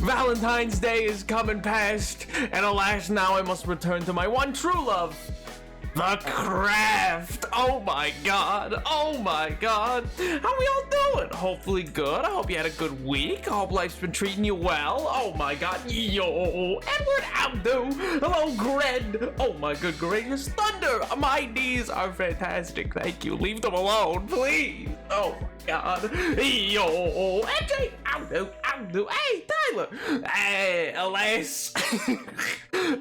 Valentine's Day is coming past, and alas, now I must return to my one true love, the craft. Oh my god. Oh my god. How we all doing? Hopefully good. I hope you had a good week. I hope life's been treating you well. Oh my god. Yo, Edward, how do? Hello, Gred. Oh my good gracious. Thunder. My knees are fantastic. Thank you. Leave them alone, please. Oh my god. Yo, AJ, how do? How do? Hey, Tyler. Hey, alas.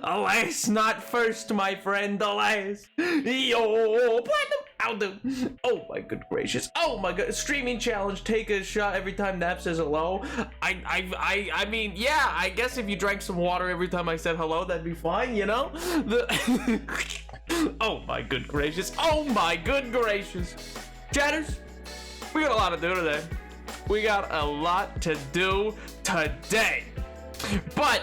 Alas, not first, my friend. Alas. Yo, platinum. I'll do. Oh my good gracious. Oh my god. Streaming challenge. Take a shot every time Nap says hello. I mean, yeah, I guess if you drank some water every time I said hello, that'd be fine, you know? Oh my good gracious. Oh my good gracious. Chatters, we got a lot to do today. We got a lot to do today. But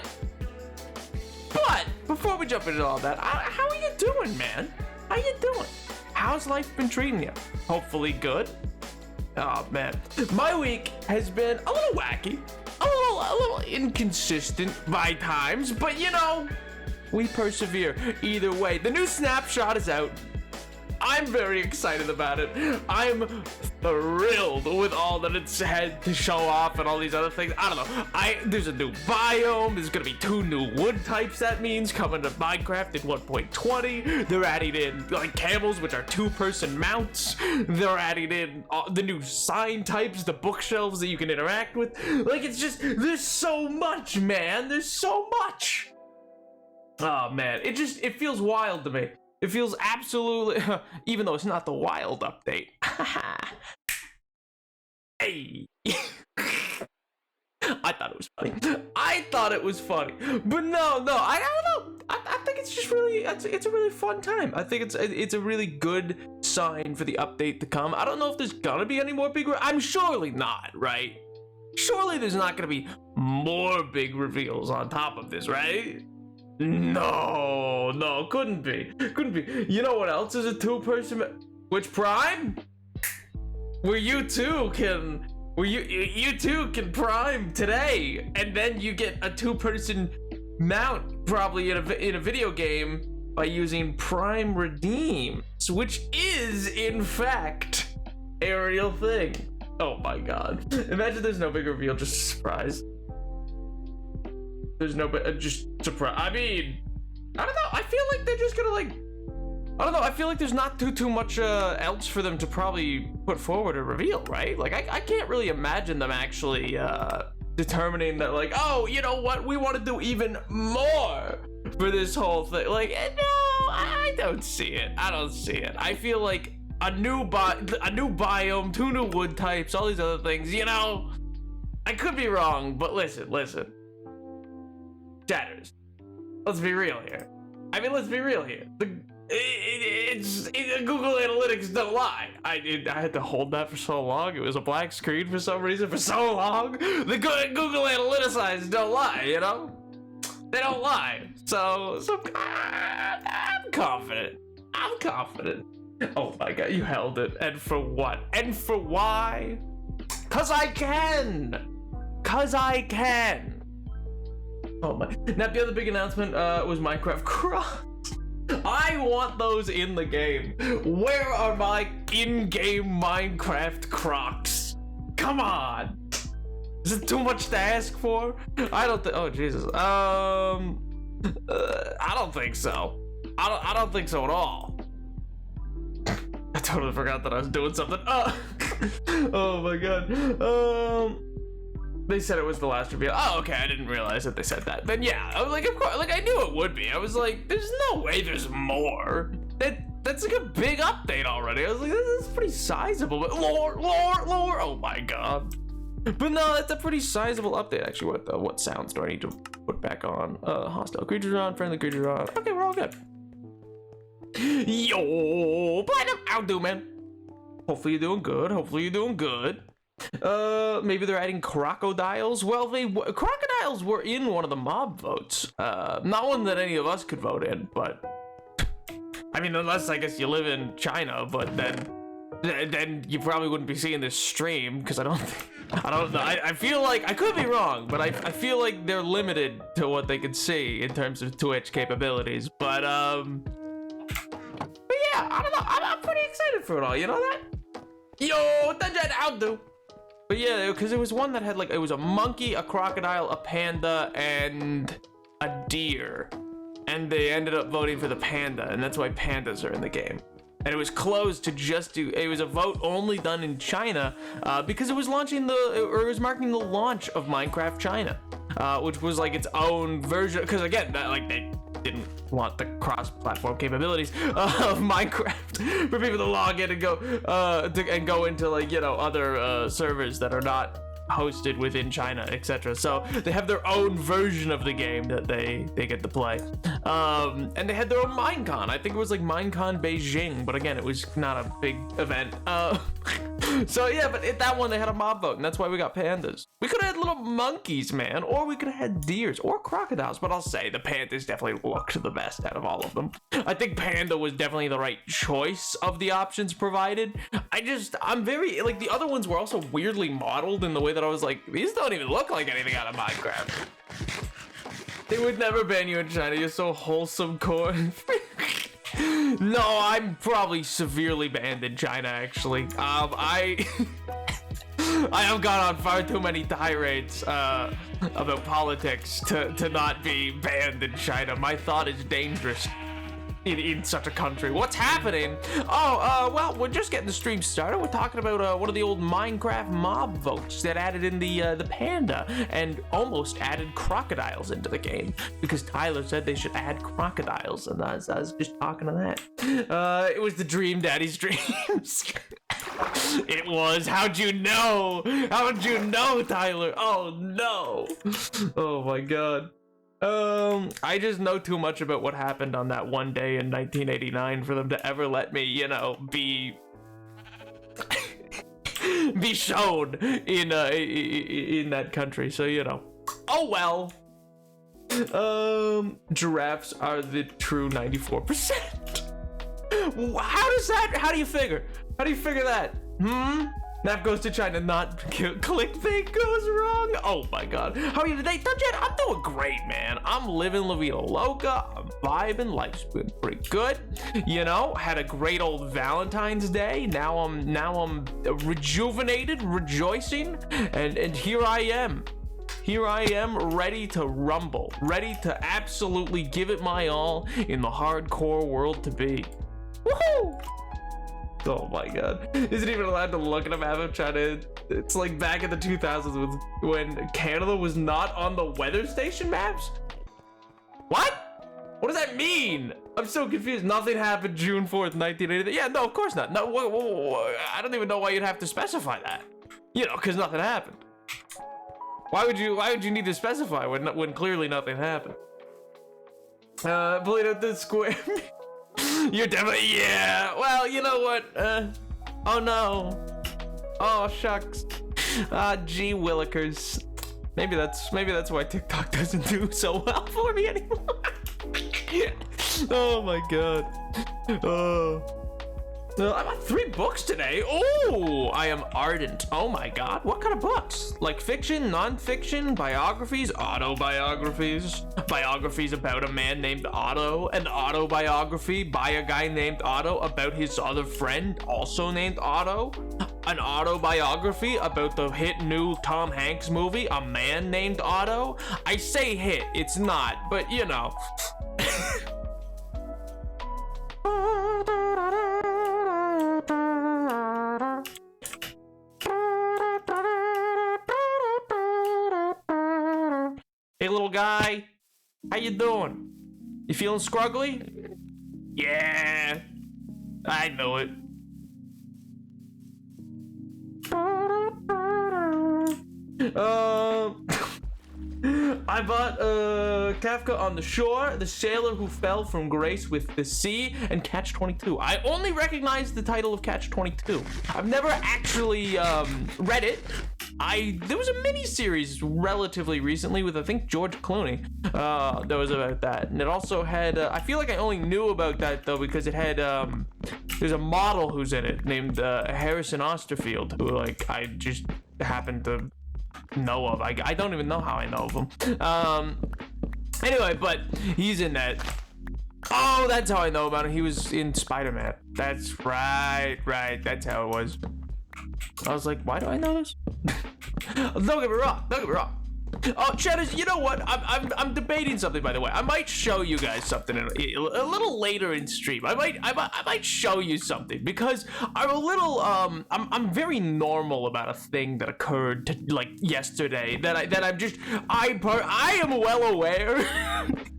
before we jump into all that, how are you doing, man? How you doing? How's life been treating you? Hopefully good. Oh man, my week has been a little wacky, a little inconsistent by times, but you know, we persevere either way. The new snapshot is out. I'm very excited about it. I'm thrilled with all that it's had to show off and all these other things. I don't know. There's a new biome. There's gonna be 2 new wood types, that means, coming to Minecraft in 1.20. They're adding in like camels, which are 2-person mounts. They're adding in the new sign types, the bookshelves that you can interact with. Like, it's just, there's so much, man. There's so much. Oh man, it feels wild to me. It feels absolutely, even though it's not the wild update. Hey. I thought it was funny. I thought it was funny. But no, I don't know. I think it's just really, it's a really fun time. I think it's a really good sign for the update to come. I don't know if there's gonna be any more big, I'm surely not, right? Surely there's not gonna be more big reveals on top of this, right? No, couldn't be. You know what else is a 2-person? Which Prime? Where you too can Prime today, and then you get a 2-person mount probably in a video game by using Prime Redeem, which is in fact a real thing. Oh my god! Imagine there's no big reveal, just a surprise. There's no, just surprise. I mean, I don't know. I feel like they're just gonna I don't know. I feel like there's not too much else for them to probably put forward or reveal, right? Like, I can't really imagine them actually determining that, like, oh, you know what? We want to do even more for this whole thing. Like, no, I don't see it. I don't see it. I feel like a new biome, 2 new wood types, all these other things. You know, I could be wrong, but listen. Chatters, let's be real here. I mean, let's be real here. Google Analytics don't lie. I had to hold that for so long. It was a black screen for some reason for so long. The Google Analytics eyes don't lie, you know? They don't lie. So I'm confident. Oh my god, you held it. And for what? And for why? 'Cause I can. Oh my. Now, the other big announcement was Minecraft Crocs. I want those in the game. Where are my in-game Minecraft Crocs? Come on. Is it too much to ask for? I don't think, oh Jesus. I don't think so. I don't think so at all. I totally forgot that I was doing something. Oh my god. They said it was the last reveal. Oh, okay, I didn't realize that they said that. Then yeah, I was like, of course, like I knew it would be. I was like, there's no way there's more. That's like a big update already. I was like, this is pretty sizable, but lore, oh my god. But no, that's a pretty sizable update. Actually, what sounds do I need to put back on? Hostile creatures on, friendly creatures on. Okay, we're all good. Yo, platinum, how do, man? Hopefully you're doing good. Maybe they're adding crocodiles. Well, crocodiles were in one of the mob votes. Not one that any of us could vote in, but I mean, unless I guess you live in China, but then then you probably wouldn't be seeing this stream, because I don't know. I feel like, I could be wrong, but I feel like they're limited to what they can see in terms of Twitch capabilities. But yeah, I don't know. I'm pretty excited for it all. You know that? Yo, Dungeon, I'll do. But yeah, because it was one that had like, it was a monkey, a crocodile, a panda, and a deer. And they ended up voting for the panda, and that's why pandas are in the game. And it was closed to just do, it was a vote only done in China, because it was marking the launch of Minecraft China, which was like its own version, because again, they didn't want the cross-platform capabilities of Minecraft for people to log in and go into, like, you know, other servers that are not hosted within China, etc. So they have their own version of the game that they get to play, and they had their own Minecon. I think it was like Minecon Beijing, but again, it was not a big event. So yeah, but at that one they had a mob vote, and that's why we got pandas. We could have had little monkeys, man, or we could have had deers or crocodiles, but I'll say the pandas definitely looked the best out of all of them. I think panda was definitely the right choice of the options provided. I'm very, like, the other ones were also weirdly modeled in the way that I was like, these don't even look like anything out of Minecraft. They would never ban you in China. You're so wholesome, corn. No, I'm probably severely banned in China, actually. I have gone on far too many tirades about politics to not be banned in China. My thought is dangerous in such a country. What's happening? Well, we're just getting the stream started. We're talking about one of the old Minecraft mob votes that added in the panda and almost added crocodiles into the game, because Tyler said they should add crocodiles, and I was just talking to that. It was the Dream Daddy streams. It was. How'd you know? How'd you know, Tyler? Oh no. Oh my god. I just know too much about what happened on that one day in 1989 for them to ever let me, you know, be shown in that country. So, you know. Oh well. Giraffes are the true 94%. How do you figure that? That goes to China, not clickbait goes wrong. Oh my god. How are you today, Dungeon? I'm doing great, man. I'm living La Vida Loca. I'm vibing. Life's been pretty good. You know, had a great old Valentine's Day. Now I'm rejuvenated, rejoicing, and here I am. Here I am, ready to rumble, ready to absolutely give it my all in the hardcore world to be. Woohoo! Oh my god. Isn't even allowed to look at a map of China. It's like back in the 2000s when Canada was not on the weather station maps? What? What does that mean? I'm so confused. Nothing happened June 4th, 1980. Yeah, no, of course not. No, I don't even know why you'd have to specify that. You know, because nothing happened. Why would you need to specify when clearly nothing happened? Played out the square. You're definitely, yeah. Well, you know what? Oh no. Oh shucks. Gee willikers. Maybe that's why TikTok doesn't do so well for me anymore. Oh my god. I bought 3 books today. Oh, I am ardent. Oh my god. What kind of books? Like fiction, non-fiction, biographies, autobiographies, biographies about a man named Otto, an autobiography by a guy named Otto about his other friend also named Otto, an autobiography about the hit new Tom Hanks movie, A Man Named Otto. I say hit, it's not, but you know. Hey little guy, how you doing? You feeling scruggly? Yeah, I know it. I bought Kafka on the Shore, The Sailor Who Fell from Grace with the Sea, and Catch-22. I only recognize the title of Catch-22. I've never actually read it. There was a mini-series relatively recently with, I think, George Clooney that was about that. And it also had, I feel like I only knew about that, though, because it had there's a model who's in it named Harrison Osterfield, who like I just happen to know of. I don't even know how I know of him. Anyway, but he's in that. Oh, that's how I know about him. He was in Spider-Man. That's right. That's how it was. I was like, why do I know this? Don't get me wrong. Oh, Shadows, you know what? I'm debating something, by the way. I might show you guys something a little later in stream. I might show you something because I'm a little I'm very normal about a thing that occurred like yesterday I am well aware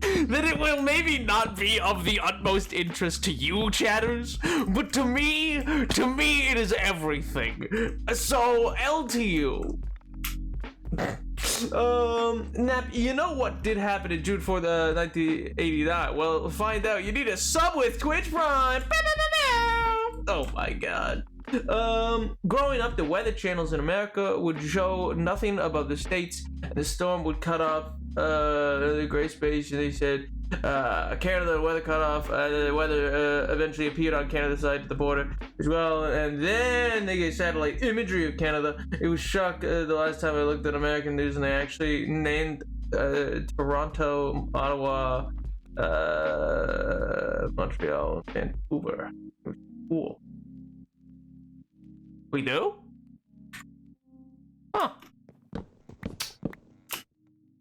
that it will maybe not be of the utmost interest to you, chatters, but to me it is everything. So L to you. Nap, you know what did happen in June 4th, 1989? Well, find out. You need a sub with Twitch Prime. Oh my god. Growing up, the weather channels in America would show nothing about the states, and the storm would cut off the gray space, and they said Canada weather cut off. The weather eventually appeared on Canada's side of the border as well, and then they get satellite imagery of Canada. It was shocked the last time I looked at American news, and they actually named Toronto, Ottawa, Montreal, Vancouver. It was cool. We do? Huh.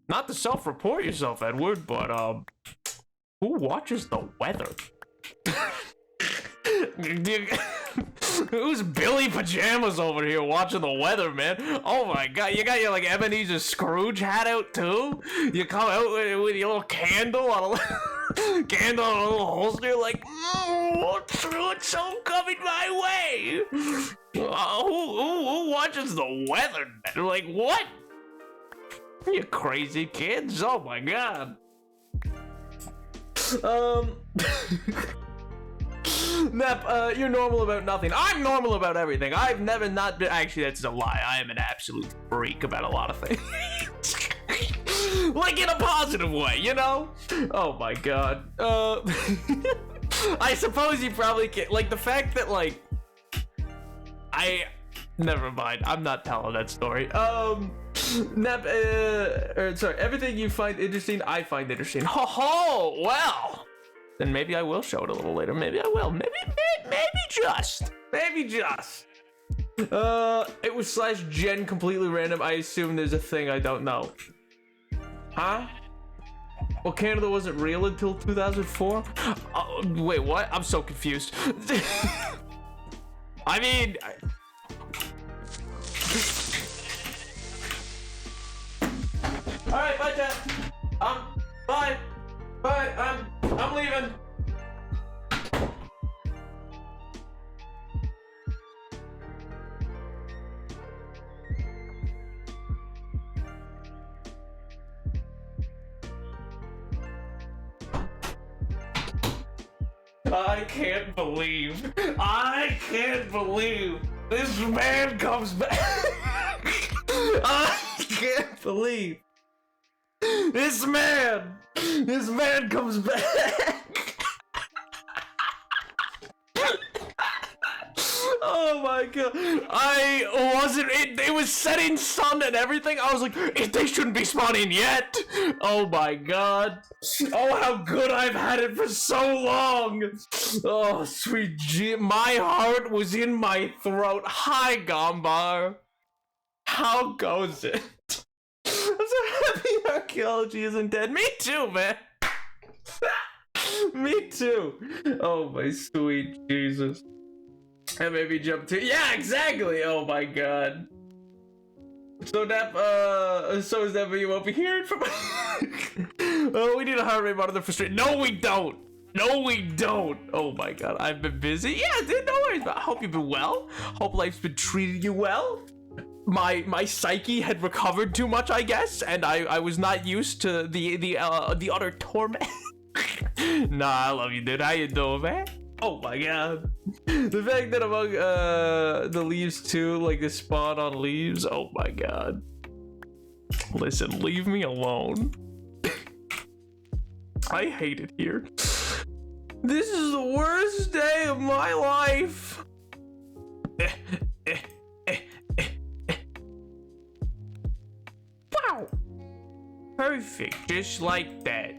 Not to self-report yourself, Edward, but who watches the weather? Who's Billy Pajamas over here watching the weather, man? Oh my god, you got your like Ebenezer Scrooge hat out too? You come out with your little candle on a candle on a little holster, like, what's so coming my way? Who watches the weather, man? Like, what? You crazy kids? Oh my god. Nep, you're normal about nothing. I'm normal about everything. I've never not been. Actually, that's a lie. I am an absolute freak about a lot of things. Like in a positive way, you know? Oh my god. I suppose you probably can't. Like the fact that, like, never mind. I'm not telling that story. Nep, sorry. Everything you find interesting, I find interesting. Ho, well. Then maybe I will show it a little later. Maybe I will. Maybe just. It was /gen completely random. I assume there's a thing I don't know. Huh? Well, Canada wasn't real until 2004? Wait, what? I'm so confused. I mean... Alright, bye, chat. Bye. Bye, I'm leaving. I can't believe this man comes back. I can't believe this man comes back. Oh my god. It was setting sun and everything. I was like, they shouldn't be spawning yet. Oh my god. Oh, how good I've had it for so long. Oh, sweet G. My heart was in my throat. Hi, Gombar. How goes it? I'm so happy archaeology isn't dead. Me too, man. Me too. Oh, my sweet Jesus. And maybe jump to. Yeah, exactly. Oh my god. So Nap, so is that what you won't be hearing from? Oh, we need a heart rate monitor for stream. No, we don't. Oh my god, I've been busy. Yeah, dude, no worries. But I hope you've been well. Hope life's been treating you well. My psyche had recovered too much, I guess, and I was not used to the utter torment. Nah, I love you, dude. How you doing, man? Oh my god. The fact that among the leaves too, like the spawn on leaves. Oh my god. Listen, leave me alone. I hate it here. This is the worst day of my life. Wow. Perfect, just like that.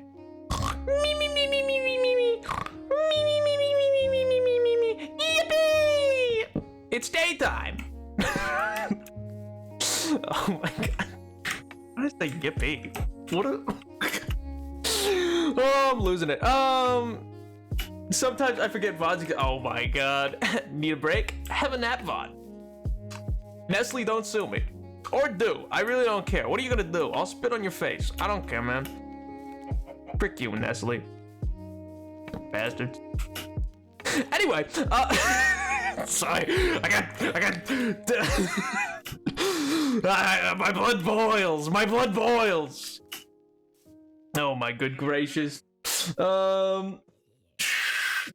Me, me, me, me, me, me, me, me. Me, me, me, me, me, me, me, me, me, me, me. Yippee! It's daytime. Oh my god. What is the yippee? What a... Oh, I'm losing it. Sometimes I forget VODs. Oh my god. Need a break? Have a nap VOD. Nestle, don't sue me. Or do. I really don't care. What are you gonna do? I'll spit on your face. I don't care, man. Frick you, Nestle. Bastards. Anyway, sorry. My blood boils. My blood boils. Oh my good gracious.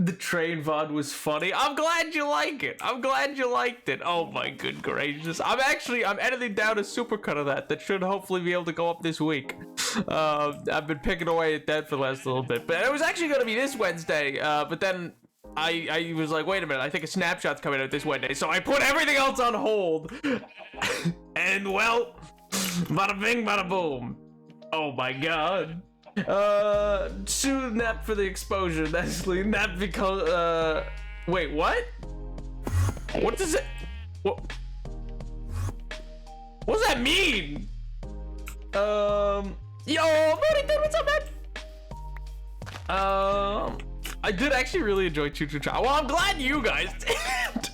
The train VOD was funny. I'm glad you like it. I'm glad you liked it. Oh my good gracious. I'm editing down a supercut of that should hopefully be able to go up this week. I've been picking away at that for the last little bit, but it was actually gonna be this Wednesday, but then I was like, wait a minute, I think a snapshot's coming out this Wednesday, so I put everything else on hold. And well, bada bing, bada boom. Oh my god. Sue nap for the exposure, Nestle. Nap because, wait, what? What does it, what does that mean? Yo, Moody dude, what's up, man? I did actually really enjoy Choo Choo Cha. Well, I'm glad you guys did.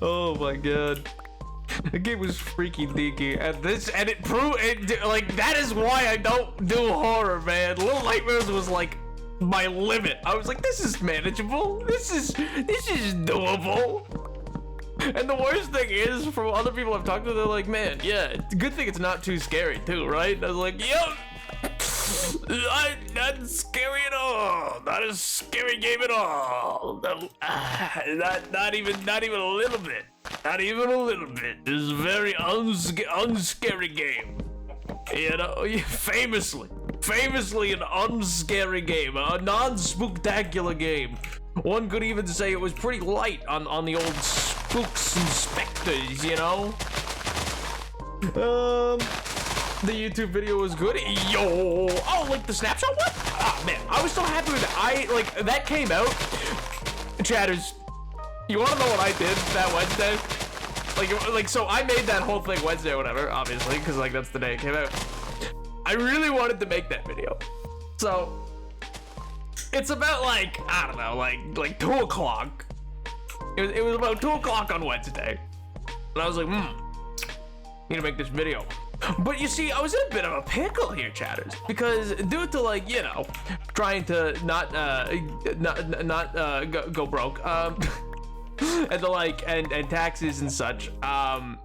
Oh my god. The game was freaky deaky, and it proved it, like, that is why I don't do horror, man. Little Nightmares was like my limit. I was like, this is manageable. This is doable. And the worst thing is, from other people I've talked to, they're like, man, yeah, it's a good thing it's not too scary too, right? And I was like, yep. Not scary at all. Not a scary game at all. No, not even a little bit. Not even a little bit. This is a very unscary game. You know, famously an unscary game, a non-spooktacular game. One could even say it was pretty light on the old spooks and specters, you know. The YouTube video was good. Yo, oh, like the snapshot one? Ah, man, I was so happy with it. That came out. Chatters, you want to know what I did that Wednesday? Like, so I made that whole thing Wednesday or whatever, obviously, because like that's the day it came out. I really wanted to make that video, so it's about like, I don't know, like 2 o'clock. It was about 2 o'clock on Wednesday, and I was like, need to make this video. But you see, I was in a bit of a pickle here, chatters, because due to, like, you know, trying to not go broke, and the like, and taxes and such, I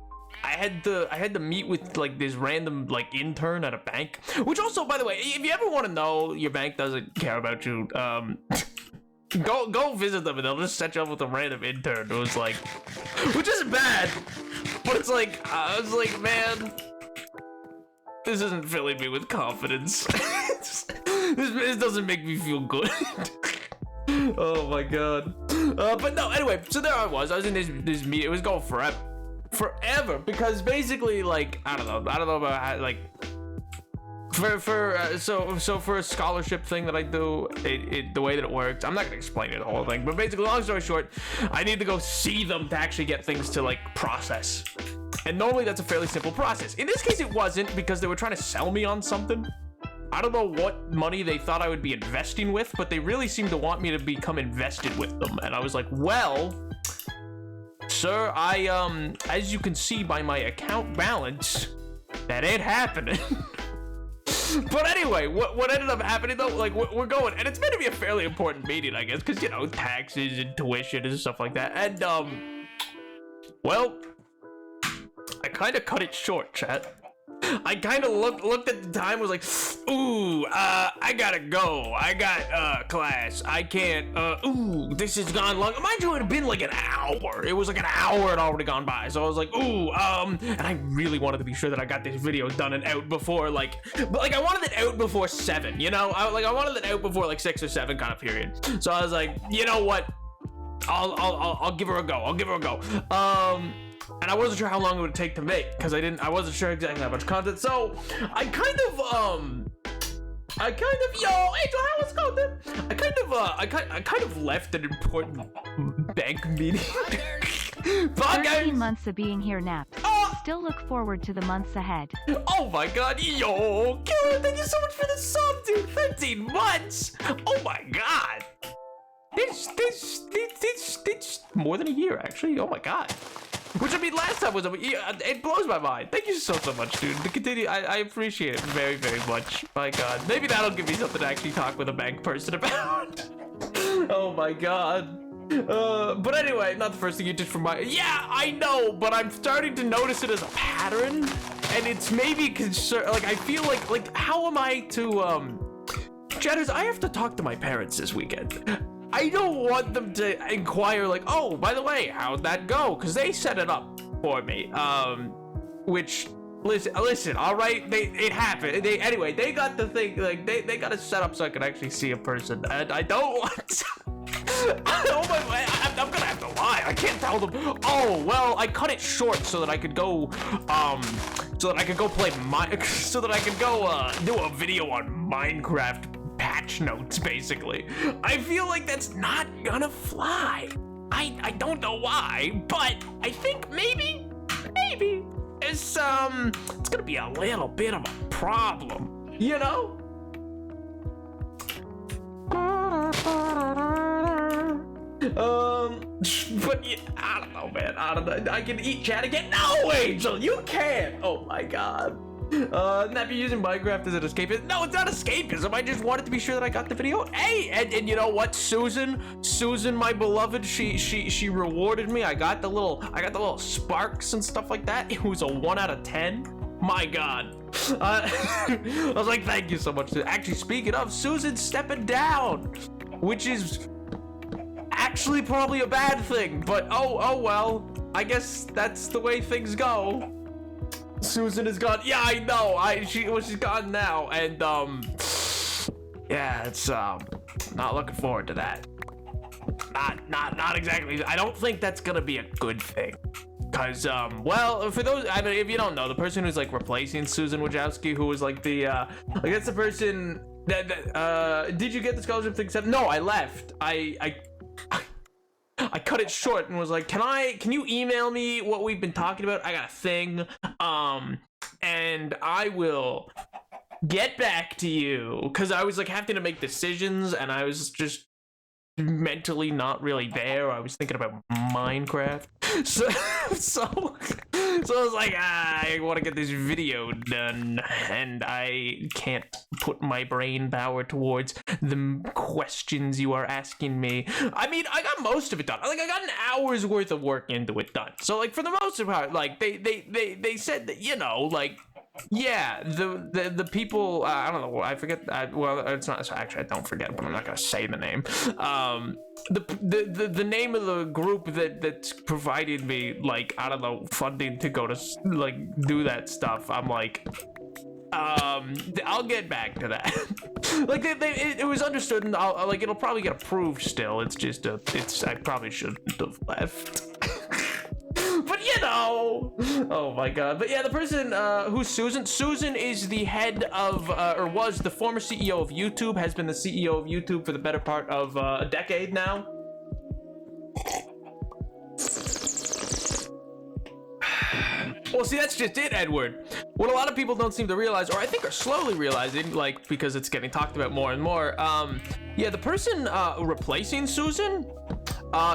had to meet with like this random like intern at a bank, which also, by the way, if you ever want to know your bank doesn't care about you, go visit them and they'll just set you up with a random intern who's like, which isn't bad, but it's like, I was like, man, this isn't filling me with confidence. This doesn't make me feel good. Oh my god. But no, anyway, so there I was in this meeting. It was going forever, because basically, like, I don't know about how, like, so for a scholarship thing that I do, the way that it works, I'm not gonna explain it the whole thing, but basically, long story short, I need to go see them to actually get things to like process. And normally that's a fairly simple process. In this case, it wasn't, because they were trying to sell me on something. I don't know what money they thought I would be investing with, but they really seemed to want me to become invested with them. And I was like, well, sir, as you can see by my account balance, that ain't happening. But anyway, what ended up happening though, like, we're going, and it's meant to be a fairly important meeting, I guess, because, you know, taxes and tuition and stuff like that. And, well, I kind of cut it short, chat. I kind of looked at the time, was like, ooh, I gotta go. I got class. I can't. Ooh, this has gone long. Mind you, it had been like an hour. It was like an hour had already gone by. So I was like, ooh, and I really wanted to be sure that I got this video done and out before I wanted it out before 7. You know, I wanted it out before like 6 or 7 kind of period. So I was like, you know what? I'll give her a go. I'll give her a go. And I wasn't sure how long it would take to make because I wasn't sure exactly how much content. So I kind of yo, Angel, how was going, dude? I kind of left an important bank meeting. 13 months of being here, Naps. Still look forward to the months ahead. Oh my god, yo, Karen, thank you so much for the sub, dude. 13 months. Oh my god. This more than a year, actually. Oh my god. Which, I mean, last time was, it blows my mind. Thank you so much, dude. To continue, I appreciate it very, very much. My god. Maybe that'll give me something to actually talk with a bank person about. Oh my god. But anyway, not the first thing you did for my, yeah, I know, but I'm starting to notice it as a pattern. And it's maybe concern, like, I feel like, how am I to, Chatters, I have to talk to my parents this weekend. I don't want them to inquire like, oh, by the way, how'd that go? Because they set it up for me. Which, listen, all right, it happened. Anyway, they got the thing, like, they got it set up so I could actually see a person. And I don't want I'm gonna have to lie. I can't tell them, oh, well, I cut it short so that I could go, so that I could go do a video on Minecraft patch notes, basically. I feel like that's not gonna fly. I don't know why, but I think maybe it's gonna be a little bit of a problem, you know? But yeah, I don't know, man. I don't know. I can eat chat again. No, Angel, you can't. Oh my god. Nappy using Minecraft as an escapism. No, it's not escapism. I just wanted to be sure that I got the video. Hey, and you know what? Susan, my beloved, she rewarded me. I got the little sparks and stuff like that. It was a 1 out of 10. My god. I was like, thank you so much. Actually, speaking of, Susan's stepping down, which is actually probably a bad thing, but oh well. I guess that's the way things go. Susan is gone. Yeah, I know. She's gone now, and yeah, it's not looking forward to that. Not exactly. I don't think that's gonna be a good thing, cause well, for those, I mean, if you don't know, the person who's like replacing Susan Wojcicki, who was like the like that's the person that did you get the scholarship thing said? No, I left. I cut it short and was like, can you email me what we've been talking about? I got a thing. And I will get back to you. Cause I was like having to make decisions and I was just mentally not really there. I was thinking about Minecraft. So I was like, I want to get this video done, and I can't put my brain power towards the questions you are asking me. I mean, I got most of it done. Like, I got an hour's worth of work into it done. So, like, for the most part, like, they said that, you know, like, yeah, the people, I don't know, I forget, well, it's not, actually, I don't forget, but I'm not gonna say the name. The name of the group that provided me, like, I don't know, funding to go to, like, do that stuff, I'm like, I'll get back to that. Like, it was understood, and like, it'll probably get approved still, it's just, I probably shouldn't have left. But you know, oh my god. But yeah, the person who's Susan is the head of, or was the former CEO of YouTube, has been the CEO of YouTube for the better part of a decade now. Well, see, that's just it, Edward. What a lot of people don't seem to realize, or I think are slowly realizing, like, because it's getting talked about more and more, yeah, the person replacing Susan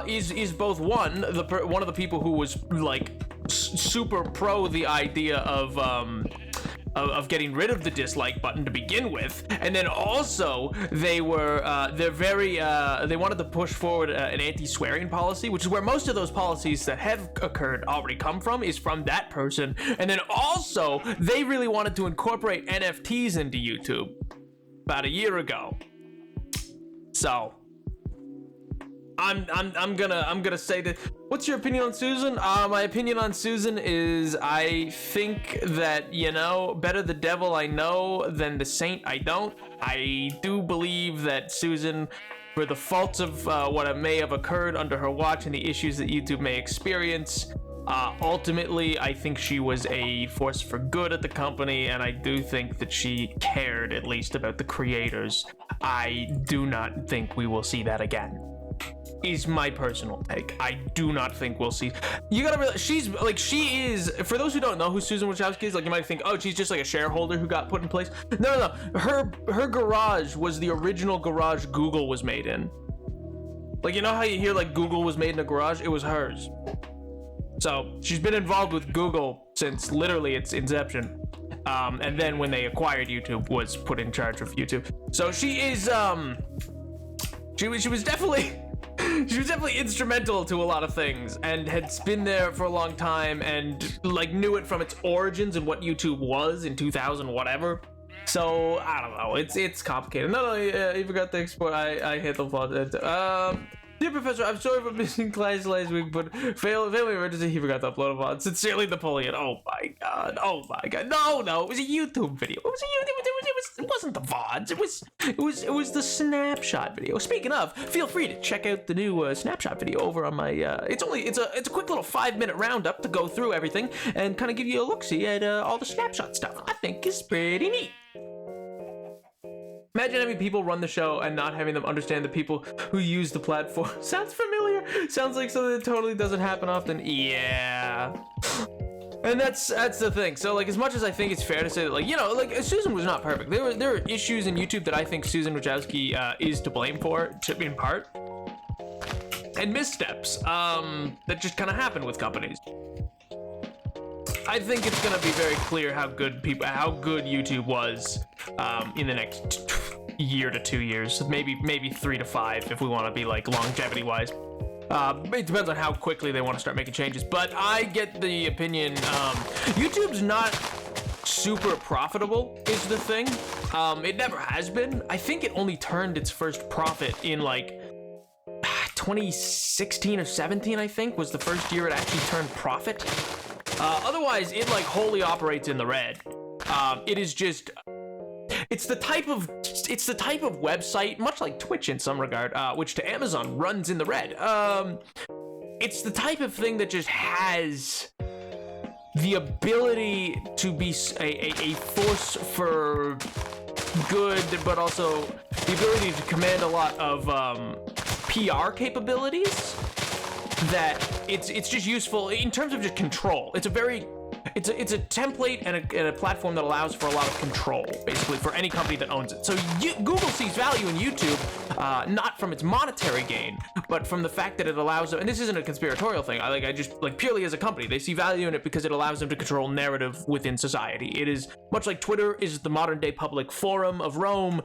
is both one of the people who was like super pro the idea of of getting rid of the dislike button to begin with, and then also they wanted to push forward an anti-swearing policy, which is where most of those policies that have occurred already come from, is from that person. And then also they really wanted to incorporate NFTs into YouTube about a year ago. So I'm gonna say that. What's your opinion on Susan? My opinion on Susan is I think that, better the devil I know than the saint I don't. I do believe that Susan, for the faults of what may have occurred under her watch and the issues that YouTube may experience, ultimately I think she was a force for good at the company, and I do think that she cared at least about the creators. I do not think we will see that again, is my personal take. I do not think we'll see. You gotta realize, she is, for those who don't know who Susan Wachowski is, you might think, oh, she's just like a shareholder who got put in place. No. Her garage was the original garage Google was made in. You know how you hear Google was made in a garage? It was hers. So she's been involved with Google since literally its inception. And then when they acquired YouTube, was put in charge of YouTube. So she is, she was definitely instrumental to a lot of things, and had been there for a long time, and knew it from its origins and what YouTube was in 2000 whatever. So I don't know, it's complicated. No, you forgot to export. I hit the plot. Dear Professor, I'm sorry for missing class last week, but family emergency, he forgot to upload a VOD. Sincerely, Napoleon. Oh my god. No, it was a YouTube video. It wasn't the VODs. It was the snapshot video. Speaking of, feel free to check out the new snapshot video over on my. It's a quick little 5-minute roundup to go through everything and kind of give you a look-see at all the snapshot stuff. I think it's pretty neat. Imagine having people run the show and not having them understand the people who use the platform. Sounds familiar. Sounds like something that totally doesn't happen often. Yeah. And that's the thing. So as much as I think it's fair to say that Susan was not perfect. There are issues in YouTube that I think Susan Wachowski is to blame for, in part. And missteps that just kind of happen with companies. I think it's gonna be very clear how good YouTube was in the next year to 2 years, maybe 3 to 5 if we want to be longevity wise. It depends on how quickly they want to start making changes, but I get the opinion YouTube's not super profitable is the thing. It never has been. I think it only turned its first profit in 2016 or 17, I think, was the first year it actually turned profit. Otherwise, it wholly operates in the red. It is just, it's the type of website, much like Twitch in some regard, which to Amazon runs in the red. It's the type of thing that just has the ability to be a force for good, but also the ability to command a lot of PR capabilities. That it's just useful in terms of just control. It's a template and a platform that allows for a lot of control, basically, for any company that owns it. So Google sees value in YouTube, not from its monetary gain, but from the fact that it allows them, and this isn't a conspiratorial thing, I just purely as a company, they see value in it because it allows them to control narrative within society. It is much like Twitter is the modern day public forum of Rome,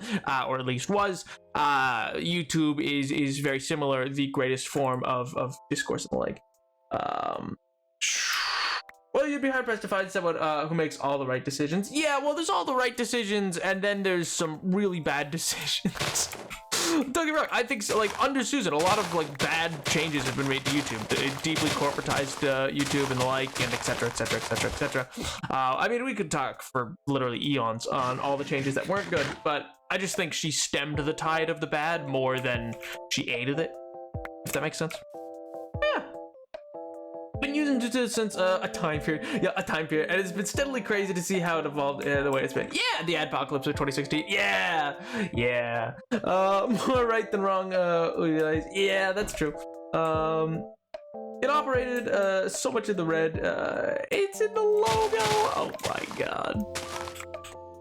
or at least was. YouTube is very similar, the greatest form of discourse and the like. Well, you'd be hard-pressed to find someone who makes all the right decisions. Yeah, well, there's all the right decisions, and then there's some really bad decisions. Don't get me wrong, I think so, under Susan, a lot of bad changes have been made to YouTube. It deeply corporatized YouTube and the like, and et cetera, et cetera, et cetera, et cetera. I mean, we could talk for literally eons on all the changes that weren't good, but I just think she stemmed the tide of the bad more than she aided it, if that makes sense. Yeah. Been using it since a time period, and it's been steadily crazy to see how it evolved the way it's been. Yeah, the Adpocalypse of 2016. Yeah. More right than wrong. Yeah, that's true. It operated so much in the red. It's in the logo. Oh my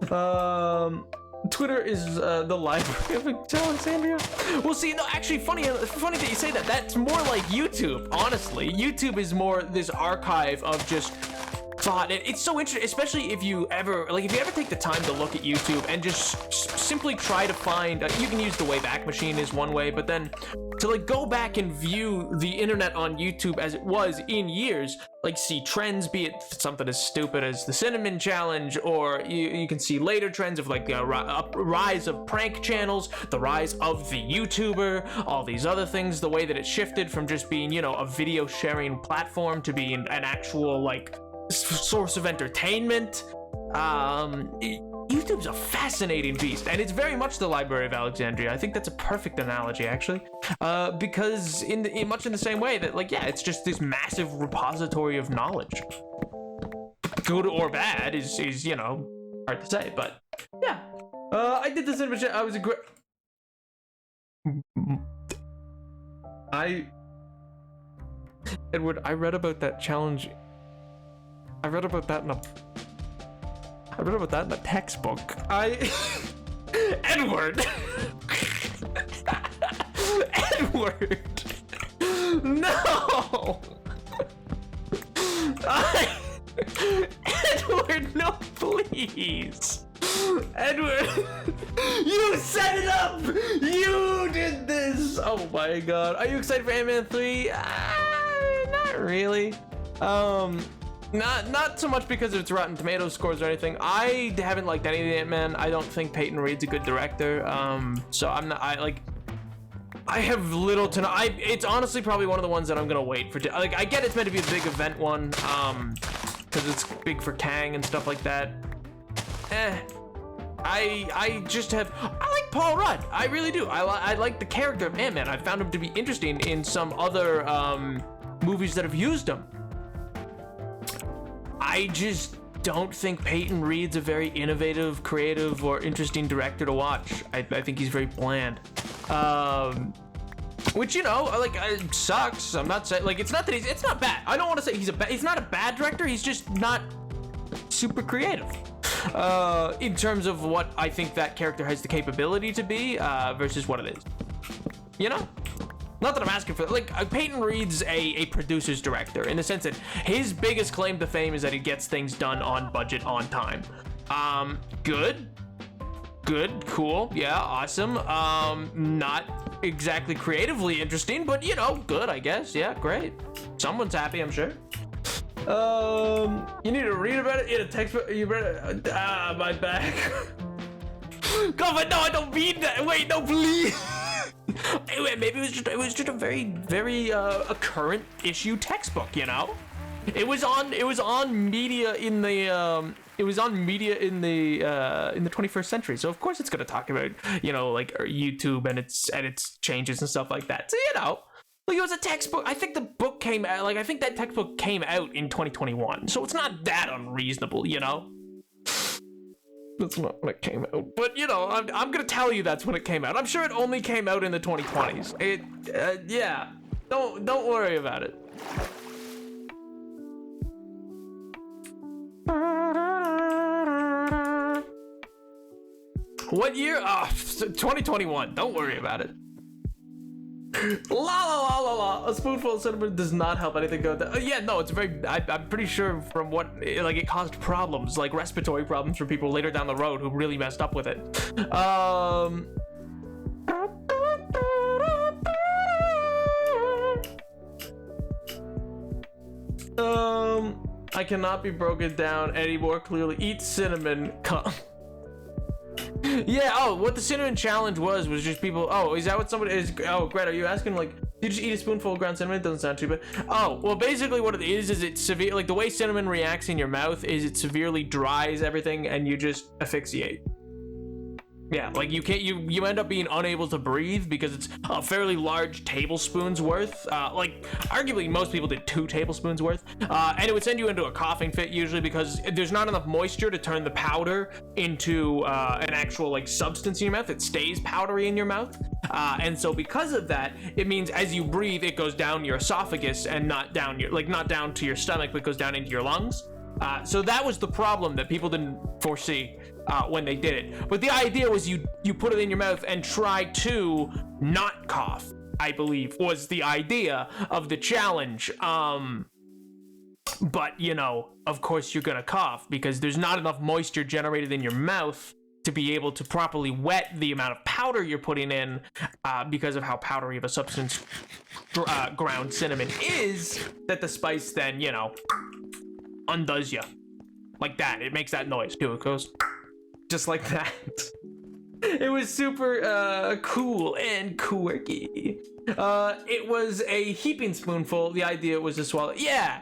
god. Twitter is the library of Alexandria. Well, see, no, actually, funny that you say that. That's more like YouTube, honestly. YouTube is more this archive of just thought it's so interesting, especially if you ever take the time to look at YouTube and just simply try to find you can use the Wayback Machine is one way, but then to like go back and view the internet on YouTube as it was in years, like see trends, be it something as stupid as the cinnamon challenge, or you can see later trends of like the rise of prank channels, the rise of the YouTuber, all these other things, the way that it shifted from just being, you know, a video sharing platform to being an actual like source of entertainment. YouTube's a fascinating beast, and it's very much the Library of Alexandria. I think that's a perfect analogy, actually, because in much in the same way that, like, yeah, it's just this massive repository of knowledge. Good or bad is you know, hard to say, but yeah. I did this in I was a great. Edward, I read about that challenge. I read about that in a textbook. Edward! Edward! No! Edward, no, please! Edward! You set it up! You did this! Oh my god. Are you excited for Ant-Man 3? Not really. Not so much because of its Rotten Tomatoes scores or anything. I haven't liked any of the Ant-Man. I don't think Peyton Reed's a good director. So I have little to know. It's honestly probably one of the ones that I'm gonna wait for. Like, I get it's meant to be a big event one, because it's big for Kang and stuff like that. I like Paul Rudd. I really do. I like the character of Ant-Man. I found him to be interesting in some other movies that have used him. I just don't think Peyton Reed's a very innovative, creative, or interesting director to watch. I think he's very bland. Which, you know, like, sucks. I'm not saying, like, it's not bad. I don't want to say he's not a bad director. He's just not super creative. In terms of what I think that character has the capability to be, versus what it is. You know? Not that I'm asking for, like, Peyton Reed's a producer's director in the sense that his biggest claim to fame is that he gets things done on budget, on time. Good, cool, yeah, awesome. Not exactly creatively interesting, but, you know, good, I guess. Yeah, great. Someone's happy, I'm sure. You need to read about it in a textbook. You read it? My back. God, no, I don't mean that. Wait, no, please. Maybe it was just a very a current issue textbook, you know. It was on media in the 21st century, so of course it's going to talk about, you know, like YouTube and its changes and stuff like that. So, you know, like, it was a textbook. I think the book came out, like, I think that textbook came out in 2021, so it's not that unreasonable, you know. That's not when it came out, but, you know, I'm gonna tell you that's when it came out. I'm sure it only came out in the 2020s. Yeah, don't worry about it. What year? 2021. Don't worry about it. La. A spoonful of cinnamon does not help anything go down. Yeah, no, it's very. I'm pretty sure from what, like, it caused problems, like respiratory problems for people later down the road who really messed up with it. I cannot be broken down anymore. Clearly, eat cinnamon. Yeah, oh, what the cinnamon challenge was just people, oh, is that what somebody is? Oh, Greta, are you asking, like, you just eat a spoonful of ground cinnamon? It doesn't sound too bad. Oh, well, basically what it is it's severe, like, the way cinnamon reacts in your mouth is it severely dries everything and you just asphyxiate. Yeah, like, you end up being unable to breathe because it's a fairly large tablespoon's worth. Like, arguably most people did 2 tablespoons worth. And it would send you into a coughing fit usually because there's not enough moisture to turn the powder into an actual, like, substance in your mouth. It stays powdery in your mouth. And so because of that, it means as you breathe, it goes down your esophagus and not down to your stomach, but goes down into your lungs. So that was the problem that people didn't foresee when they did it. But the idea was you put it in your mouth and try to not cough, I believe, was the idea of the challenge. But, you know, of course you're gonna cough because there's not enough moisture generated in your mouth to be able to properly wet the amount of powder you're putting in, because of how powdery of a substance ground cinnamon is, that the spice then, you know, undoes you. Like that. It makes that noise too. It goes just like that. It was super cool and quirky. It was a heaping spoonful. The idea was to swallow. Yeah.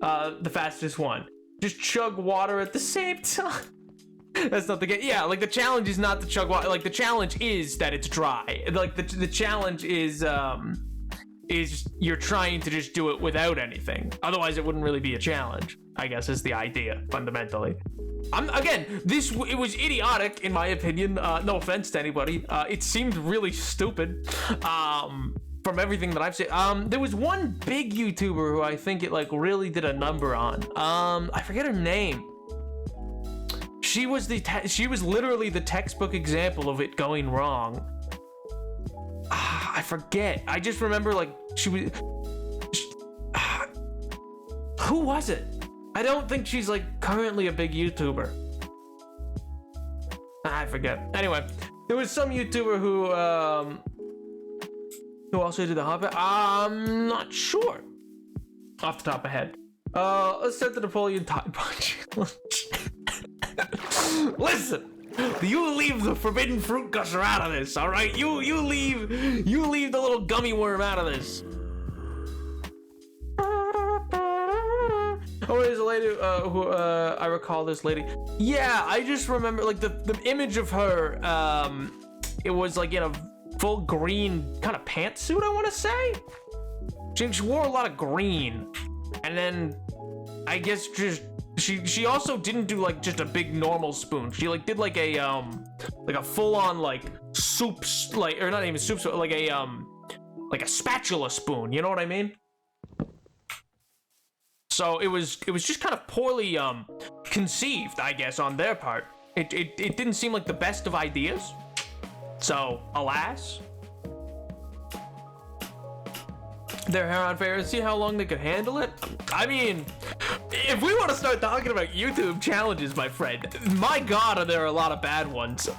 The fastest one. Just chug water at the same time. That's not the game. Yeah, like the challenge is not to chug water. Like the challenge is that it's dry. Like the challenge is you're trying to just do it without anything. Otherwise, it wouldn't really be a challenge, I guess, is the idea fundamentally. It was idiotic in my opinion. No offense to anybody. It seemed really stupid. From everything that I've seen. There was one big YouTuber who I think it like really did a number on. I forget her name. She was literally the textbook example of it going wrong. I forget. I just remember like who was it? I don't think she's like currently a big YouTuber. I forget. Anyway, there was some YouTuber who also did the Hobbit. I'm not sure. Off the top of my head. Let's start the Napoleon Tie Punch. Listen, you leave the forbidden fruit gusher out of this, all right? You leave the little gummy worm out of this. Oh, there's a lady who I recall this lady. Yeah, I just remember like the image of her. It was like in a full green kind of pantsuit, I want to say. She wore a lot of green, and then I guess just she also didn't do like just a big normal spoon. She like did like a full on like soup, like, or not even soup, like a spatula spoon. You know what I mean? So it was just kind of poorly conceived, I guess, on their part. It didn't seem like the best of ideas. So, alas, their hair on fire. See how long they could handle it? I mean, if we want to start talking about YouTube challenges, my friend, my God, are there a lot of bad ones.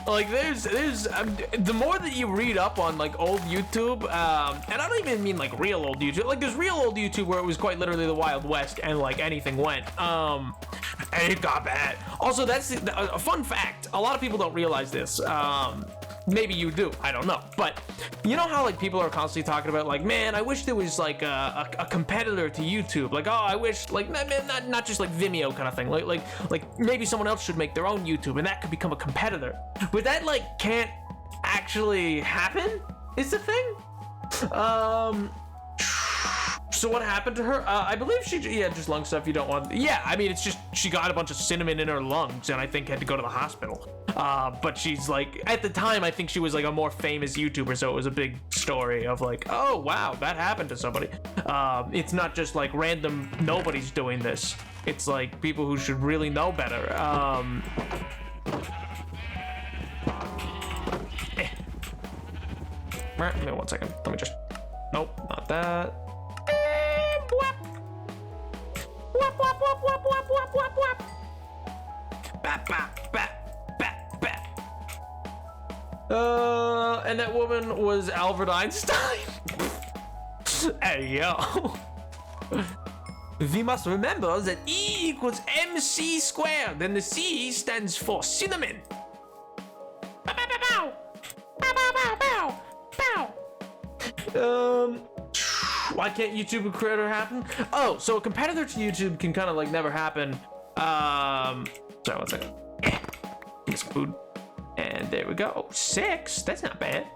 Like, there's the more that you read up on, like, old YouTube, and I don't even mean, like, real old YouTube. Like, there's real old YouTube where it was quite literally the Wild West, and, like, anything went. And it got bad. Also, that's a fun fact. A lot of people don't realize this. Maybe you do. I don't know. But you know how like people are constantly talking about like, man, I wish there was like a competitor to YouTube. Like, oh, I wish like not just like Vimeo kind of thing. Like maybe someone else should make their own YouTube and that could become a competitor. But that like can't actually happen. Is the thing. So what happened to her? I believe just lung stuff you don't want. Yeah, I mean, it's just she got a bunch of cinnamon in her lungs and I think had to go to the hospital. But she's like, at the time, I think she was like a more famous YouTuber, so it was a big story of like, oh, wow, that happened to somebody. It's not just like random nobody's doing this. It's like people who should really know better. Give me 1 second. Let me just, nope, not that. Wap, wap, wap, wap, wap, wap, wap, wap. Bap, bap, bap, bap, bap. And that woman was Albert Einstein. Hey, yo. We must remember that E equals MC squared, and the C stands for cinnamon. Bow, bow, bow, bow, bow, bow, bow, bow. Why can't YouTube creator happen? Oh, so a competitor to YouTube can kind of like never happen. Sorry, 1 second. Get some food. And there we go. 6. That's not bad.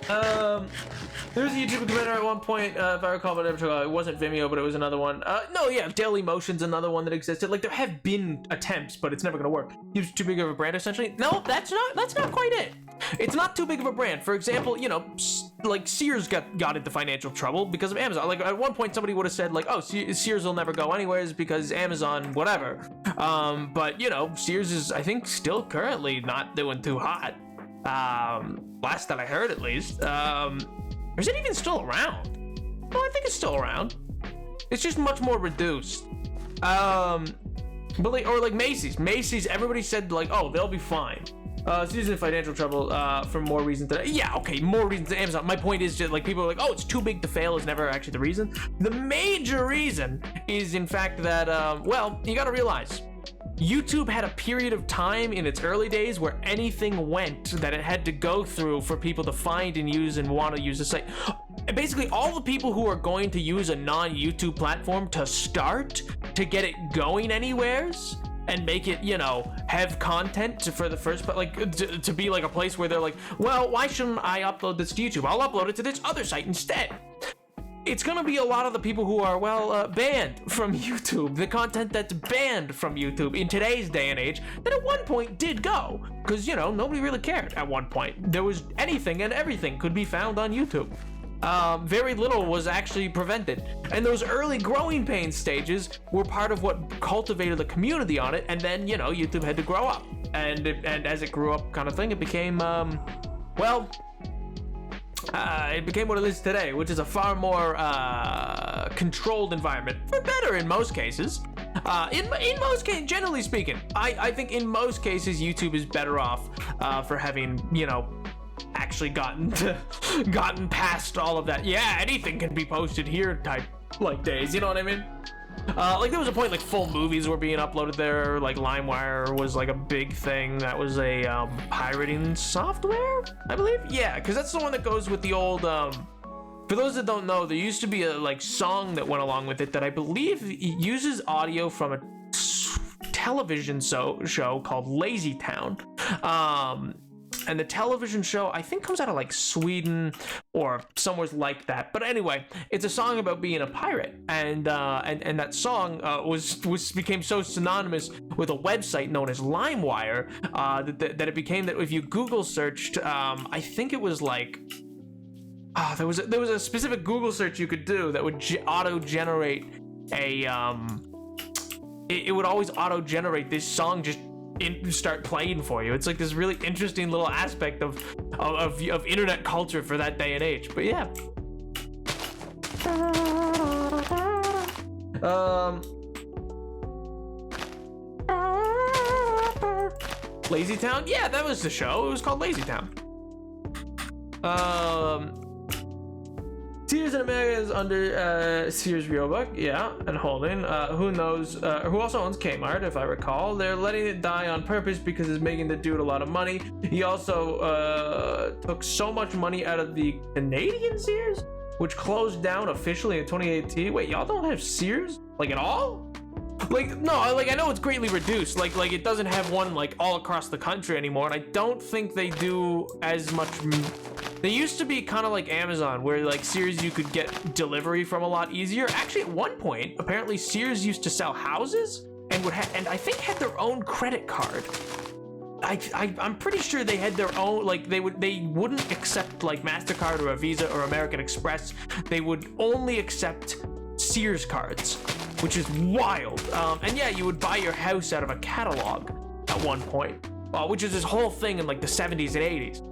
There was a YouTube competitor at one point, if I recall, but it wasn't Vimeo, but it was another one. No, yeah, Dailymotion's another one that existed. Like there have been attempts, but it's never gonna work. It's too big of a brand, essentially. No, that's not quite it. It's not too big of a brand. For example, you know, like Sears got into financial trouble because of Amazon. Like at one point, somebody would have said like, oh, Sears will never go anyways because Amazon, whatever. But you know, Sears is, I think, still currently not doing too hot. Last that I heard, at least. Or is it even still around? Well, I think it's still around. It's just much more reduced. But like Macy's, everybody said like, oh, they'll be fine. She's in financial trouble for more reasons than, yeah, okay, more reasons than Amazon. My point is just like people are like, oh, it's too big to fail is never actually the reason. The major reason is in fact that, well, you gotta realize, YouTube had a period of time in its early days where anything went that it had to go through for people to find and use and want to use the site. Basically, all the people who are going to use a non-YouTube platform to start, to get it going anywheres, and make it, you know, have content for the first, but like to be like a place where they're like, well, why shouldn't I upload this to YouTube? I'll upload it to this other site instead. It's gonna be a lot of the people who are, well, banned from YouTube, the content that's banned from YouTube in today's day and age, that at one point did go, because, you know, nobody really cared at one point. There was anything and everything could be found on YouTube. Very little was actually prevented. And those early growing pains stages were part of what cultivated the community on it, and then, you know, YouTube had to grow up. And as it grew up kind of thing, it became, well, it became what it is today, which is a far more controlled environment, for better in most cases. In most cases, generally speaking, I think in most cases YouTube is better off for having, you know, actually gotten past all of that. Yeah, anything can be posted here type like days. You know what I mean? Like there was a point like full movies were being uploaded there. Like LimeWire was like a big thing. That was a pirating software, I believe. Yeah, because that's the one that goes with the old. For those that don't know, there used to be a like song that went along with it that I believe uses audio from a television show called Lazy Town. And the television show, I think, comes out of like Sweden or somewhere like that. But anyway, it's a song about being a pirate, and that song became so synonymous with a website known as LimeWire that it became that if you Google searched, I think it was like, there was a specific Google search you could do that would auto-generate a it would always auto-generate this song just start playing for you. It's like this really interesting little aspect of internet culture for that day and age. But yeah. Lazy Town? Yeah, that was the show. It was called Lazy Town. Sears in America is under Sears Roebuck, yeah, and holding. Who knows? Who also owns Kmart, if I recall. They're letting it die on purpose because it's making the dude a lot of money. He also took so much money out of the Canadian Sears, which closed down officially in 2018. Wait, y'all don't have Sears? Like at all? Like, no, like I know it's greatly reduced. Like it doesn't have one like all across the country anymore, and I don't think they do as much. They used to be kind of like Amazon, where like Sears you could get delivery from a lot easier. Actually, at one point, apparently Sears used to sell houses and and I think had their own credit card. I'm pretty sure they had their own, like they wouldn't accept like MasterCard or a Visa or American Express. They would only accept Sears cards, which is wild. And yeah, you would buy your house out of a catalog at one point, which is this whole thing in like the 70s and 80s.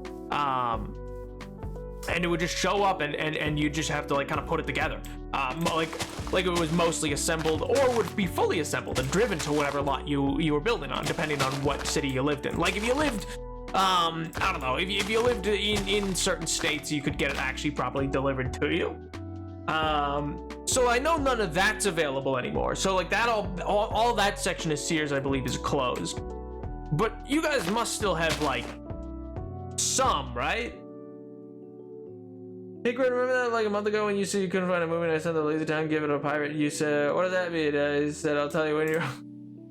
And it would just show up and you just have to like kind of put it together. Like it was mostly assembled or would be fully assembled and driven to whatever lot you were building on, depending on what city you lived in. Like if you lived, I don't know, if you lived in certain states, you could get it actually properly delivered to you. So I know none of that's available anymore. So like that all that section of Sears, I believe, is closed. But you guys must still have like some, right? Hey, Grid, remember that like a month ago when you said you couldn't find a movie and I sent the Lazy Town, give it a pirate? You said, what does that mean? I said, I'll tell you when you're...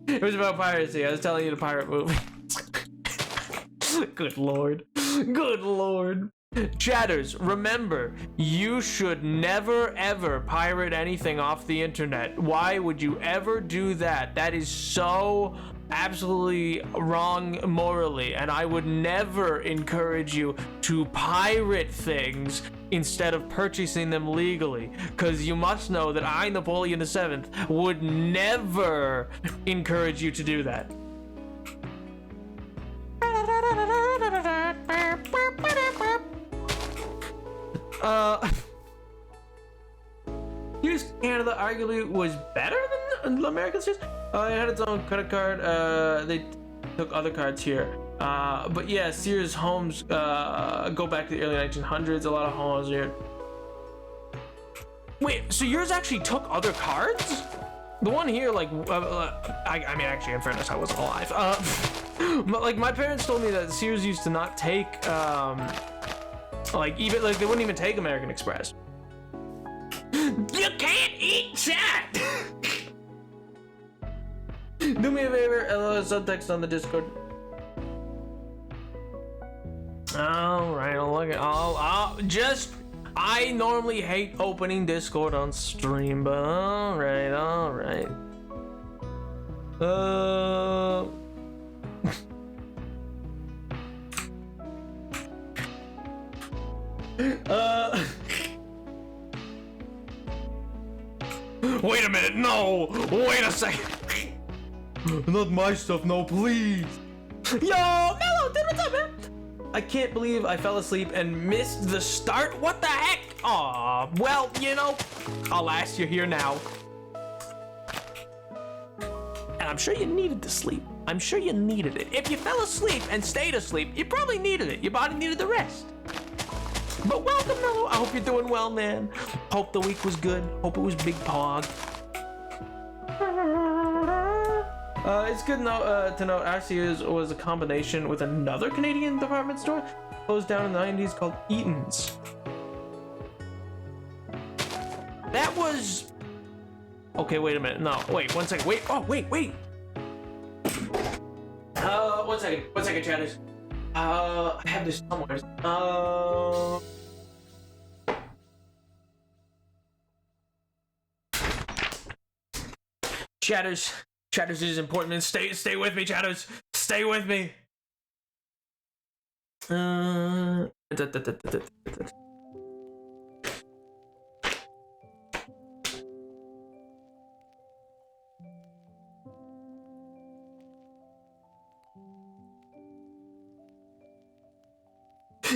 It was about piracy. I was telling you the pirate movie. Good lord. Good lord. Chatters, remember, you should never ever pirate anything off the internet. Why would you ever do that? That is so absolutely wrong morally, and I would never encourage you to pirate things instead of purchasing them legally, because you must know that I, Napoleon VII, would never encourage you to do that. Canada arguably was better than American Sears. It had its own credit card. They took other cards here. But yeah, Sears homes go back to the early 1900s. A lot of homes here. Wait, so yours actually took other cards? The one here, like, I mean, actually, in fairness, I wasn't alive. But like, my parents told me that Sears used to not take, like, even like they wouldn't even take American Express. You can't eat chat. Do me a favor, subtext on the Discord. All right, I'll look at. I normally hate opening Discord on stream, but all right. Wait a minute, no! Wait a second! Not my stuff, no, please! Yo, Mello, dude, what's up, man? I can't believe I fell asleep and missed the start. What the heck? Aw, well, you know, alas, you're here now. And I'm sure you needed to sleep. I'm sure you needed it. If you fell asleep and stayed asleep, you probably needed it. Your body needed the rest. But welcome, Mello. I hope you're doing well, man. Hope the week was good. Hope it was big pog. It's good to know our Sears was a combination with another Canadian department store closed down in the 90s called Eaton's. That was... Okay, wait a minute. No, wait, 1 second. Wait, oh, wait. 1 second, chatters. I have this somewhere. Chatters is important. Stay with me, chatters. Stay with me.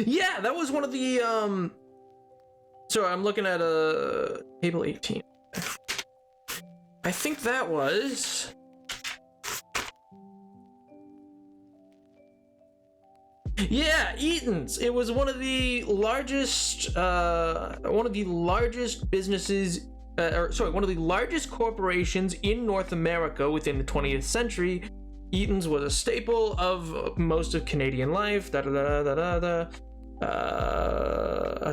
Yeah, that was one of the sorry, I'm looking at table 18. I think that was... Yeah, Eaton's. It was one of the largest businesses, one of the largest corporations in North America within the 20th century. Eaton's was a staple of most of Canadian life. A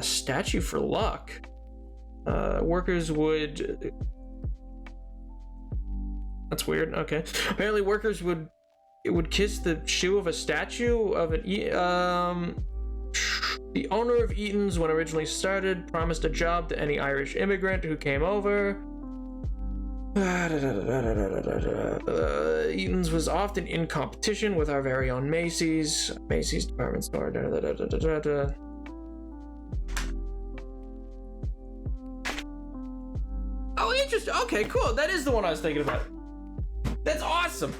statue for luck. Workers would... That's weird. Okay. Apparently, workers would kiss the shoe of a statue of an the owner of Eaton's, when originally started, promised a job to any Irish immigrant who came over. Eaton's was often in competition with our very own Macy's department store. Oh, interesting. Okay, cool. That is the one I was thinking about. That's awesome.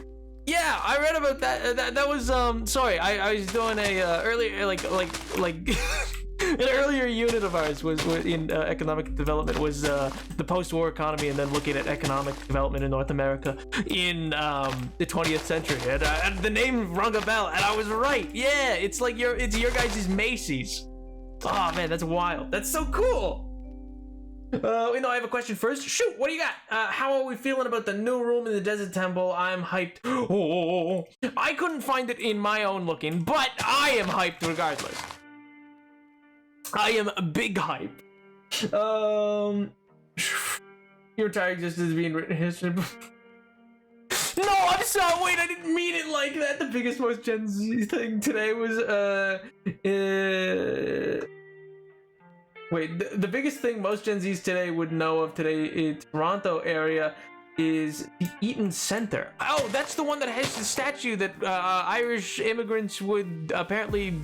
Yeah, I read about that. That was sorry, I was doing a earlier like an earlier unit of ours was in economic development was the post-war economy, and then looking at economic development in North America in the 20th century. And the name rung a bell, and I was right. Yeah, it's your guys' Macy's. Oh man, that's wild. That's so cool. I have a question first. Shoot, what do you got? How are we feeling about the new room in the Desert Temple? I'm hyped. Oh, I couldn't find it in my own looking, but I am hyped regardless. I am a big hype. Your entire existence is being written in history. No, I'm sorry. Wait, I didn't mean it like that. The biggest, most Gen Z thing today was Wait, the biggest thing most Gen Zs today would know of today in Toronto area is the Eaton Center. Oh, that's the one that has the statue that Irish immigrants would apparently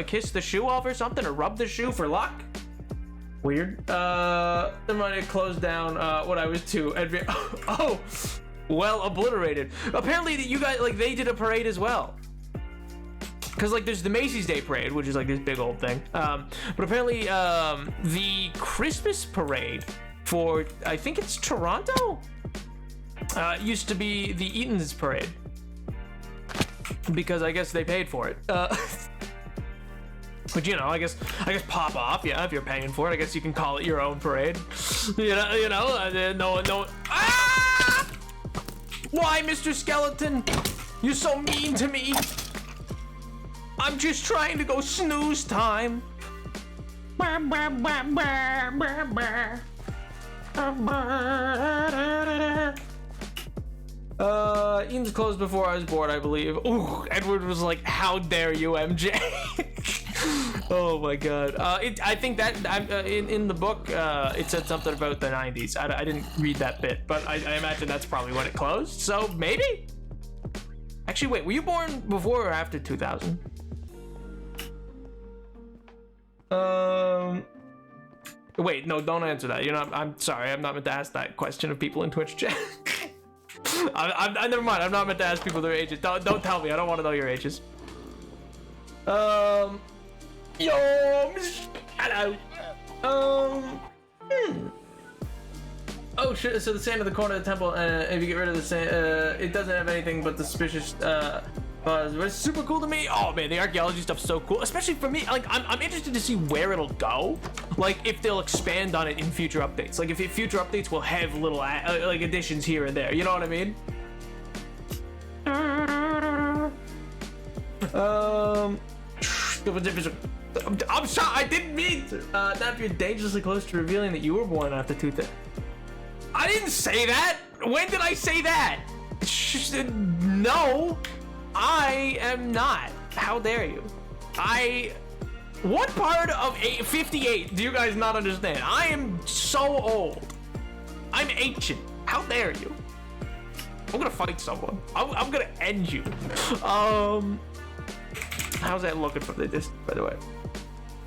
kiss the shoe off or something, or rub the shoe for luck. Weird. They might have closed down when I was 2. Oh, well, obliterated. Apparently, you guys they did a parade as well. Because there's the Macy's Day Parade, which is this big old thing. But apparently the Christmas parade for, I think it's Toronto. Used to be the Eaton's parade, because I guess they paid for it. But you know, I guess pop off. Yeah, if you're paying for it, I guess you can call it your own parade. No. Ah! Why, Mr. Skeleton? You're so mean to me. I'm just trying to go snooze time. Eaton's closed before I was born, I believe. Ooh, Edward was like, "How dare you, MJ?" Oh my god. I think that in the book, it said something about the 90s. I didn't read that bit, but I imagine that's probably when it closed. So maybe. Actually, wait. Were you born before or after 2000? Wait, no, don't answer that. I'm sorry. I'm not meant to ask that question of people in Twitch chat. I never mind. I'm not meant to ask people their ages. Don't tell me. I don't want to know your ages. Yo, hello. Oh shit! So the sand in the corner of the temple. If you get rid of the sand, it doesn't have anything but the suspicious buzz. But it's super cool to me. Oh man, the archaeology stuff's so cool, especially for me. Like, I'm interested to see where it'll go. Like, if they'll expand on it in future updates. Like, if future updates will have little like additions here and there. You know what I mean? I'm sorry, I didn't mean to. That you're dangerously close to revealing that you were born after 2000. I didn't say that. When did I say that? No, I am not. How dare you? What part of 58 do you guys not understand? I am so old. I'm ancient. How dare you? I'm gonna fight someone. I'm gonna end you. How's that looking from the distance, by the way?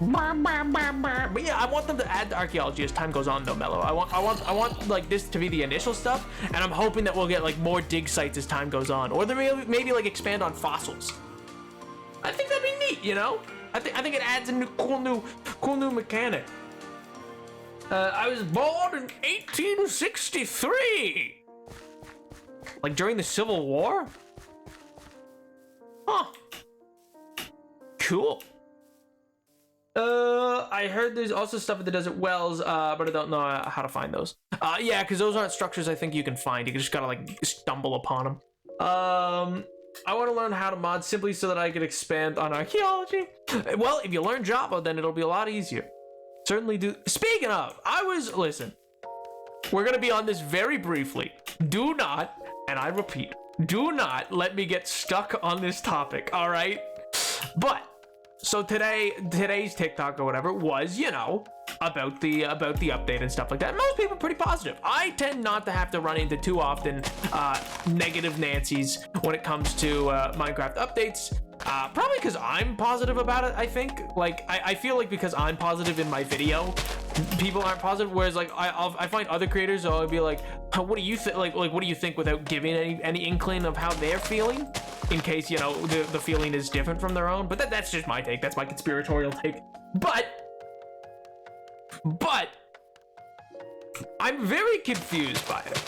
But yeah, I want them to add the archaeology as time goes on, though, Mello. I want like this to be the initial stuff, and I'm hoping that we'll get like more dig sites as time goes on, or maybe like expand on fossils. I think that'd be neat, you know. I think it adds a cool new mechanic. I was born in 1863. Like during the Civil War? Huh. Cool. I heard there's also stuff at the desert wells, but I don't know how to find those. Yeah, because those aren't structures I think you can find. You just gotta like stumble upon them. I want to learn how to mod simply so that I can expand on archaeology. Well, if you learn Java, then it'll be a lot easier. Certainly do. Speaking of, listen, we're gonna be on this very briefly. Do not, and I repeat, do not let me get stuck on this topic, all right? But so today's TikTok or whatever was, you know, about the update and stuff like that. Most people are pretty positive. I tend not to have to run into too often negative Nancy's when it comes to Minecraft updates. Probably because I'm positive about it. I think I feel like because I'm positive in my video, people aren't positive. Whereas like I find other creators, I'll be like, what do you think? Like what do you think, without giving any inkling of how they're feeling, in case, you know, the feeling is different from their own. But that's just my take. That's my conspiratorial take. But I'm very confused by it.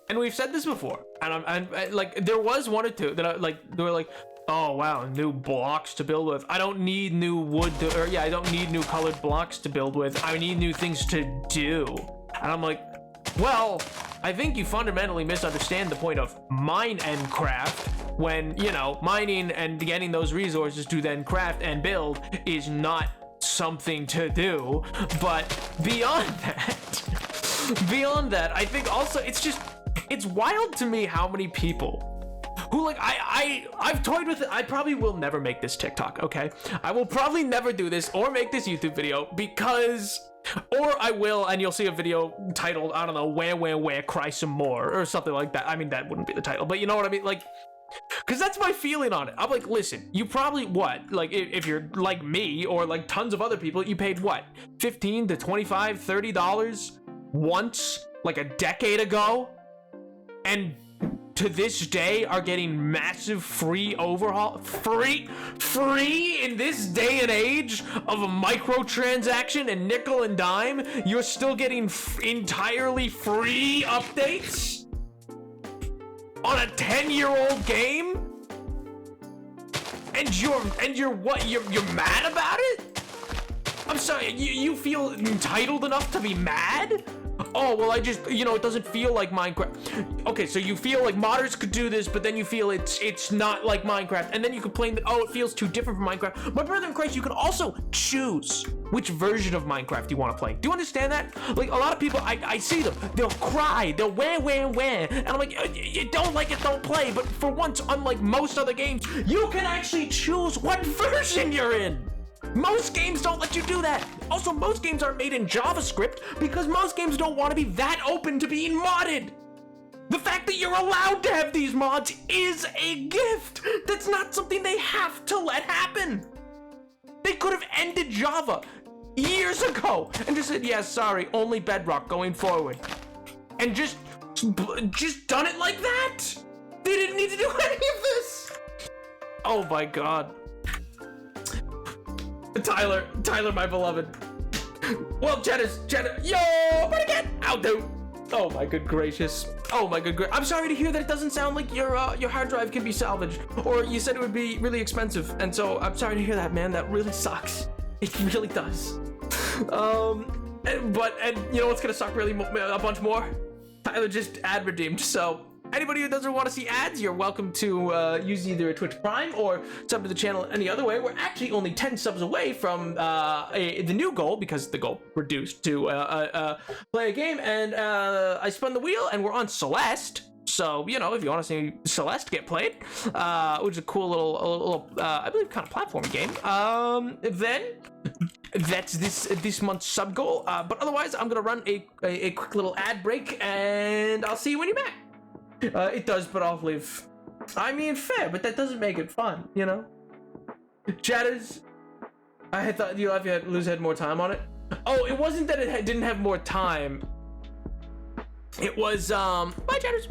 And we've said this before. And I'm like, there was one or two that they were like, oh wow, new blocks to build with. I don't need new wood I don't need new colored blocks to build with. I need new things to do. And I'm like, well, I think you fundamentally misunderstand the point of mine and craft, when, you know, mining and getting those resources to then craft and build is not something to do. But beyond that, I think also it's wild to me how many people who, like, I've toyed with it. I probably will never make this TikTok, okay? I will probably never do this or make this YouTube video because, or I will, and you'll see a video titled, I don't know, where, cry some more, or something like that. I mean, that wouldn't be the title, but you know what I mean? Like, because that's my feeling on it. I'm like, listen, you probably, what? Like, if you're like me or like tons of other people, you paid what? $15 to $25, $30 once, like a decade ago? And to this day are getting massive free overhaul, free in this day and age of a microtransaction and nickel and dime. You're still getting entirely free updates on a 10-year-old game, and you're what? You're mad about it? I'm sorry. You feel entitled enough to be mad? Oh, well, I just, it doesn't feel like Minecraft. Okay, so you feel like modders could do this, but then you feel it's not like Minecraft, and then you complain that, oh, it feels too different from Minecraft. My brother in Christ, you can also choose which version of Minecraft you want to play. Do you understand that? Like, a lot of people, I see them, they'll cry, they'll wah, and I'm like, you don't like it, don't play. But for once, unlike most other games, you can actually choose what version you're in. Most games don't let you do that. Also, most games aren't made in JavaScript because most games don't want to be that open to being modded. The fact that you're allowed to have these mods is a gift. That's not something they have to let happen. They could have ended Java years ago and just said, yeah, sorry, only Bedrock going forward. And just done it like that. They didn't need to do any of this. Oh my God. Tyler, my beloved. Well, Jenna, yo, but again, I'll do. Oh my good gracious. Oh my good I'm sorry to hear that it doesn't sound like your hard drive can be salvaged, or you said it would be really expensive, and so I'm sorry to hear that, man. That really sucks. It really does. But you know what's gonna suck really a bunch more? Tyler just ad redeemed, so. Anybody who doesn't want to see ads, you're welcome to use either a Twitch Prime or sub to the channel any other way. We're actually only 10 subs away from the new goal, because the goal reduced to play a game, and I spun the wheel and we're on Celeste. So, if you want to see Celeste get played, which is a cool little I believe, kind of platform game, then that's this month's sub goal. But otherwise, I'm going to run a quick little ad break, and I'll see you when you're back. It does, but I'll live. I mean, fair, but that doesn't make it fun, Chatters, I thought Luz had more time on it. Oh, it wasn't that it didn't have more time. It was, bye, Chatters.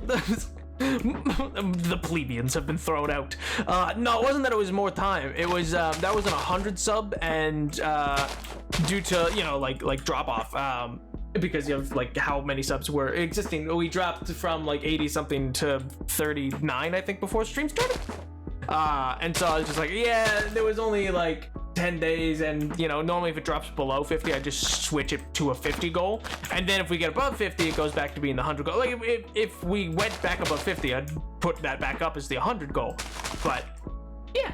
The plebeians have been thrown out. No, it wasn't that it was more time. It was, that was an 100 sub, and, due to, like drop off, because of how many subs were existing, we dropped from 80 something to 39, I think, before stream started. And so I was just like, yeah, there was only 10 days, and normally if it drops below 50, I just switch it to a 50 goal, and then if we get above 50, it goes back to being the 100 goal. If we went back above 50, I'd put that back up as the 100 goal. But yeah,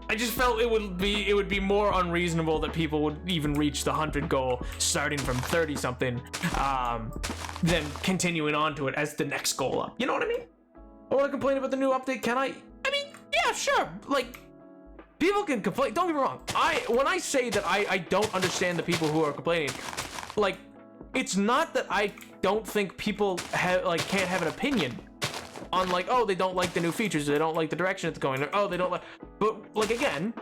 I just felt it would be more unreasonable that people would even reach the 100 goal starting from 30 something, than continuing on to it as the next goal up. You know what I mean? I want to complain about the new update. Can I? I mean, yeah, sure. People can complain. Don't get me wrong. When I say that I don't understand the people who are complaining, it's not that I don't think people can't have an opinion on oh, they don't like the new features, they don't like the direction it's going, or oh, they don't like, but again,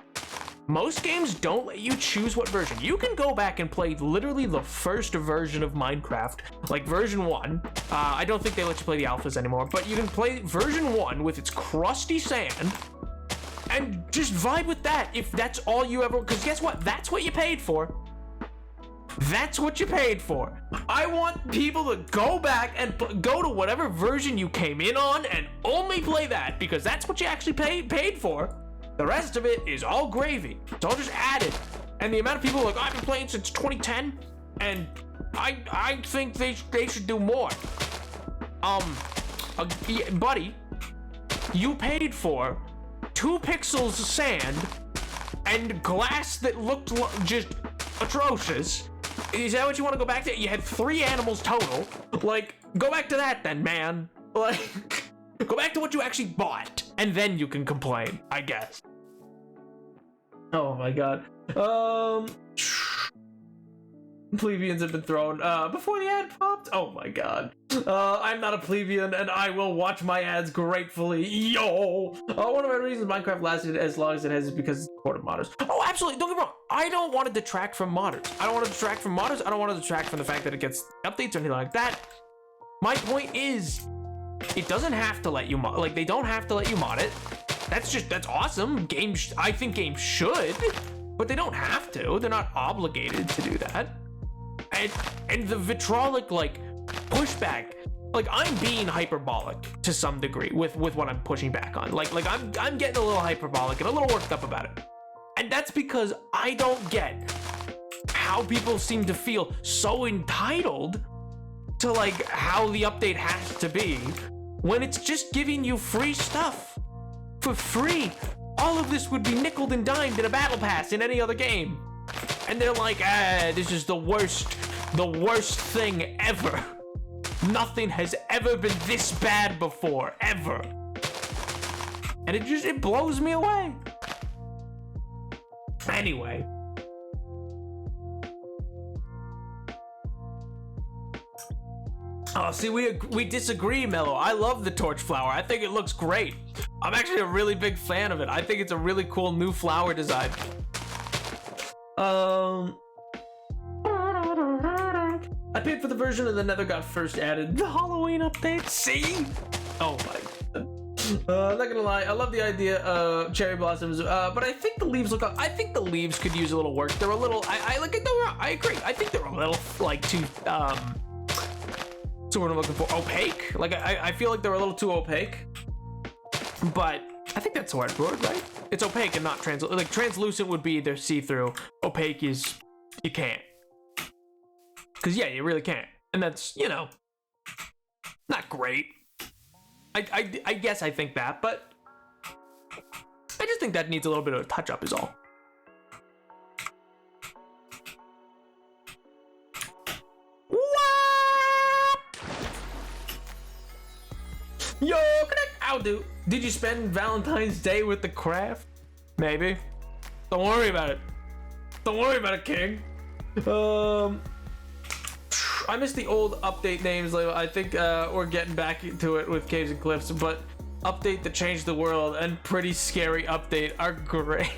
most games don't let you choose what version. You can go back and play literally the first version of Minecraft, version 1. I don't think they let you play the alphas anymore, but you can play version 1 with its crusty sand and just vibe with that if that's all you ever, because guess what? That's what you paid for. That's what you paid for. I want people to go back and go to whatever version you came in on and only play that, because that's what you actually paid for. The rest of it is all gravy. It's all just added. And the amount of people I've been playing since 2010, and I think they should do more. Buddy, you paid for 2 pixels of sand and glass that looked just atrocious. Is that what you want to go back to? You had 3 animals total. Go back to that then, man. Go back to what you actually bought, and then you can complain, I guess. Oh my God. Plebeians have been thrown before the ad popped. Oh my God. I'm not a plebeian, and I will watch my ads gratefully. Yo! One of my reasons Minecraft lasted as long as it has is because it's supported modders. Oh, absolutely. Don't get me wrong. I don't want to detract from modders. I don't want to detract from modders. I don't want to detract from the fact that it gets updates or anything like that. My point is, It doesn't have to let you mod, like they don't have to let you mod it. That's awesome. I think games should, but they don't have to. They're not obligated to do that. And the vitriolic like pushback, like I'm being hyperbolic to some degree with what I'm pushing back on. Like I'm getting a little hyperbolic and a little worked up about it. And that's because I don't get how people seem to feel so entitled to like how the update has to be when it's just giving you free stuff for free. All of this would be nickeled and dimed in a battle pass in any other game. And they're like, this is the worst thing ever. Nothing has ever been this bad before, ever. And it blows me away. Anyway. Oh, see, we disagree, Mello. I love the torch flower. I think it looks great. I'm actually a really big fan of it. I think it's a really cool new flower design. I paid for the version of the Nether got first added the Halloween update. See? Oh my god. I'm not gonna lie, I love the idea of cherry blossoms, but I think the leaves I think the leaves could use a little work. They're a little, I agree. I think they're a little, like, too, what's the word I'm looking for? Opaque? Like, I feel like they're a little too opaque. But I think that's the word, right? It's opaque and not translucent. Like, translucent would be they're see-through. Opaque is, you can't. Because, yeah, you really can't. And that's, you know, not great. I guess I think that, but I just think that needs a little bit of a touch-up is all. What? Yo, I'll do. Did you spend Valentine's Day with the craft? Maybe. Don't worry about it. Don't worry about it, King. I miss the old update names. Like, I think we're getting back into it with Caves and Cliffs, but update that changed the world and pretty scary update are great.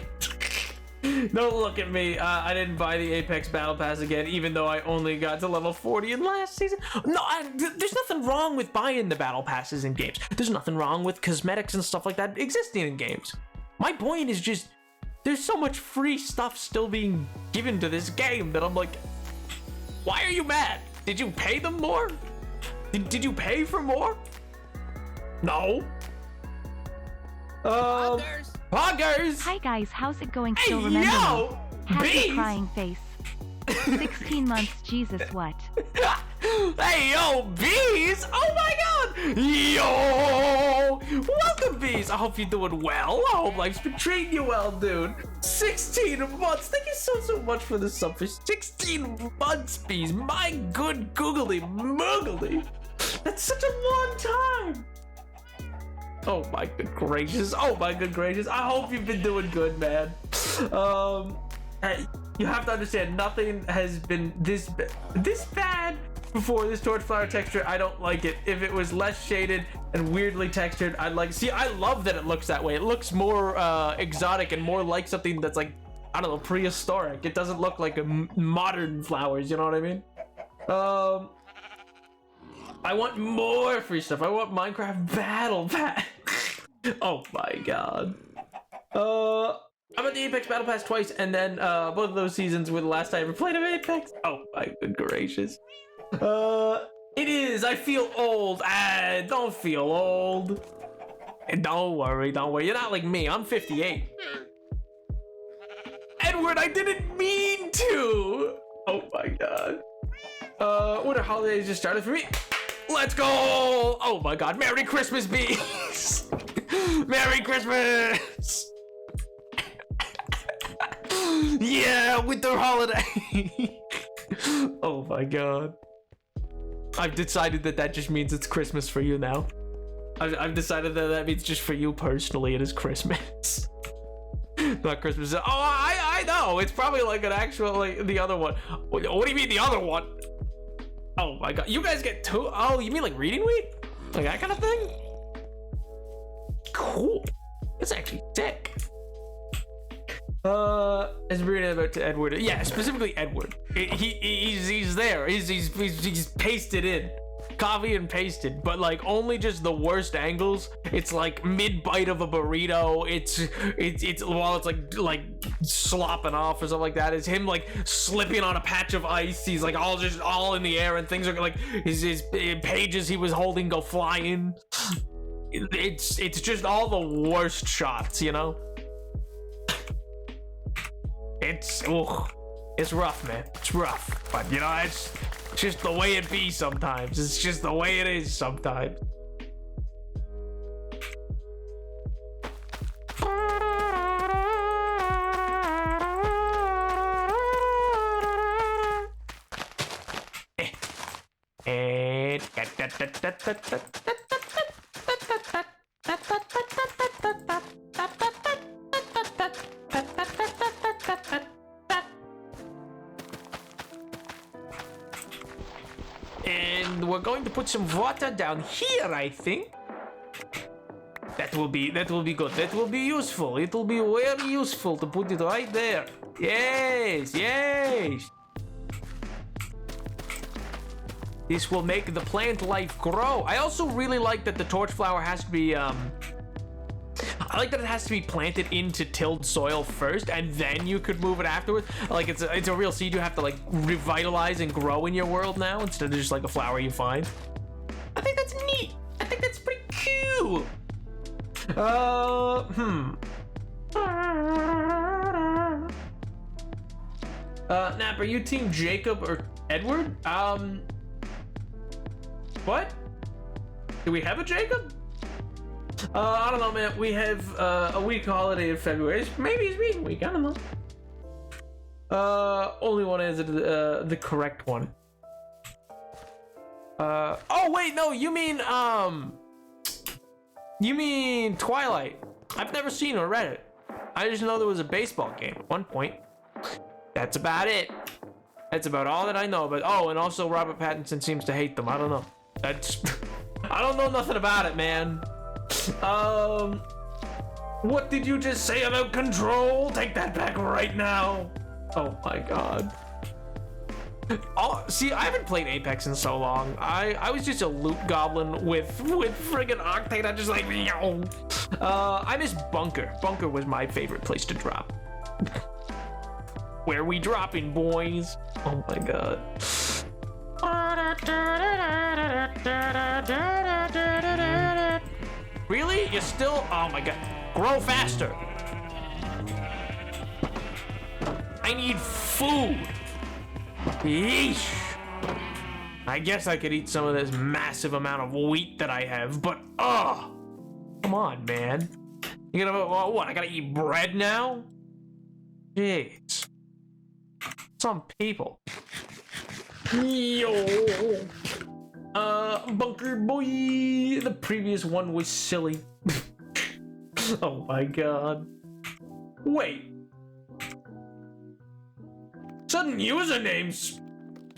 Don't look at me. I didn't buy the Apex Battle Pass again, even though I only got to level 40 in last season. No, there's nothing wrong with buying the Battle Passes in games. There's nothing wrong with cosmetics and stuff like that existing in games. My point is just, there's so much free stuff still being given to this game that I'm like, why are you mad? Did you pay them more? Did you pay for more? No. Poggers! Hi guys, how's it going? Hey, Still remember yo! me? Happy Bees! crying face. 16 months, Jesus, what? Hey, yo, Bees! Oh my god! Yo! Welcome, Bees! I hope you're doing well. I hope life's been treating you well, dude. 16 months! Thank you so much for the sub for 16 months, Bees! My good googly moogly! That's such a long time! Oh my good gracious. Oh my good gracious. I hope you've been doing good, man. Hey, you have to understand, nothing has been this bad before. This torch flower texture, I don't like it. If it was less shaded and weirdly textured, I'd like. See, I love that it looks that way. It looks more exotic and more like something that's like, I don't know, prehistoric. It doesn't look like a modern flowers, you know what I mean? I want more free stuff. I want Minecraft Battle Pass. Oh my god. I'm at the Apex Battle Pass twice, and then both of those seasons were the last I ever played of Apex. Oh my good gracious. It is. I feel old. Don't feel old. And don't worry. You're not like me. I'm 58. Edward, I didn't mean to. Oh my god. Winter holidays just started for me. Let's go! Oh my god, Merry Christmas, Bees! Merry Christmas! Yeah, winter holiday! Oh my god. I've decided that just means it's Christmas for you now. I've decided that means just for you personally it is Christmas. Not Christmas. Oh, I know! It's probably like an actual, like, the other one. What do you mean the other one? Oh my god, you guys get two? Oh, you mean like reading week? Like that kind of thing? Cool. That's actually sick. As we're reading about to Edward. Yeah, specifically Edward. He's there. He's pasted in. copy and pasted, but like only just the worst angles. It's like mid bite of a burrito. It's while it's like slopping off or something like that. It's him like slipping on a patch of ice. He's like all in the air, and things are like his pages he was holding go flying. It's just all the worst shots, you know. It's rough, man. It's rough, but you know, it's just the way it be sometimes. It's just the way it is sometimes. And we're going to put some water down here, I think. That will be good. That will be useful. It will be very useful to put it right there. Yes. This will make the plant life grow. I also really like that the torch flower has to be I like that it has to be planted into tilled soil first, and then you could move it afterwards. Like it's a real seed you have to like revitalize and grow in your world now, instead of just like a flower you find. I think that's neat. I think that's pretty cool. Nap, are you team Jacob or Edward? What? Do we have a Jacob? I don't know, man. We have a week holiday in February. Maybe it's reading week. I don't know. Only one is the correct one. Oh wait, no. You mean Twilight? I've never seen or read it. I just know there was a baseball game at one point. That's about it. That's about all that I know. But oh, and also Robert Pattinson seems to hate them. I don't know. That's I don't know nothing about it, man. What did you just say about Control? Take that back right now. Oh my god. Oh, see, I haven't played Apex in so long. I was just a loot goblin with friggin' Octane. I just like, I miss Bunker. Bunker was my favorite place to drop. Where we dropping, boys? Oh my god. Really? You still? Oh my god. Grow faster. I need food. Yeesh. I guess I could eat some of this massive amount of wheat that I have, but come on, man. You gonna what? I gotta eat bread now? Jeez. Some people. Yo. Bunker boy. The previous one was silly. Oh my god. Wait. Sudden usernames.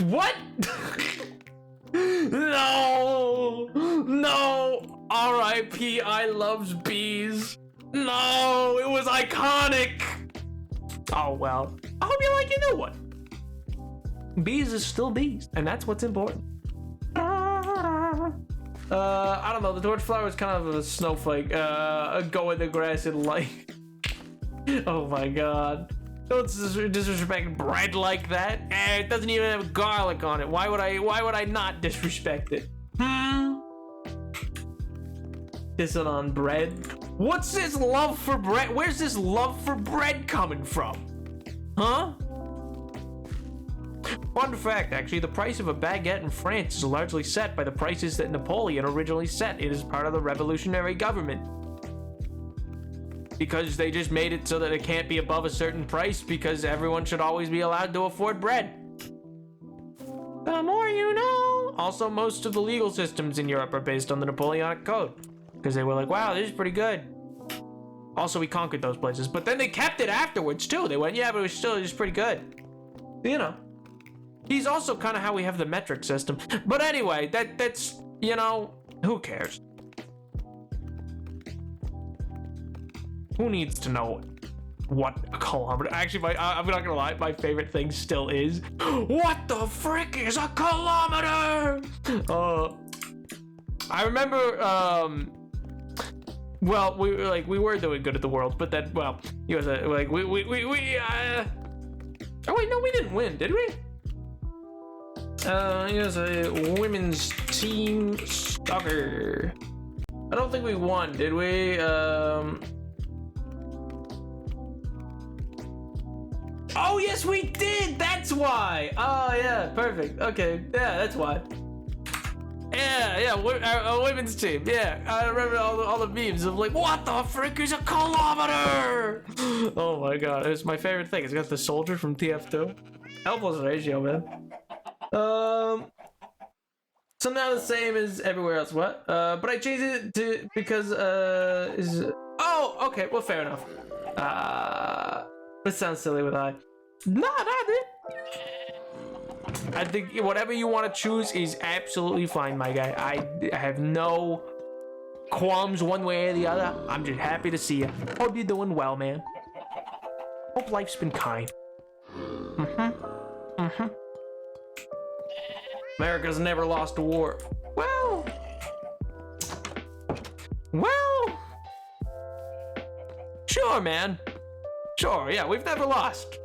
What? No. R.I.P. I loves bees. No, it was iconic. Oh well. I hope you like your new one. Bees is still bees, and that's what's important. I don't know. The torch flower is kind of a snowflake. Go in the grass and light. Oh my god. Don't disrespect bread like that. It doesn't even have garlic on it. Why would I not disrespect it? Dissing on bread? What's this love for bread? Where's this love for bread coming from? Huh? Fun fact, actually, the price of a baguette in France is largely set by the prices that Napoleon originally set. It is part of the revolutionary government. Because they just made it so that it can't be above a certain price, because everyone should always be allowed to afford bread. The more you know. Also, most of the legal systems in Europe are based on the Napoleonic Code, because they were like, wow, this is pretty good. Also, we conquered those places, but then they kept it afterwards too. They went, yeah, but it was still just pretty good. You know. He's also kind of how we have the metric system. But anyway, that's, you know, who cares? Who needs to know what a kilometer? Actually, I'm not gonna lie, my favorite thing still is, what the frick is a kilometer? I remember, well, we were doing good at the Worlds, but then, well, you guys, oh wait, no, we didn't win, did we? It was a women's team soccer. I don't think we won, did we? Oh, yes, we did! That's why! Oh, yeah, perfect. Okay, yeah, that's why. Yeah, our women's team. Yeah, I remember all the memes of like, what the frick is a kilometer? Oh my god, it's my favorite thing. It's got the soldier from TF2. Helpless ratio, man. So now the same as everywhere else. What? But I changed it to because oh, okay. Well, fair enough. This sounds silly with I. Nah, dude. I think whatever you want to choose is absolutely fine, my guy. I have no qualms one way or the other. I'm just happy to see you. Hope you're doing well, man. Hope life's been kind. America's never lost a war. Well, sure, man. Sure, yeah, we've never lost.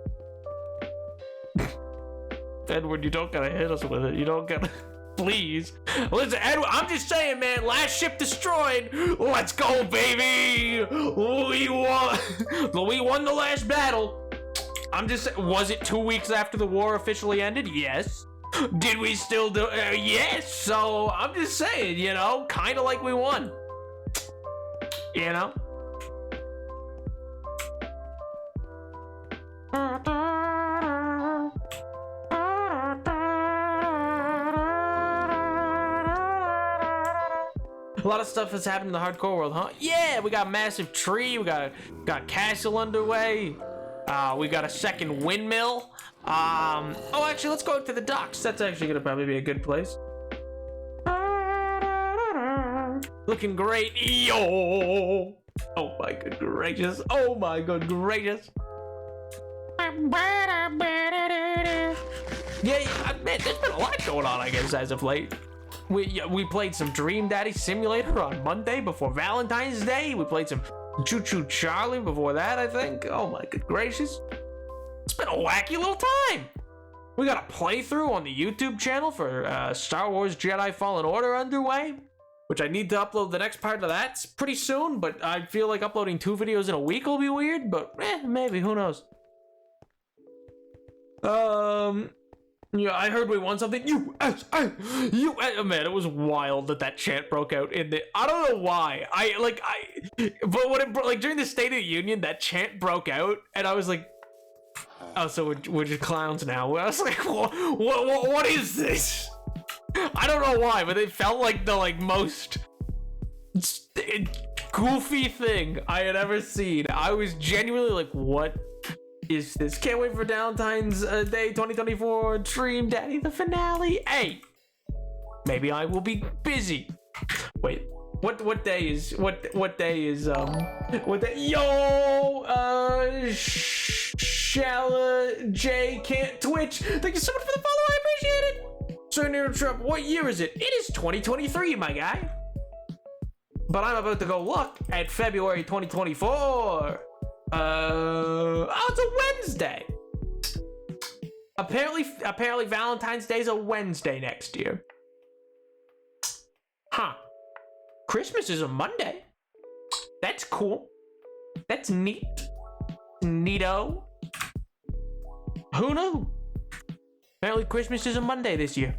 Edward, you don't gotta hit us with it. You don't gotta. Please. Listen, Edward, I'm just saying, man. Last ship destroyed. Let's go, baby. We won. We won the last battle. I'm just. Was it 2 weeks after the war officially ended? Yes. Did we still do? Yes. So I'm just saying, you know, kind of like we won. You know. A lot of stuff has happened in the hardcore world, huh? Yeah, we got a massive tree. We got castle underway. We got a second windmill. Oh, actually, let's go to the docks. That's actually gonna probably be a good place. Looking great, yo! Oh my good gracious! Oh my good gracious! Yeah, man, there's been a lot going on, I guess, as of late. We played some Dream Daddy Simulator on Monday before Valentine's Day. We played some Choo Choo Charlie before that, I think. Oh my good gracious. It's been a wacky little time. We got a playthrough on the YouTube channel for Star Wars Jedi Fallen Order underway, which I need to upload the next part of that pretty soon, but I feel like uploading 2 videos in a week will be weird, but maybe, who knows. Yeah, I heard we won something. USA! Man, it was wild that chant broke out in the. I don't know why. But when it like during the State of the Union, that chant broke out, and I was like, oh, so we're just clowns now. I was like, what is this? I don't know why, but it felt like the most goofy thing I had ever seen. I was genuinely like, what is this? Can't wait for Valentine's Day 2024 Dream Daddy the finale. Hey, maybe I will be busy. Wait, what day is what day? Yo, Shala J can't Twitch. Thank you so much for the follow. I appreciate it. Sir Near Trump, what year is it? It is 2023, my guy. But I'm about to go look at February 2024. Oh, it's a Wednesday. Apparently Valentine's Day is a Wednesday next year. Huh. Christmas is a Monday. That's cool. That's neat. Neato. Who knew? Apparently Christmas is a Monday this year.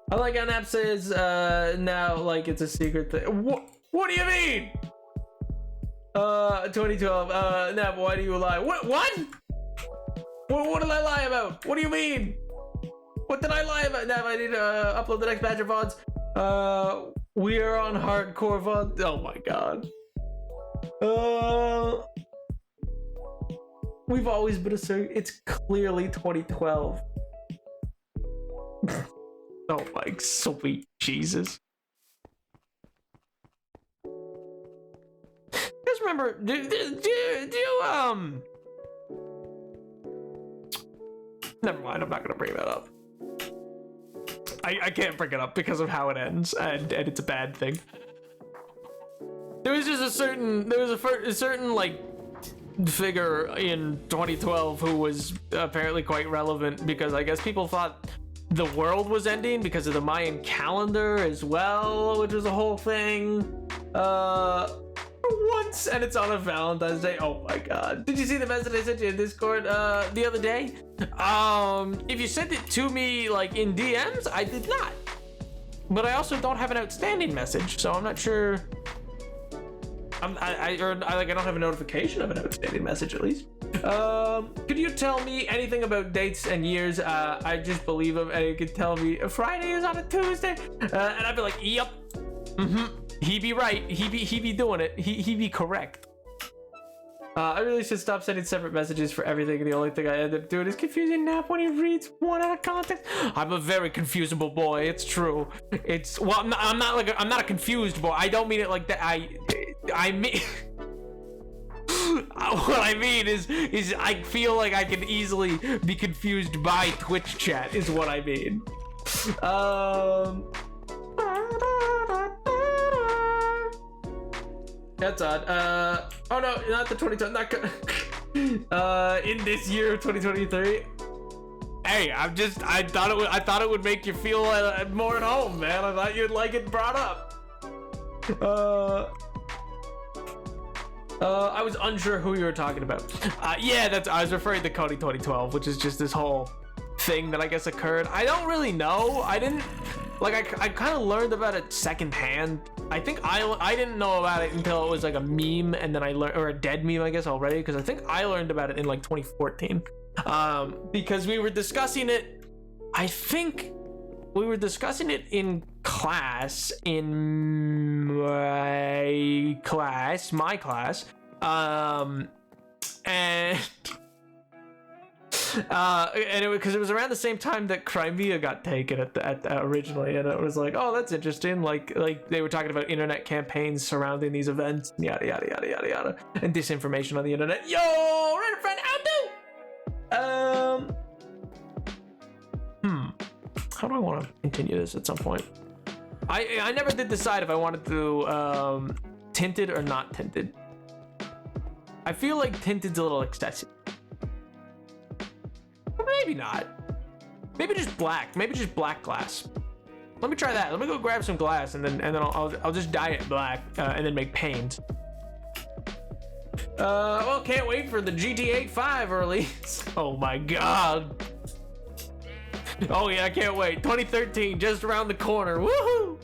I like how Nap says now like it's a secret thing. What do you mean? 2012. Nap, why do you lie? What did I lie about? What do you mean? What did I lie about? Nap, I need to upload the next batch of VODs. We are on hardcore VOD. Oh my god. We've always been a circuit. It's clearly 2012. Oh my sweet Jesus. Just remember, never mind, I'm not gonna bring that up. I can't bring it up because of how it ends, and it's a bad thing. There was just a certain like figure in 2012 who was apparently quite relevant because I guess people thought the world was ending because of the Mayan calendar as well, which was a whole thing. Once, and it's on a Valentine's Day. Oh my god. Did you see the message I sent you in Discord the other day? If you sent it to me like in DMs, I did not. But I also don't have an outstanding message, so I'm not sure. I don't have a notification of an outstanding message at least. Could you tell me anything about dates and years? I just believe him, and he could tell me Friday is on a Tuesday, and I'd be like, yep, he be right, he be doing it, he be correct. I really should stop sending separate messages for everything. The only thing I end up doing is confusing Nap when he reads one out of context. I'm a very confusable boy. It's true. It's well, I'm not a confused boy. I don't mean it like that. I mean. What I mean is I feel like I can easily be confused by Twitch chat is what I mean. That's odd. Oh no, not the 2020. Not good. In this year of 2023. Hey, I thought it would make you feel more at home, man. I thought you'd like it brought up. I was unsure who you were talking about. Yeah, I was referring to Cody 2012, which is just this whole thing that I guess occurred. I don't really know. I didn't, like, I kind of learned about it secondhand. I think I didn't know about it until it was like a meme, and then I learned, or a dead meme, I guess, already, because I think I learned about it in like 2014. Because we were discussing it, I think we were discussing it in class, my class, and it because it was around the same time that Crimea got taken at originally, and it was like, oh, that's interesting. Like they were talking about internet campaigns surrounding these events, yada yada yada yada yada, and disinformation on the internet. Yo, Reddit friend, how do? How do I want to continue this at some point? I never did decide if I wanted to tinted or not tinted. I feel like tinted's a little excessive. But maybe not. Maybe just black. Maybe just black glass. Let me try that. Let me go grab some glass and then I'll just dye it black and then make paint. Well, can't wait for the GTA 5 release. Oh my god. Oh yeah, I can't wait. 2013 just around the corner. Woohoo!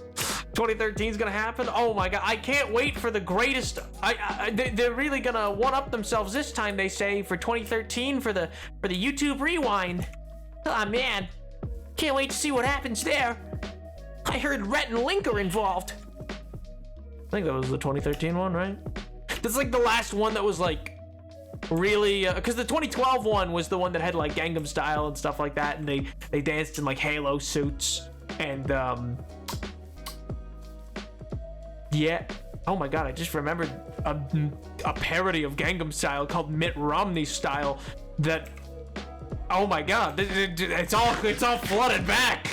2013 is gonna happen. Oh my god, I can't wait for the greatest. They're really gonna one up themselves this time. They say for 2013 for the YouTube Rewind. Oh man, can't wait to see what happens there. I heard Rhett and Link are involved. I think that was the 2013 one, right? That's like the last one that was like really, because the 2012 one was the one that had like Gangnam Style and stuff like that, and they danced in like Halo suits and yeah. Oh my god, I just remembered a parody of Gangnam Style called Mitt Romney Style that, oh my god, it's all flooded back.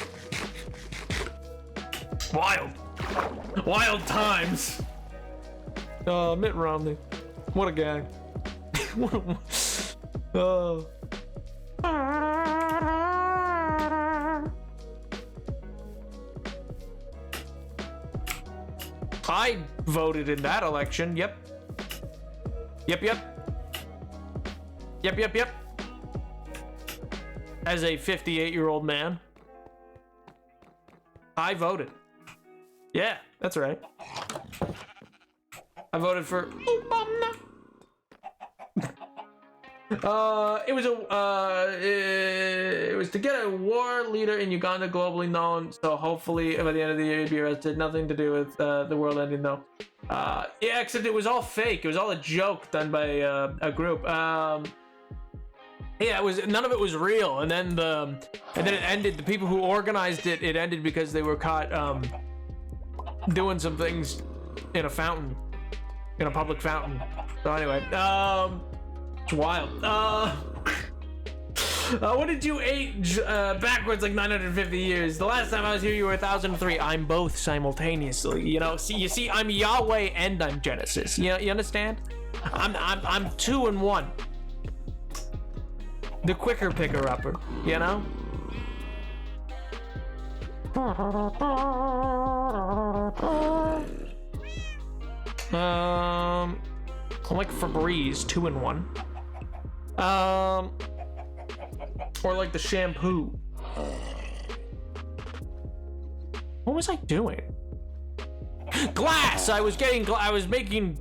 Wild times. Mitt Romney, what a guy. Oh. I voted in that election. Yep. As a 58-year-old man, I voted. Yeah, that's right. I voted for Obama. It was to get a war leader in Uganda globally known, so hopefully by the end of the year he'd be arrested. Nothing to do with the world ending though. Yeah, except it was all fake. It was all a joke done by a group. Yeah, it was, none of it was real. And then it ended. The people who organized it ended because they were caught doing some things in a fountain, in a public fountain. So anyway, it's wild. When did you age backwards like 950 years? The last time I was here, you were 1003. I'm both simultaneously. You know, see, I'm Yahweh and I'm Genesis. You understand? I'm 2 in 1. The quicker picker-upper, you know? I'm like Febreze, 2 in 1. Or like the shampoo. What was I doing? Glass! I was making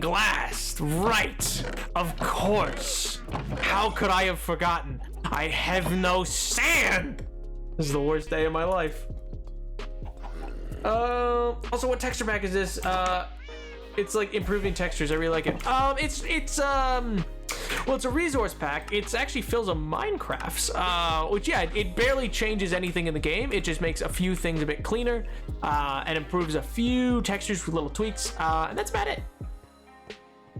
glass. Right. Of course. How could I have forgotten? I have no sand. This is the worst day of my life. Also, what texture pack is this? It's like improving textures. I really like it. Well, it's a resource pack. It actually fills a Minecraft's, which, yeah, it barely changes anything in the game. It just makes a few things a bit cleaner, and improves a few textures with little tweaks, and that's about it.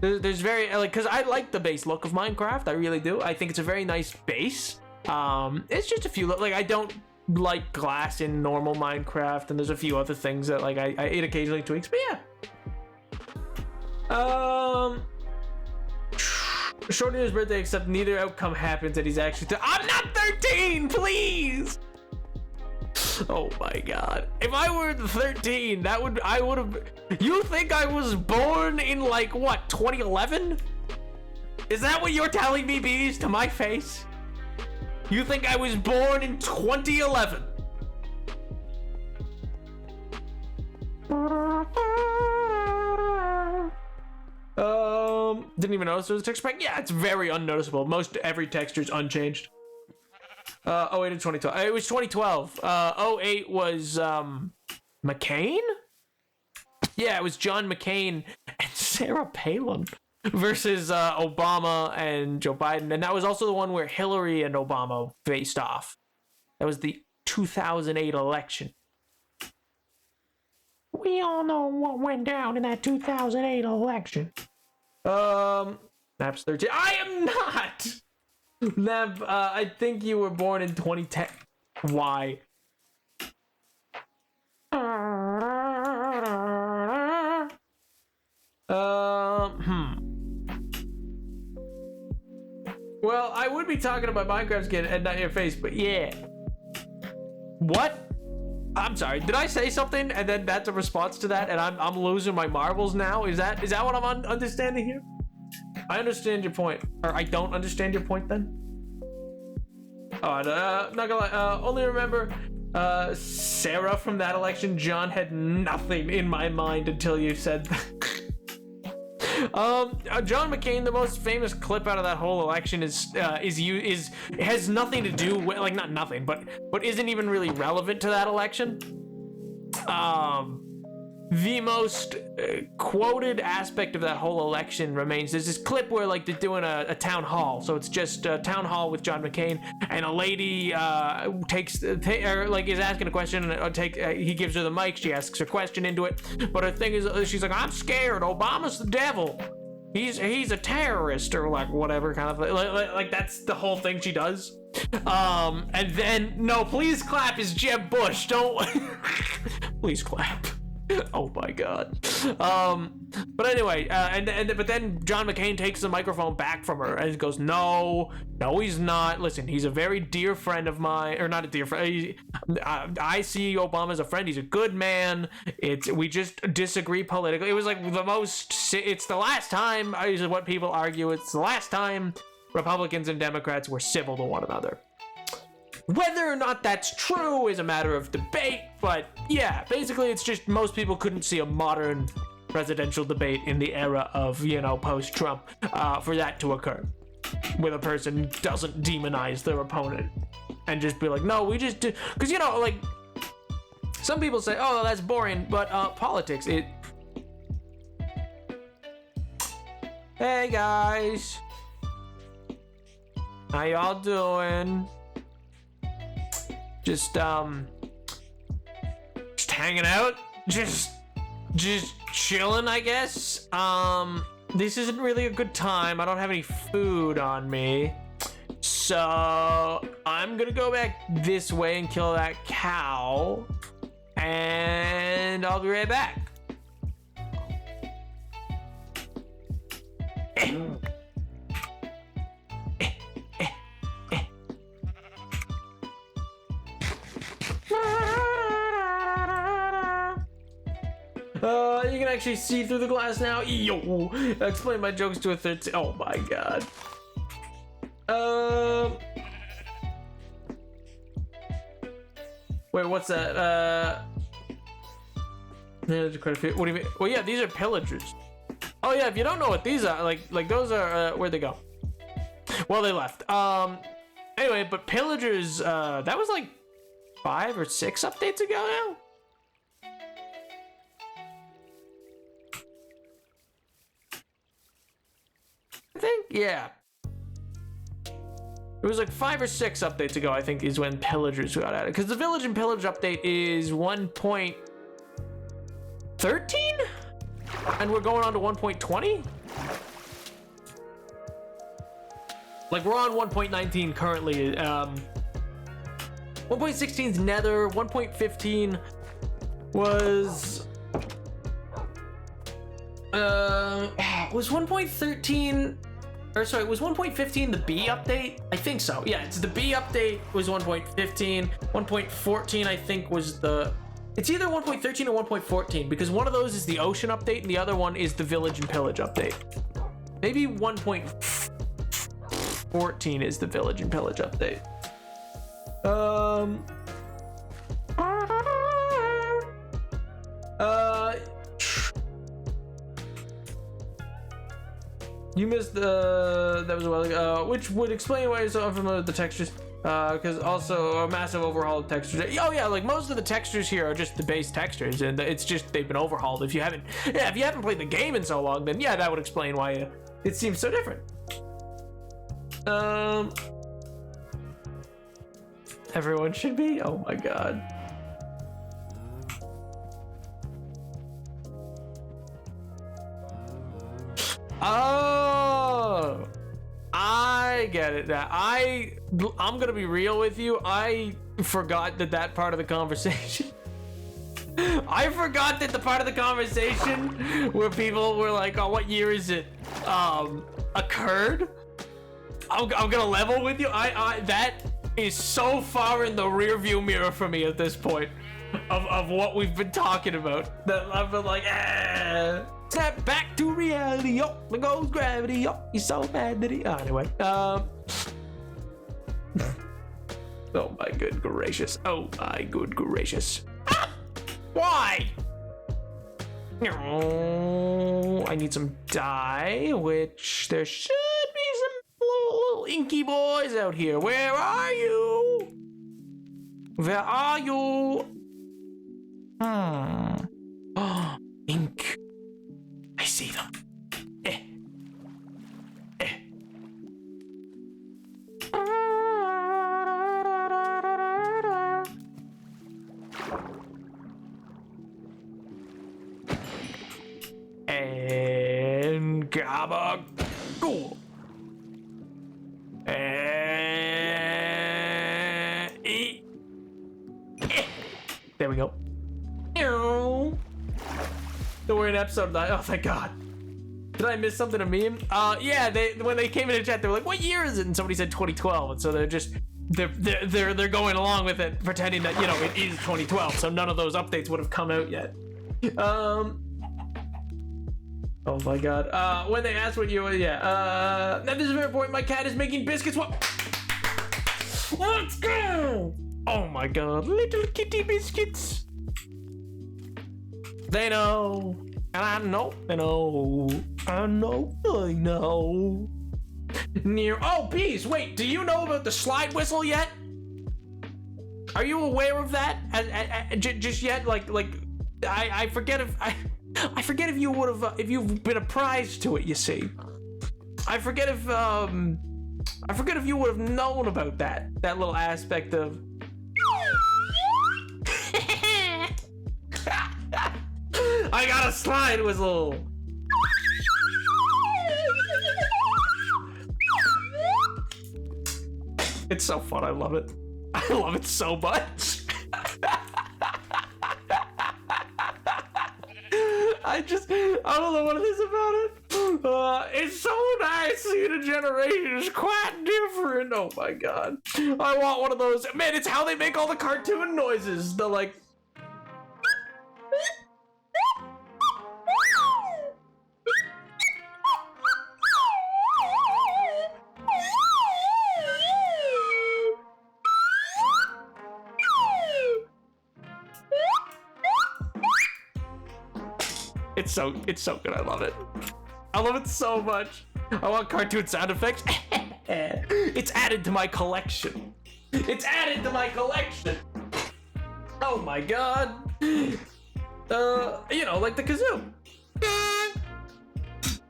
There's very, like, because I like the base look of Minecraft. I really do. I think it's a very nice base. It's just a few, like, I don't like glass in normal Minecraft, and there's a few other things that, like, it occasionally tweaks, but yeah. Shortening his birthday, except neither outcome happens, and he's actually I'm not 13, please. Oh my god! If I were 13, I would have. You think I was born in like what, 2011? Is that what you're telling me, Bees, to my face? You think I was born in 2011? Didn't even notice there was a texture pack. Yeah, it's very unnoticeable. Every texture is unchanged. 08 and 2012. It was 2012. 08 was McCain? Yeah, it was John McCain and Sarah Palin versus Obama and Joe Biden. And that was also the one where Hillary and Obama faced off. That was the 2008 election. We all know what went down in that 2008 election. Naps 13. I am not! Nap, I think you were born in 2010. Why? Well, I would be talking about Minecraft skin and not your face, but yeah. What? I'm sorry. Did I say something and then that's a response to that, and I'm losing my marbles now? Is that what I'm understanding here? I understand your point, or I don't understand your point then. Oh, not gonna lie. Only remember, Sarah from that election. John had nothing in my mind until you said that. John McCain, the most famous clip out of that whole election has nothing to do with, like, not nothing, but isn't even really relevant to that election. The most quoted aspect of that whole election remains, there's this clip where, like, they're doing a town hall, so it's just a town hall with John McCain, and a lady is asking a question, and he gives her the mic, she asks her question into it, but her thing is, she's like, I'm scared, Obama's the devil, he's a terrorist, or like whatever kind of thing. Like that's the whole thing she does. And then, no, please clap is Jeb Bush, don't please clap. Oh my god. But anyway, but then John McCain takes the microphone back from her and goes, no, he's not. Listen, he's a very dear friend of mine, or not a dear friend. I see Obama as a friend. He's a good man. We just disagree politically. It was like it's the last time, is what people argue, it's the last time Republicans and Democrats were civil to one another. Whether or not that's true is a matter of debate, but yeah, basically it's just most people couldn't see a modern presidential debate in the era of, post-Trump, for that to occur. Where the person doesn't demonize their opponent and just be like, no, we just do. Because, like, some people say, oh, that's boring, but politics, Hey guys. How y'all doing? Just hanging out, just chilling, I guess. this isn't really a good time. I don't have any food on me. So I'm gonna go back this way and kill that cow. And I'll be right back. You can actually see through the glass now. Yo, explain my jokes to a 13. Oh my god. Wait, what's that? There's quite a few. What do you mean? Well, yeah, these are pillagers. Oh yeah, if you don't know what these are, like those are where'd they go? Well, they left. Anyway, but pillagers. That was like 5 or 6 updates ago now. I think, yeah. It was like 5 or 6 updates ago, I think, is when pillagers got added. Because the village and pillage update is 1.13? And we're going on to 1.20? Like, we're on 1.19 currently. 1.16 is Nether. 1.15 was... was 1.13... Or sorry, was 1.15 the B update? I think so. Yeah, it's the B update was 1.15. 1.14 I think was the... It's either 1.13 or 1.14 because one of those is the ocean update and the other one is the village and pillage update. Maybe 1.14 is the village and pillage update. You missed the... That was a while ago. Which would explain why you're so unfamiliar with the textures. Because also a massive overhaul of textures. Oh yeah, like most of the textures here are just the base textures, and it's just they've been overhauled. If you haven't played the game in so long, then yeah, that would explain why it seems so different. Everyone should be. Oh my god. Oh, I get it now. I'm gonna be real with you. I forgot that part of the conversation. I forgot that the part of the conversation where people were like, "Oh, what year is it?" Occurred. I'm gonna level with you. That is so far in the rearview mirror for me at this point of what we've been talking about that I've been like, snap back to reality, yo, there goes gravity, yo, he's so mad that he... Anyway, oh my good gracious, oh my good gracious. Ah! Why? No, I need some dye, which there should be some little inky boys out here. Where are you? Where are you? Oh, ink. I see them. And gabagool. There we go. So we're in episode 9. Oh, thank God. Did I miss something, a meme? Yeah, when they came in the chat, they were like, what year is it? And somebody said 2012. And so they're going along with it, pretending that, you know, it is 2012. So none of those updates would have come out yet. Oh my God. When they asked what you were, yeah. Now this is very important. My cat is making biscuits. What? Let's go. Oh my God. Little kitty biscuits. They know. And I know. They know. I know. I know. Oh, Peace. Wait, do you know about the slide whistle yet? Are you aware of that? Just yet? Like, I forget if I forget if you would have if you've been apprised to it. You see, I forget if you would have known about that little aspect of. I got a slide whistle. It's so fun. I love it. I love it so much. I don't know what it is about it. It's so nice seeing a generation is quite different. Oh my god. I want one of those. Man, it's how they make all the cartoon noises. The like. It's so good. I love it. I love it so much. I want cartoon sound effects. It's added to my collection. It's added to my collection. Oh my god. You know, like the kazoo.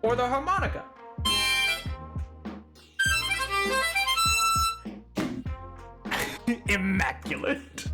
Or the harmonica. Immaculate.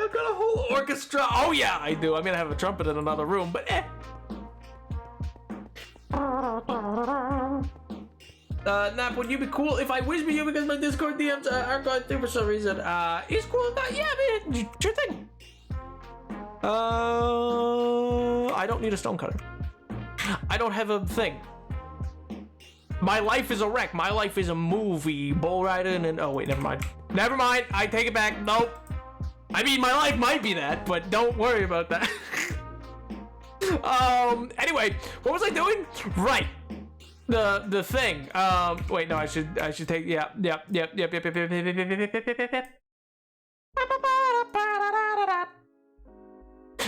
I've got a whole orchestra. Oh yeah, I do. I'm gonna have a trumpet in another room, but Nap, would you be cool if I whisper you because my Discord DMs aren't going through for some reason? Is cool if not? Yeah, man, sure thing. I don't need a stone cutter. I don't have a thing. My life is a wreck. My life is a movie. Bull riding and oh wait, never mind. Never mind. I take it back. Nope. I mean, my life might be that, but don't worry about that. Anyway, what was I doing? Right. The thing. Wait, no, I should take. Yep.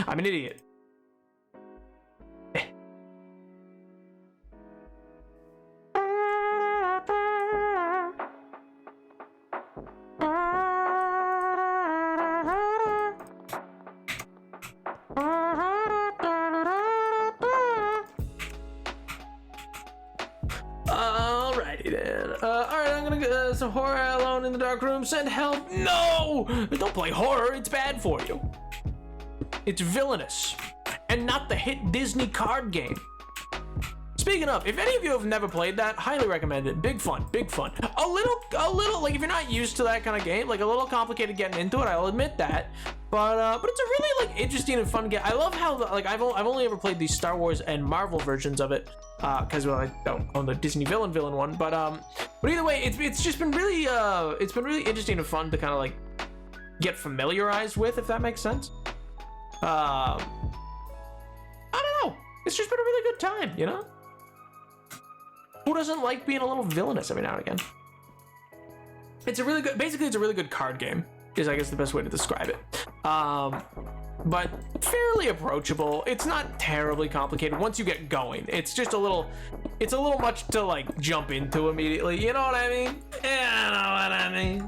I'm an idiot. Alrighty then. Alright, I'm gonna get some horror alone in the dark room. Send help. No! Don't play horror, it's bad for you. It's villainous. And not the hit Disney card game. Speaking of, if any of you have never played that, highly recommend it. Big fun, big fun. A little, like if you're not used to that kind of game, like a little complicated getting into it, I'll admit that. But it's a really like interesting and fun game. I love how like I've only ever played the Star Wars and Marvel versions of it, because well, I don't own the Disney villain one. But either way, it's just been really interesting and fun to kind of like get familiarized with, if that makes sense. I don't know. It's just been a really good time, you know? Who doesn't like being a little villainous every now and again? It's a really good card game, is I guess the best way to describe it. But fairly approachable. It's not terribly complicated once you get going. It's just it's a little much to like jump into immediately. You know what I mean? Yeah, I know what I mean.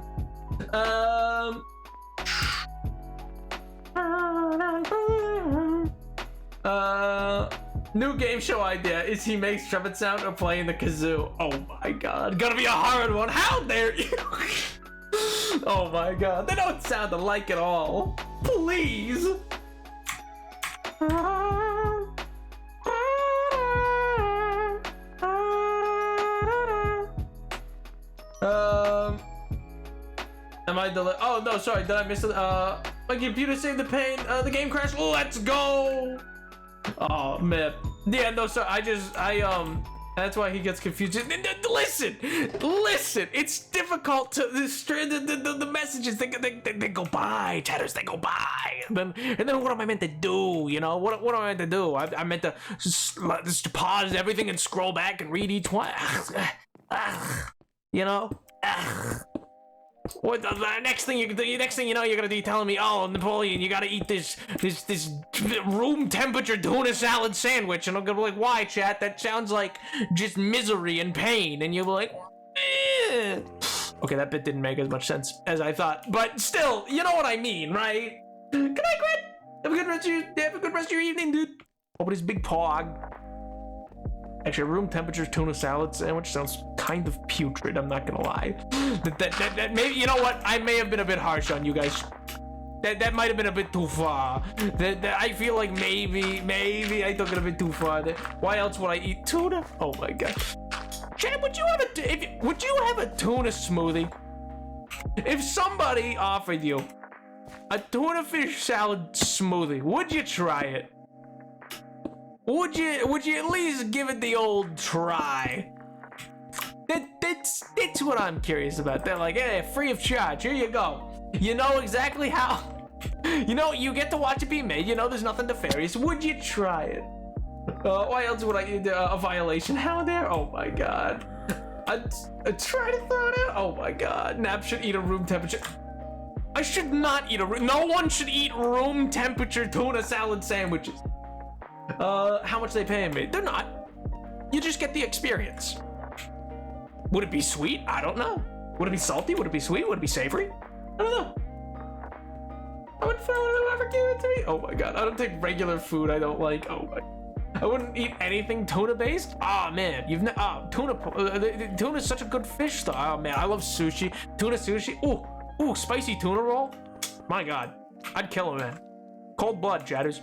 New game show idea is he makes trumpet sound or playing the kazoo. Oh my god, gonna be a hard one. How dare you? Oh my god, they don't sound alike at all. Please. Am I oh no, sorry, did I miss it? My computer saved the pain. The game crashed. Let's go. Oh man. Yeah, no, sorry. That's why he gets confused. Listen. It's difficult to the messages. They go by, chatters. They go by. And then what am I meant to do? You know what am I meant to do? I meant to just pause everything and scroll back and read each one. You know. What the next thing you know, you're gonna be telling me, oh, Napoleon, you gotta eat this room temperature tuna salad sandwich, and I'm gonna be like, why, chat? That sounds like just misery and pain, and you'll be like, Okay, that bit didn't make as much sense as I thought, but still, you know what I mean, right? Good night, Grit. Have a good rest of your evening, dude. Oh, but his big pog. Actually, a room temperature tuna salad sandwich sounds kind of putrid. I'm not gonna lie. That maybe, you know what? I may have been a bit harsh on you guys. That might have been a bit too far. I feel like maybe I took it a bit too far. Why else would I eat tuna? Oh my god. Chad, would you have a tuna smoothie? If somebody offered you a tuna fish salad smoothie, would you try it? Would you at least give it the old try? That's what I'm curious about. They're like, hey, free of charge. Here you go. You know exactly how. You know, you get to watch it be made. You know, there's nothing nefarious. Would you try it? Why else would I eat a violation? How dare? Oh my god. I'd try to throw it out. Oh my god. Nap should eat a room temperature. I should not eat no one should eat room temperature tuna salad sandwiches. How much they paying me? They're not. You just get the experience. Would it be sweet? I don't know. Would it be salty? Would it be sweet? Would it be savory? I don't know. I would throw it whoever gave it to me. Oh my god. I don't take regular food I don't like. Oh my. I wouldn't eat anything tuna based. Oh man, tuna is such a good fish though. Oh man, I love sushi. Tuna sushi. Ooh, spicy tuna roll. My god, I'd kill him, man. Cold blood, Chatters.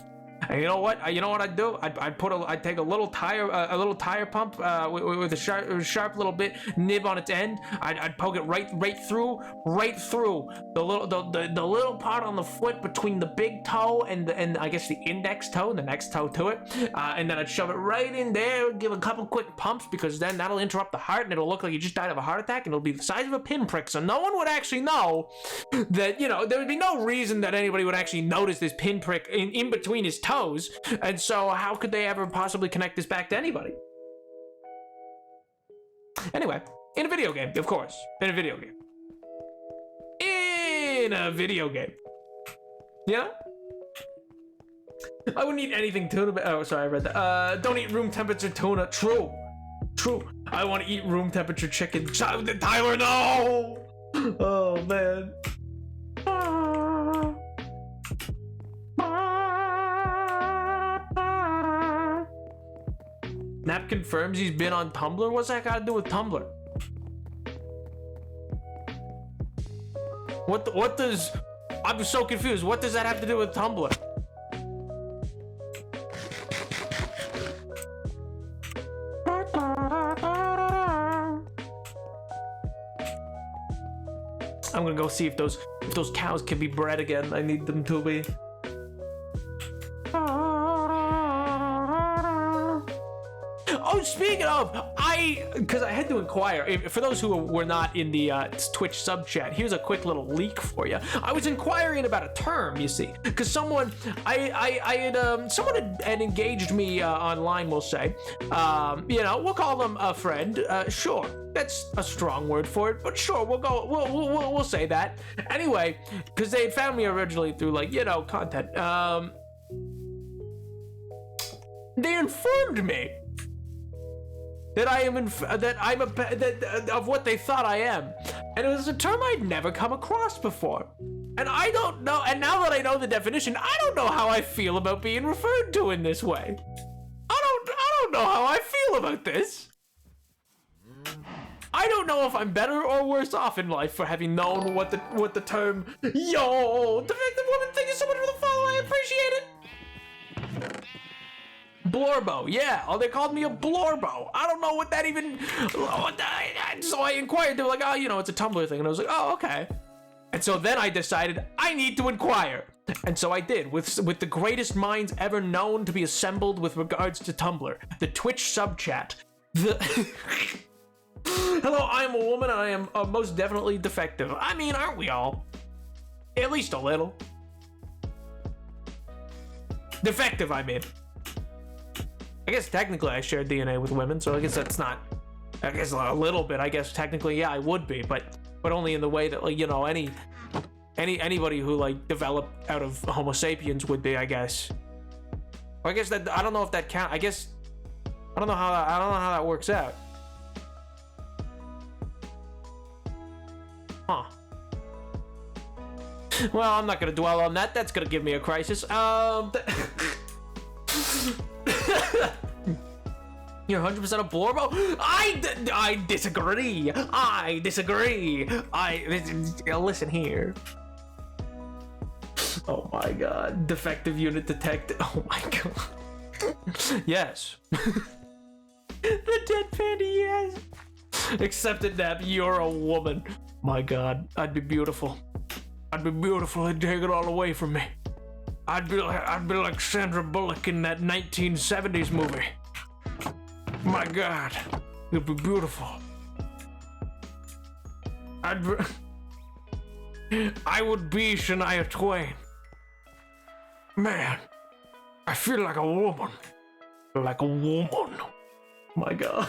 And you know what? I'd do? I'd take a little tire pump with a sharp little bit nib on its end. I'd poke it right through the little part on the foot between the big toe and I guess the index toe and the next toe to it. And then I'd shove it right in there, give a couple quick pumps because then that'll interrupt the heart and it'll look like you just died of a heart attack and it'll be the size of a pinprick, so no one would actually know that, you know, there would be no reason that anybody would actually notice this pinprick in between his toes. And so how could they ever possibly connect this back to anybody? Anyway, in a video game, of course. In a video game. You know? I wouldn't eat anything tuna. Oh, sorry, I read that. Don't eat room temperature tuna. True. I want to eat room temperature chicken. Tyler, no! Oh, man. Nap confirms he's been on Tumblr? What's that got to do with Tumblr? What does... I'm so confused. What does that have to do with Tumblr? I'm gonna go see if those cows can be bred again. I need them to be. Oh, speaking of, because I had to inquire, for those who were not in the Twitch sub chat, here's a quick little leak for you. I was inquiring about a term, you see, because someone had engaged me online, we'll say. You know, we'll call them a friend. Sure, that's a strong word for it, but sure, we'll say that. Anyway, because they had found me originally through, like, you know, content. They informed me that of what they thought I am, and it was a term I'd never come across before, and I don't know. And now that I know the definition, I don't know how I feel about being referred to in this way. I don't know how I feel about this. I don't know if I'm better or worse off in life for having known what the term defective woman thing is so much for the follow. I appreciate it. Blorbo, yeah. Oh, they called me a Blorbo. I don't know what that even. So I inquired. They were like, oh, you know, it's a Tumblr thing, and I was like, oh, okay. And so then I decided I need to inquire, and so I did with the greatest minds ever known to be assembled with regards to Tumblr, the Twitch sub chat. Hello, I am a woman, and I am most definitely defective. I mean, aren't we all? At least a little. Defective, I mean. I guess technically I share DNA with women, so I guess that's not. I guess a little bit. I guess technically, yeah, I would be, but only in the way that, like, you know, anybody who like developed out of Homo sapiens would be, I guess. Or I guess that I don't know if that count. I guess I don't know how that works out. Huh. Well, I'm not gonna dwell on that. That's gonna give me a crisis. You're 100% a Blorbo? I disagree. I disagree. Listen here. Oh my god. Defective unit detected. Oh my god. Yes. The dead panda, yes. Accepted that you're a woman. My god, I'd be beautiful. I'd be beautiful. They'd take it all away from me. I'd be like Sandra Bullock in that 1970s movie. My god, it'd be beautiful. I would be Shania Twain. Man, I feel like a woman. Like a woman. My god.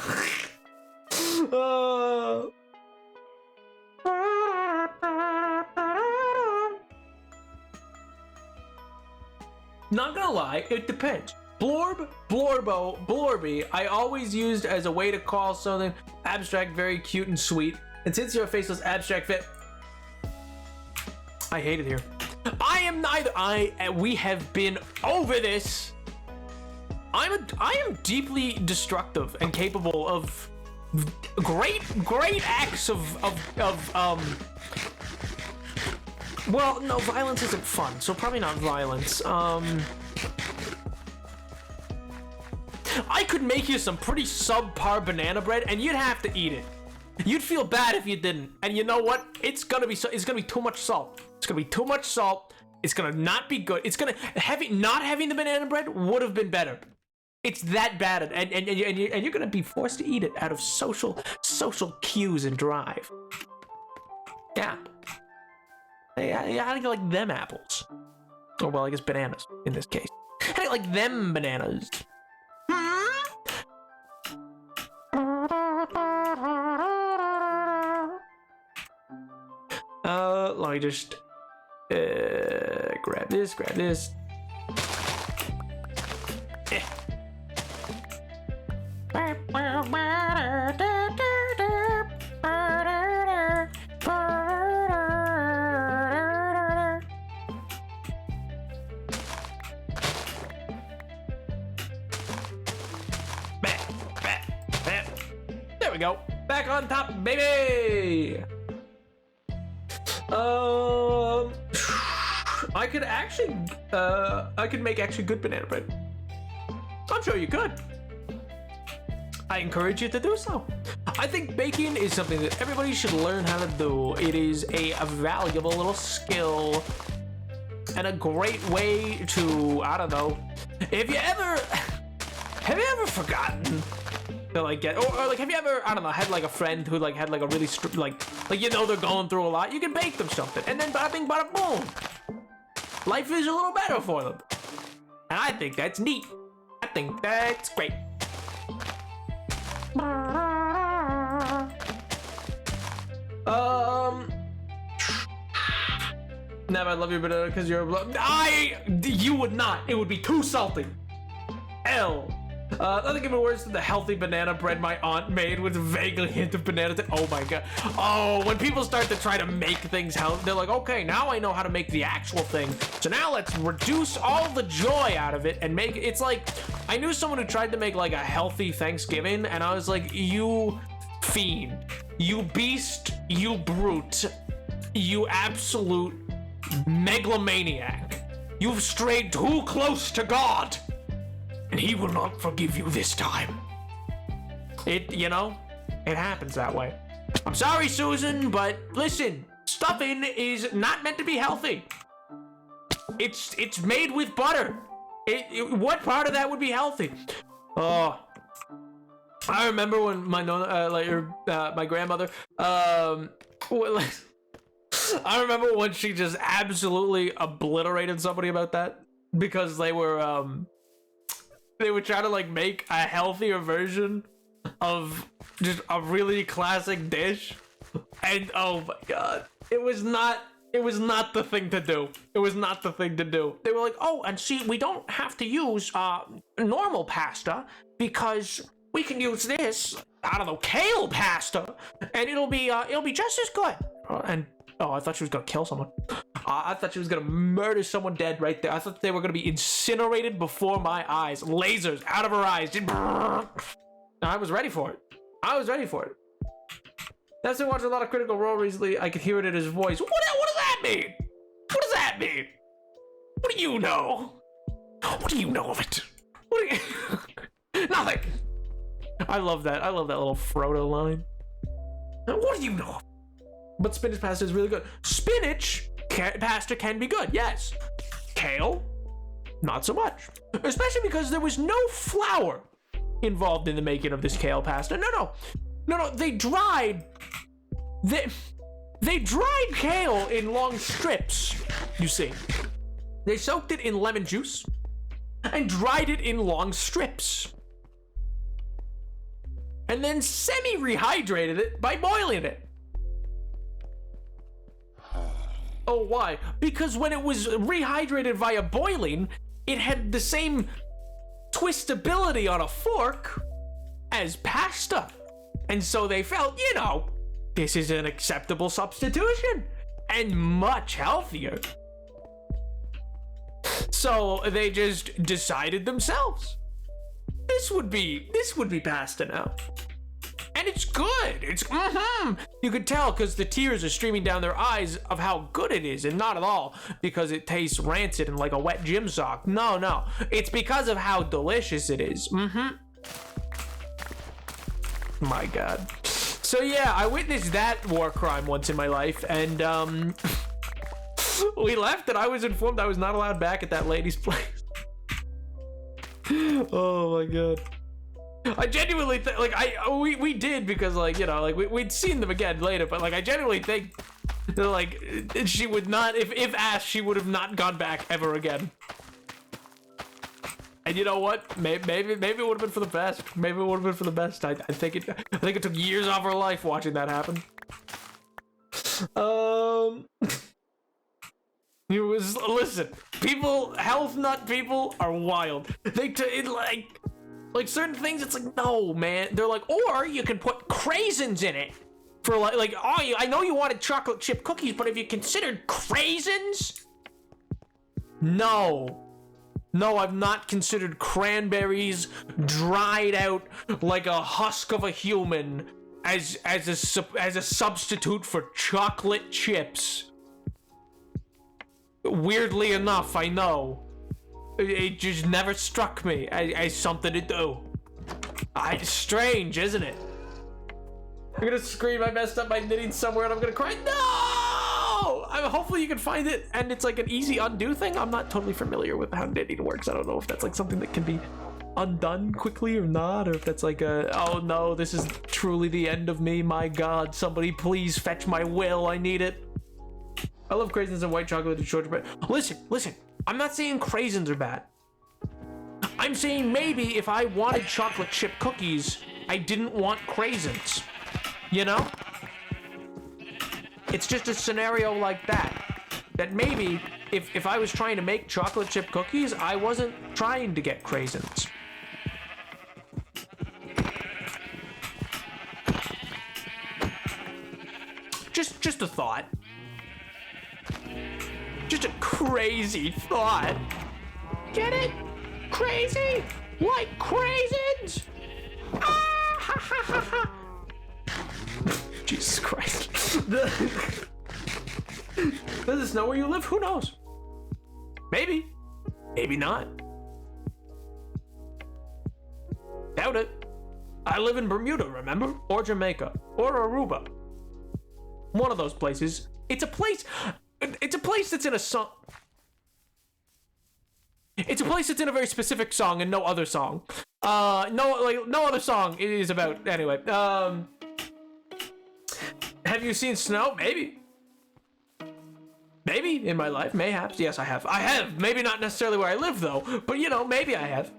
Not gonna lie, it depends. Blorb, Blorbo, Blorby, I always used as a way to call something abstract, very cute and sweet. And since you're a faceless abstract fit, I hate it here. I am neither. We have been over this. I am deeply destructive and capable of great acts of well, no, violence isn't fun, so probably not violence. I could make you some pretty subpar banana bread, and you'd have to eat it. You'd feel bad if you didn't. And you know what? It's gonna be too much salt. It's gonna be too much salt. It's gonna not be good. It's gonna not having the banana bread would have been better. It's that bad, and you're gonna be forced to eat it out of social cues and drive. Yeah. How do you like them apples? Or well, I guess bananas in this case. How do you like them bananas? Let me just grab this. There we go. Back on top, baby. I could make actually good banana bread. I'm sure you could. I encourage you to do so. I think baking is something that everybody should learn how to do. It is a valuable little skill and a great way to, I don't know, have you ever forgotten to like get, or like, have you ever, I don't know, had like a friend who like had like a really like you know they're going through a lot, you can bake them something, and then bada bing bada boom, life is a little better for them. And I think that's neat. I think that's great. Never, I love you banana because you're you would not. It would be too salty. Nothing even worse than the healthy banana bread my aunt made with vaguely hint of banana. Oh my god. Oh, when people start to try to make things healthy, they're like, okay, now I know how to make the actual thing. So now let's reduce all the joy out of it and make it. It's like, I knew someone who tried to make like a healthy Thanksgiving, and I was like, you fiend, you beast, you brute, you absolute megalomaniac. You've strayed too close to God, and he will not forgive you this time. It happens that way. I'm sorry, Susan, but listen, stuffing is not meant to be healthy. It's made with butter. What part of that would be healthy? Oh, I remember when my my grandmother, I remember when she just absolutely obliterated somebody about that because they were trying to like make a healthier version of just a really classic dish, and oh my god, it was not the thing to do. It was not the thing to do. They were like, oh, and see, we don't have to use normal pasta because we can use this, I don't know, kale pasta, and it'll be just as good. I thought she was gonna kill someone. I thought she was gonna murder someone dead right there. I thought they were gonna be incinerated before my eyes. Lasers out of her eyes. I was ready for it. That's been watching a lot of Critical Role recently. I could hear it in his voice. What does that mean? What does that mean? What do you know? What do you know of it? Nothing. I love that. I love that little Frodo line. What do you know? But spinach pasta is really good. Spinach pasta can be good, yes. Kale, not so much. Especially because there was no flour involved in the making of this kale pasta. No. They dried kale in long strips, you see. They soaked it in lemon juice and dried it in long strips. And then semi-rehydrated it by boiling it. Oh, why? Because when it was rehydrated via boiling, it had the same twistability on a fork as pasta. And so they felt, this is an acceptable substitution and much healthier. So they just decided themselves. This would be pasta now. And it's good. It's You could tell because the tears are streaming down their eyes of how good it is, and not at all because it tastes rancid and like a wet gym sock. No. It's because of how delicious it is. My God. So yeah, I witnessed that war crime once in my life, and we left and I was informed I was not allowed back at that lady's place. Oh my God. I genuinely think, we did because, we'd seen them again later, but, I genuinely think, she would not, if asked, she would have not gone back ever again. And you know what? Maybe it would have been for the best. I think it took years off her life watching that happen. Listen, health nut people are wild. Like certain things, it's like, no, man. They're like, or you can put craisins in it for I know you wanted chocolate chip cookies, but have you considered craisins? No, I've not considered cranberries dried out like a husk of a human as a substitute for chocolate chips. Weirdly enough, I know. It just never struck me as something to do. It's strange, isn't it? I'm gonna scream I messed up my knitting somewhere and I'm gonna cry. No! Hopefully you can find it and it's like an easy undo thing. I'm not totally familiar with how knitting works. I don't know if that's like something that can be undone quickly or not, or if that's like oh no, this is truly the end of me. My God, somebody please fetch my will. I need it. I love craisins and white chocolate and shortbread. Listen. I'm not saying craisins are bad. I'm saying maybe if I wanted chocolate chip cookies, I didn't want craisins. You know? It's just a scenario like that. That maybe if I was trying to make chocolate chip cookies, I wasn't trying to get craisins. Just a thought. Just a crazy thought. Get it? Crazy? Like craisins? Ah, ha, ha, ha, ha. Jesus Christ. Does it snow where you live? Who knows? Maybe. Maybe not. Doubt it. I live in Bermuda, remember? Or Jamaica. Or Aruba. One of those places. It's a place that's in a song. It's a place that's in a very specific song and no other song. No other song is about. Anyway, have you seen snow? Maybe in my life, mayhaps. Yes, I have. Maybe not necessarily where I live though, but maybe I have.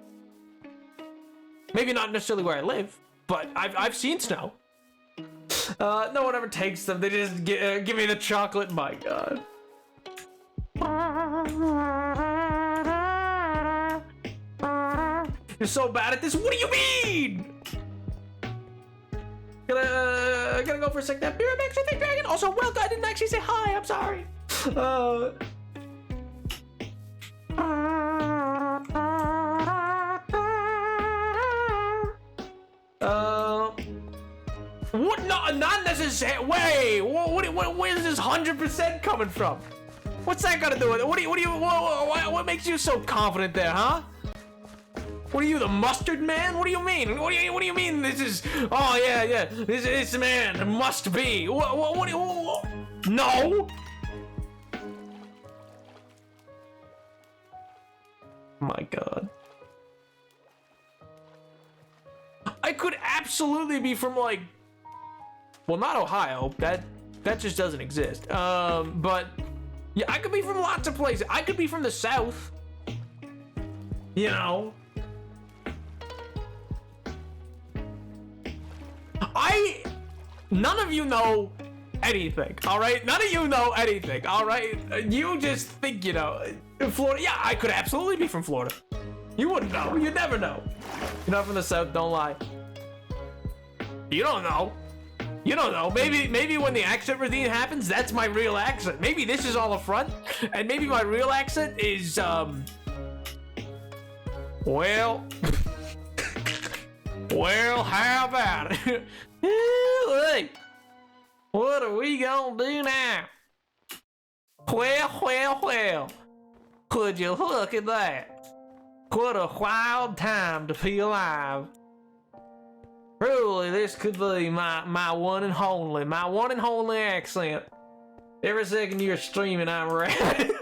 Maybe not necessarily where I live, but I've seen snow. No one ever takes them. They just give me the chocolate. My God. You're so bad at this. What do you mean? I gotta go for a second. That beer makes a thick dragon. Also, well, I didn't actually say hi. I'm sorry. What? No, not necessarily. Wait, where is this 100% coming from? What's that got to do with it? What makes you so confident there, huh? What are you, the mustard man? What do you mean? What do you mean this is? Oh yeah. This man must be. What do you? No. My God. I could absolutely be from like, well, not Ohio. That just doesn't exist. But yeah, I could be from lots of places. I could be from the South. You know. None of you know anything, all right? None of you know anything, all right? You just think you know. Florida, yeah, I could absolutely be from Florida. You wouldn't know. You'd never know. You're not from the South, don't lie. You don't know. You don't know. Maybe when the accent routine happens, that's my real accent. Maybe this is all a front, and maybe my real accent is, well... Well, how about it? Hey, what are we gonna do now? Well. Could you look at that? What a wild time to be alive. Truly, this could be my one and only accent. Every second you're streaming, I'm rapping.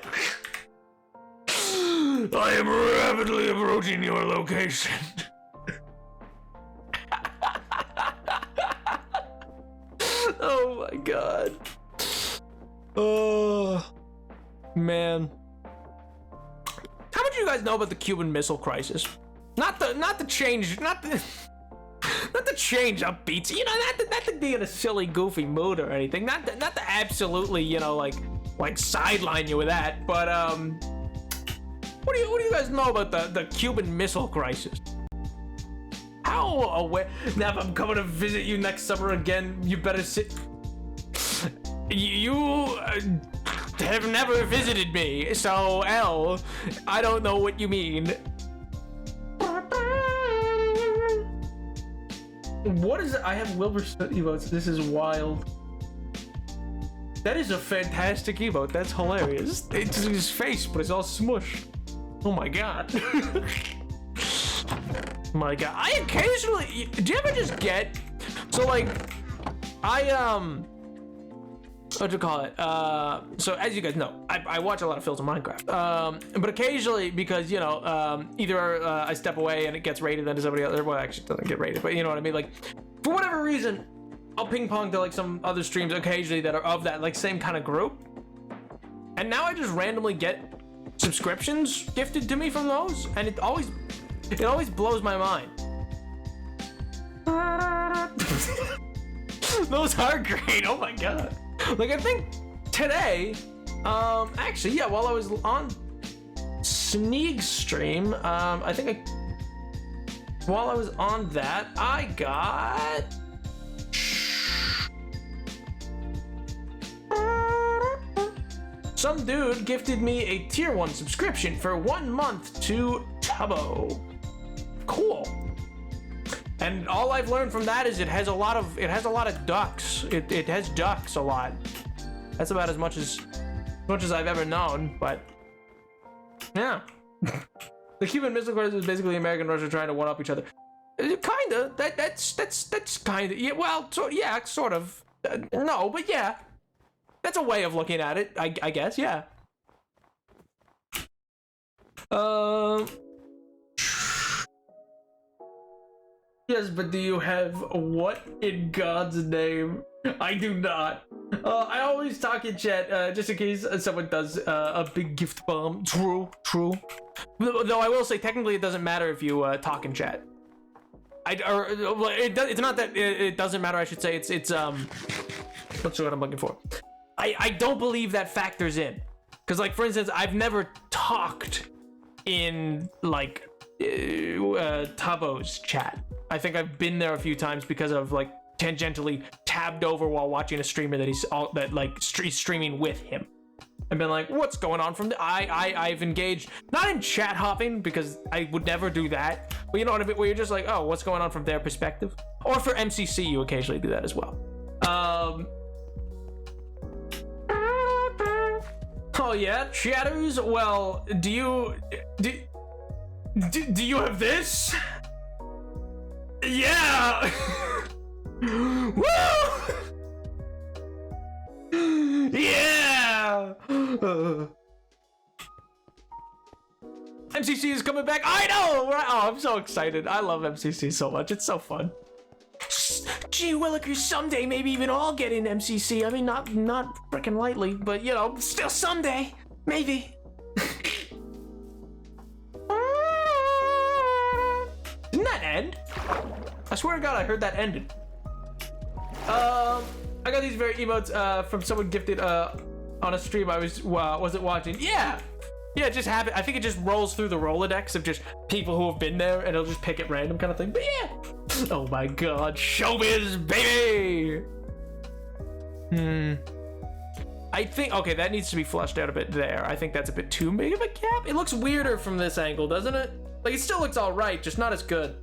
I am rapidly approaching your location. Oh my God. Oh man. How much do you guys know about the Cuban Missile Crisis? Not the change up beats. You know, not to be in a silly, goofy mood or anything. Not to absolutely, you know, like sideline you with that. But what do you guys know about the Cuban Missile Crisis? How aware? Now, if I'm coming to visit you next summer again, you better sit. You have never visited me, so I don't know what you mean. What is it? I have Wilbur emotes. This is wild. That is a fantastic emote. That's hilarious. It's his face, but it's all smushed. Oh my God. My God, I occasionally, do you ever just get, so like, what do you call it? So as you guys know, I watch a lot of films of Minecraft, but occasionally, because, you know, either I step away and it gets rated, then to somebody else, well, actually it doesn't get rated, but you know what I mean? Like, for whatever reason, I'll ping pong to like some other streams occasionally that are of that like same kind of group, and now I just randomly get subscriptions gifted to me from those, and it always blows my mind. Those are great. Oh my God. Like, I think today, actually, yeah, while I was on Sneak's stream, I think while I was on that, I got some dude gifted me a tier 1 subscription for 1 month to Tubbo. Cool. And all I've learned from that is it has a lot of ducks. It has ducks a lot. That's about as much as I've ever known, but yeah. The Cuban Missile Crisis is basically America and Russia trying to one up each other. Kinda. That's kinda, yeah, well, yeah, sort of. No, but yeah. That's a way of looking at it, I guess, yeah. Yes, but do you have what in God's name? I do not. I always talk in chat, just in case someone does a big gift bomb. True. Though I will say, technically, it doesn't matter if you talk in chat. It's not that it doesn't matter. I should say it's what's the word I'm looking for? I don't believe that factors in, because like for instance, I've never talked in like Tubbo's chat. I think I've been there a few times because of like tangentially tabbed over while watching a streamer that he's streaming with him. I've been like, what's going on from the I've engaged, not in chat hopping because I would never do that, but you know what I mean, where you're just like, oh, what's going on from their perspective? Or for MCC, you occasionally do that as well. Oh yeah, chatters. Well, do you have this? Yeah. Woo! Yeah! MCC is coming back. I know! Right? Oh, I'm so excited. I love MCC so much. It's so fun. Gee willikers, someday maybe even I'll get in MCC. I mean, not freaking lightly, but you know, still someday. Maybe. Didn't that end? I swear to God, I heard that ended. I got these very emotes from someone gifted on a stream I wasn't watching. Yeah, it just happened. I think it just rolls through the Rolodex of just people who have been there, and it'll just pick at random kind of thing. But yeah, oh my God, showbiz, baby. I think, okay, that needs to be flushed out a bit there. I think that's a bit too big of a gap. It looks weirder from this angle, doesn't it? Like, it still looks all right, just not as good.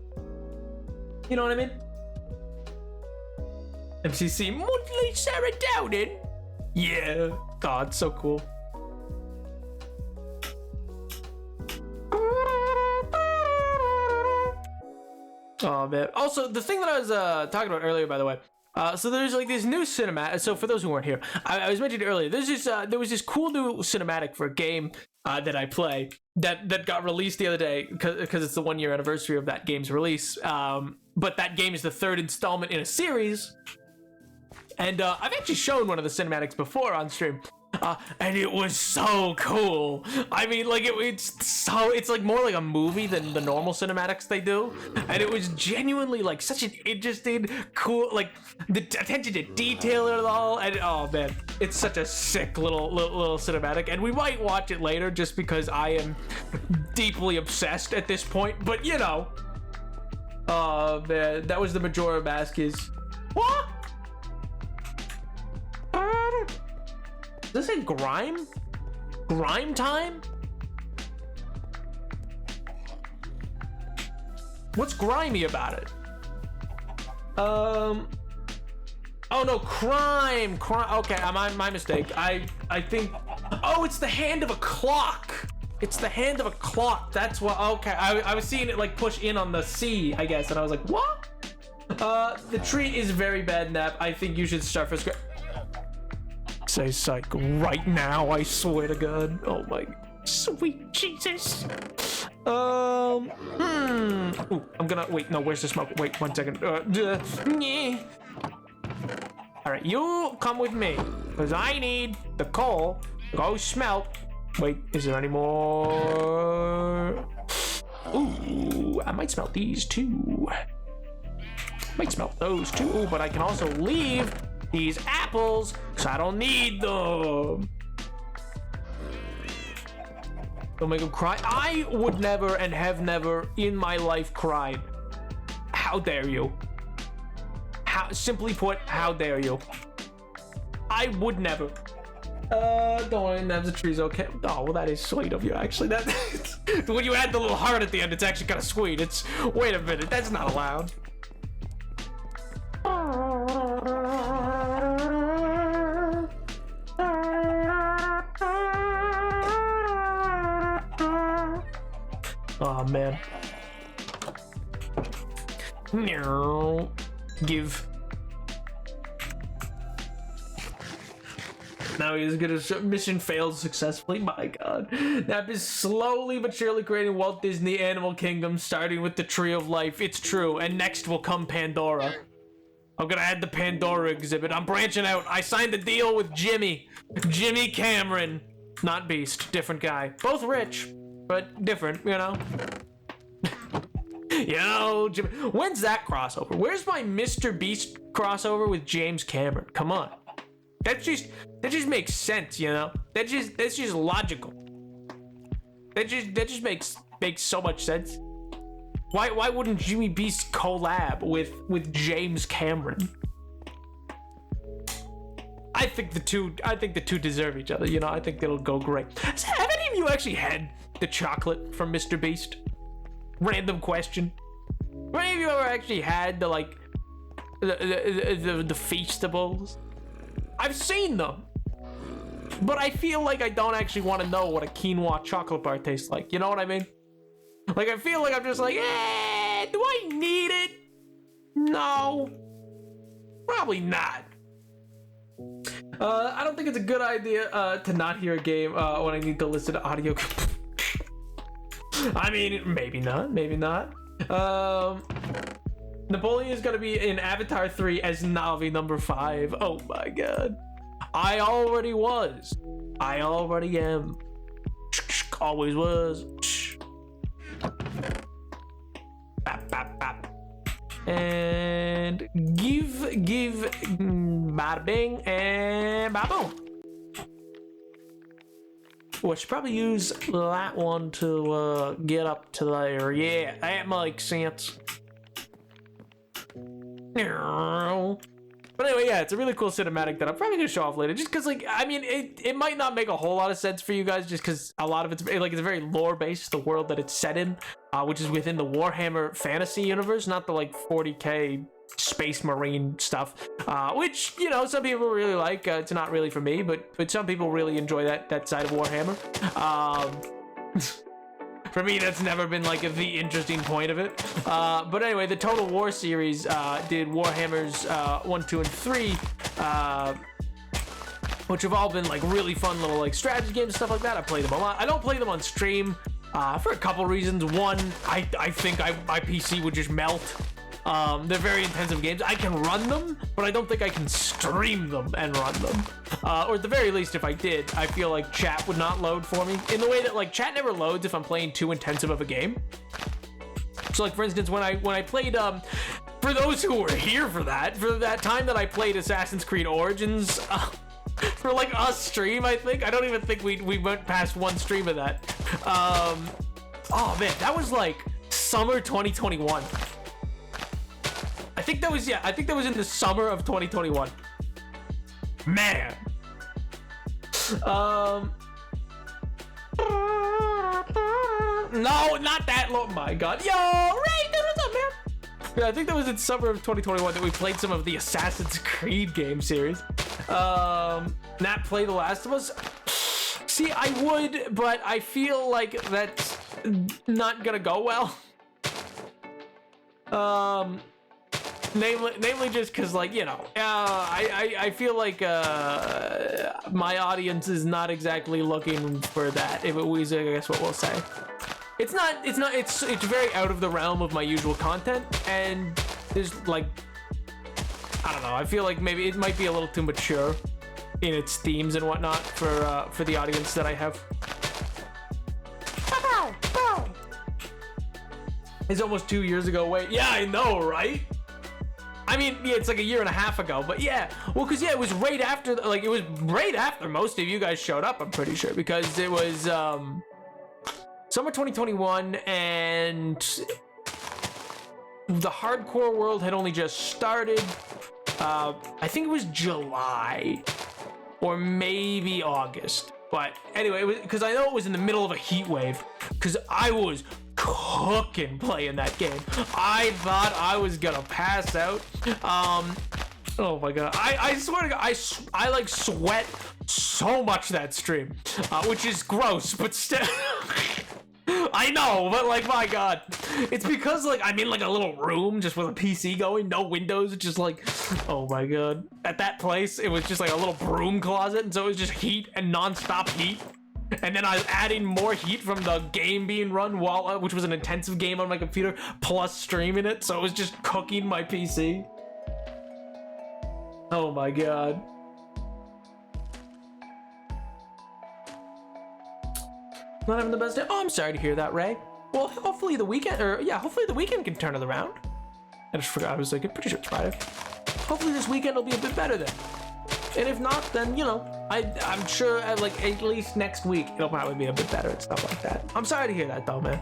You know what I mean? MCC monthly Sarah Downing. Yeah. God, so cool. Oh man. Also, the thing that I was talking about earlier, by the way. So there's like this new cinematic. So for those who weren't here, I was mentioning earlier. There's this. There was this cool new cinematic for a game that I play that got released the other day because it's the 1-year anniversary of that game's release. But that game is the 3rd installment in a series. And I've actually shown one of the cinematics before on stream, and it was so cool. I mean, like it's like more like a movie than the normal cinematics they do, and it was genuinely like such an interesting, cool, like the attention to detail and all. And oh man, it's such a sick little cinematic, and we might watch it later just because I am deeply obsessed at this point. But you know, oh man, that was the Majora Mask is what? Does it say grime? Grime time? What's grimy about it? Oh no, crime. Okay, my mistake. I think. Oh, it's the hand of a clock. It's the hand of a clock. That's what. Okay, I was seeing it like push in on the C, I guess, and I was like, what? The tree is very bad, Nap. I think you should start from scratch. Say psych right now, I swear to God. Oh my sweet Jesus. Ooh, I'm gonna wait. No, where's the smoke? Wait 1 second. All right, you come with me because I need the coal to go smelt. Wait, is there any more? Ooh, I might smelt these too. Might smelt those too. Ooh, but I can also leave these apples because I don't need them. Don't make them cry. I would never and have never in my life cried. How dare you? Simply put, how dare you? I would never. Don't worry, the tree's okay. Oh, well, that is sweet of you, actually. That when you add the little heart at the end, it's actually kind of sweet. It's, wait a minute, that's not allowed. Oh man. No. Give. Now he's gonna mission failed successfully. My God. Nap is slowly but surely creating Walt Disney Animal Kingdom, starting with the Tree of Life. It's true. And next will come Pandora. I'm gonna add the Pandora exhibit. I'm branching out. I signed the deal with Jimmy Cameron. Not Beast. Different guy. Both rich, but different, you know? You know, Jimmy. When's that crossover? Where's my Mr. Beast crossover with James Cameron? Come on. That just makes sense, you know? That's just logical. That just makes so much sense. Why wouldn't Jimmy Beast collab with James Cameron? I think the two deserve each other. You know, I think it'll go great. So have any of you actually had the chocolate from Mr. Beast? Random question. Have any of you ever actually had the like the Feastables? I've seen them, but I feel like I don't actually want to know what a quinoa chocolate bar tastes like. You know what I mean? Like, I feel like I'm just like, do I need it? No, probably not. I don't think it's a good idea to not hear a game when I need to listen to audio. I mean, maybe not, maybe not. Napoleon is gonna be in Avatar 3 as Navi number 5. Oh my god. I already was. I already am. Always was. Bap, bap, bap. And give, bada bing, and bada boom. Oh, I should probably use that one to get up to there. Yeah, that makes sense. But anyway, yeah, it's a really cool cinematic that I'm probably gonna show off later, just because, like, I mean, it might not make a whole lot of sense for you guys, just because a lot of it's like, it's very lore based, the world that it's set in, which is within the Warhammer fantasy universe, not the like 40k space marine stuff, which, you know, some people really like. It's not really for me, but some people really enjoy that side of Warhammer. For me, that's never been like the interesting point of it. But anyway, the Total War series did Warhammers 1, 2, and 3, which have all been like really fun little like strategy games and stuff like that. I play them a lot. I don't play them on stream for a couple reasons. One, I think my PC would just melt. They're very intensive games. I can run them, but I don't think I can stream them and run them. Or at the very least, if I did, I feel like chat would not load for me in the way that like chat never loads if I'm playing too intensive of a game. So like, for instance, when I played, for those who were here for that time that I played Assassin's Creed Origins, for like a stream, I don't even think we went past one stream of that. Oh man, that was like summer 2021. I think that was in the summer of 2021. Man. No, not that long. My god. Yo, Ray, what's up, man? Yeah, I think that was in summer of 2021 that we played some of the Assassin's Creed game series. Not play The Last of Us. See, I would, but I feel like that's not gonna go well. Namely just because, like, you know, I feel like my audience is not exactly looking for that, if it was, I guess what we'll say. It's very out of the realm of my usual content, and there's like, I don't know, I feel like maybe it might be a little too mature in its themes and whatnot for the audience that I have. It's almost 2 years ago. Wait, yeah, I know, right? I mean, yeah, it's like a year and a half ago, but yeah. Well, because, yeah, it was right after, like, it was right after most of you guys showed up, I'm pretty sure, because it was, summer 2021, and the hardcore world had only just started. I think it was July, or maybe August. But anyway, it was, because I know it was in the middle of a heat wave, because I was cooking playing that game. I thought I was gonna pass out. Oh my god, I swear to god, I like sweat so much that stream, which is gross, but still. I know, but like, my god, it's because like I'm in like a little room just with a PC going, no windows, just like, oh my god. At that place, it was just like a little broom closet, and so it was just heat and non-stop heat. And then I was adding more heat from the game being run while, which was an intensive game on my computer, plus streaming it, so it was just cooking my PC. Oh my god. Not having the best day. Oh, I'm sorry to hear that, Ray. Well, hopefully the weekend, hopefully the weekend can turn it around. I just forgot, I was like, I'm pretty sure it's Friday. Hopefully this weekend will be a bit better then. And if not, then, you know, I'm sure like at least next week it'll probably be a bit better and stuff like that. I'm sorry to hear that though, man.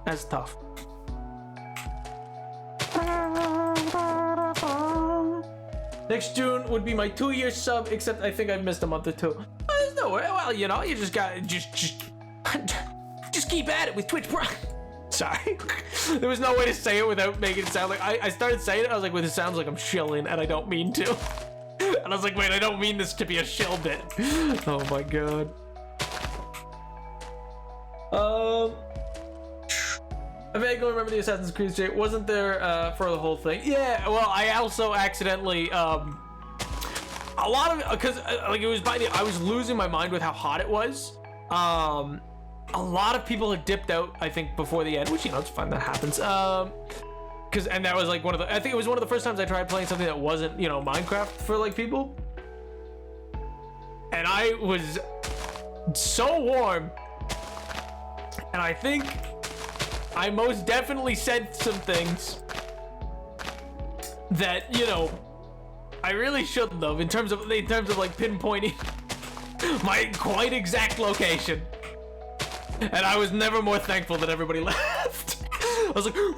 That's tough. Next June would be my 2-year sub, except I think I've missed a month or two. There's no way. Well, you know, you just gotta just keep at it with Twitch Prime. Sorry. There was no way to say it without making it sound like I started saying it. I was like, well, it sounds like I'm shilling, and I don't mean to. And I was like, wait, I don't mean this to be a shill bit. Oh my god. I vaguely remember the Assassin's Creed shit. Wasn't there for the whole thing? Yeah, well, I also accidentally a lot of because like it was I was losing my mind with how hot it was. A lot of people had dipped out, I think, before the end, which, you know, it's fine, that happens. And that was like I think it was one of the first times I tried playing something that wasn't, you know, Minecraft for like people. And I was so warm. And I think I most definitely said some things that, you know, I really shouldn't have in terms of like pinpointing my quite exact location. And I was never more thankful that everybody left. I was like, woo!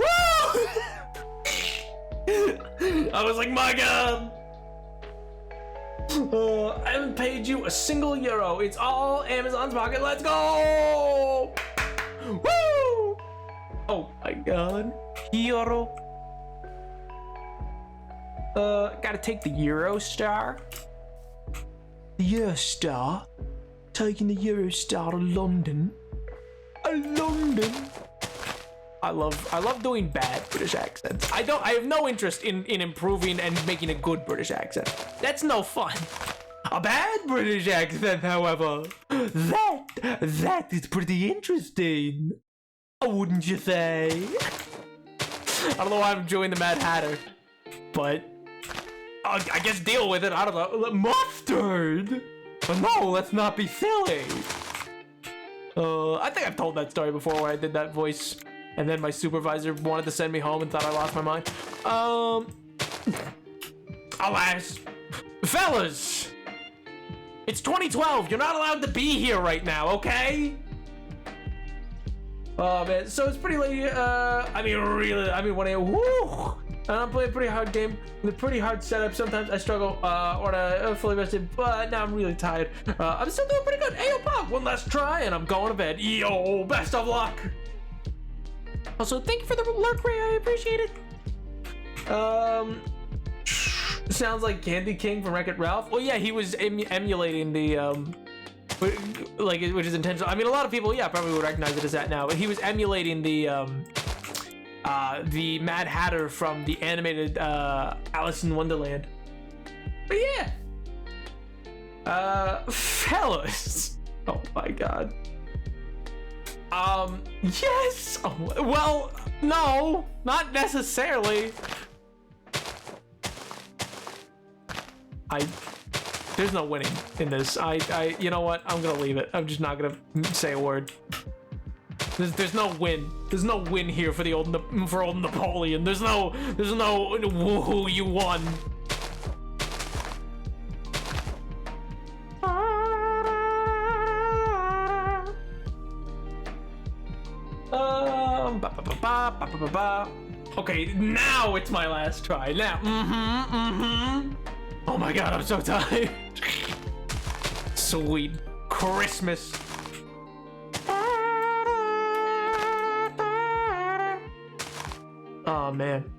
I was like, my god. I haven't paid you a single euro. It's all Amazon's pocket. Let's go! Woo! Oh my god. Euro. Gotta take the Eurostar. The Eurostar. Taking the Eurostar to London. London. I love doing bad British accents. I have no interest in improving and making a good British accent. That's no fun. A bad British accent, however, that is pretty interesting. Wouldn't you say? I don't know why I'm enjoying the Mad Hatter, but I guess deal with it. I don't know. Mustard. But no, let's not be silly. I think I've told that story before where I did that voice and then my supervisor wanted to send me home and thought I lost my mind. Alas. Fellas! It's 2012, you're not allowed to be here right now, okay? Oh man, so it's pretty late, when woo! And I'm playing a pretty hard game with a pretty hard setup. Sometimes I struggle or I'm fully rested, but now I'm really tired. I'm still doing pretty good. Ayo, Pop, one last try, and I'm going to bed. Yo, best of luck. Also, thank you for the lurk, Ray. I appreciate it. Sounds like Candy King from Wreck-It Ralph. Well, yeah, he was emulating the which is intentional. I mean, a lot of people, yeah, probably would recognize it as that now, but he was emulating the Mad Hatter from the animated Alice in Wonderland. But yeah, fellas. Oh my god. Yes. Oh, well, no, not necessarily. There's no winning in this. You know what? I'm gonna leave it. I'm just not gonna say a word. There's no win. There's no win here for old Napoleon. There's no woohoo, you won. Okay, now it's my last try. Now, Oh my god, I'm so tired. Sweet Christmas. Oh man.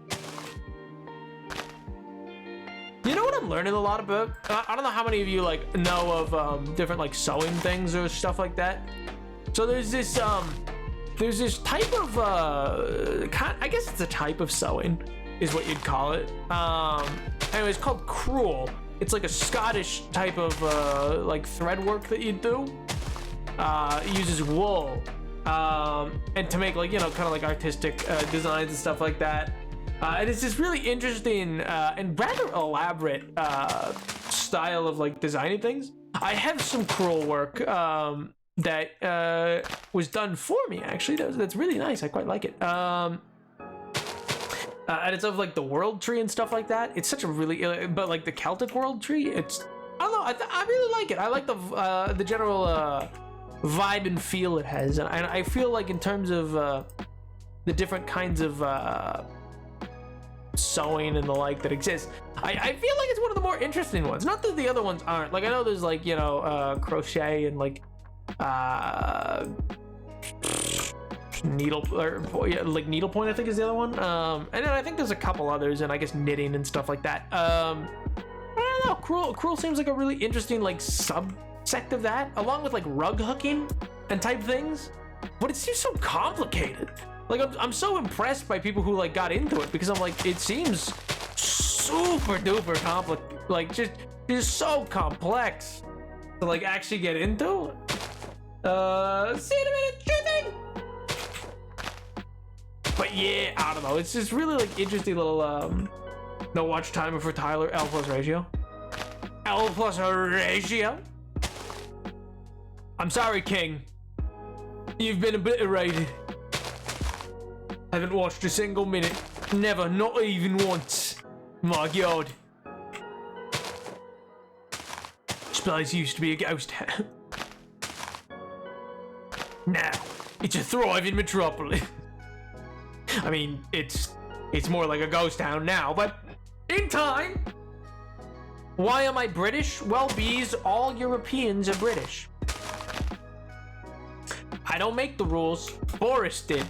You know what I'm learning a lot about? I don't know how many of you like know of different like sewing things or stuff like that. So there's this type of I guess it's a type of sewing is what you'd call it. Anyway, it's called crewel. It's like a Scottish type of like thread work that you do. It uses wool and to make like, you know, kind of like artistic designs and stuff like that. And it's this really interesting and rather elaborate style of like designing things. I have some crewel work that was done for me actually. That's really nice. I quite like it. And it's of like the world tree and stuff like that. It's such a really, but like the Celtic world tree, it's, I don't know, I really like it. I like the general vibe and feel it has. And I feel like in terms of the different kinds of sewing and the like that exists. I feel like it's one of the more interesting ones. Not that the other ones aren't. Like, I know there's like, you know, crochet and like needlepoint, I think is the other one. And then I think there's a couple others, and I guess knitting and stuff like that. I don't know. Crewel seems like a really interesting like subsect of that, along with like rug hooking and type things. But it seems so complicated. Like, I'm so impressed by people who like got into it, because I'm like, it seems super duper complicated, like just so complex to like actually get into. See you in a minute, sure thing. But yeah, I don't know. It's just really like interesting little no watch timer for Tyler. L plus ratio. L plus ratio. I'm sorry, King. You've been obliterated. Haven't watched a single minute. Never, not even once. My God. This place used to be a ghost town. Now, it's a thriving metropolis. I mean, it's more like a ghost town now, but in time. Why am I British? Well, bees, all Europeans are British. I don't make the rules. Boris did.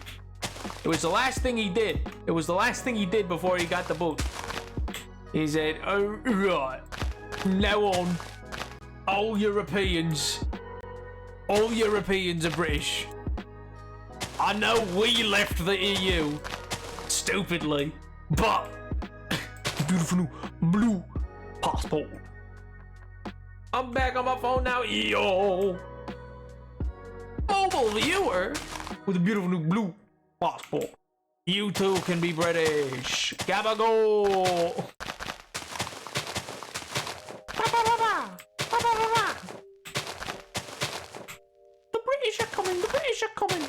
It was the last thing he did. It was the last thing he did before he got the boot. He said, oh, right. Now on, all Europeans are British. I know we left the EU, stupidly, but beautiful blue passport. I'm back on my phone now, yo. Mobile viewer with a beautiful new blue passport. You too can be British. Gabago. The British are coming. The British are coming.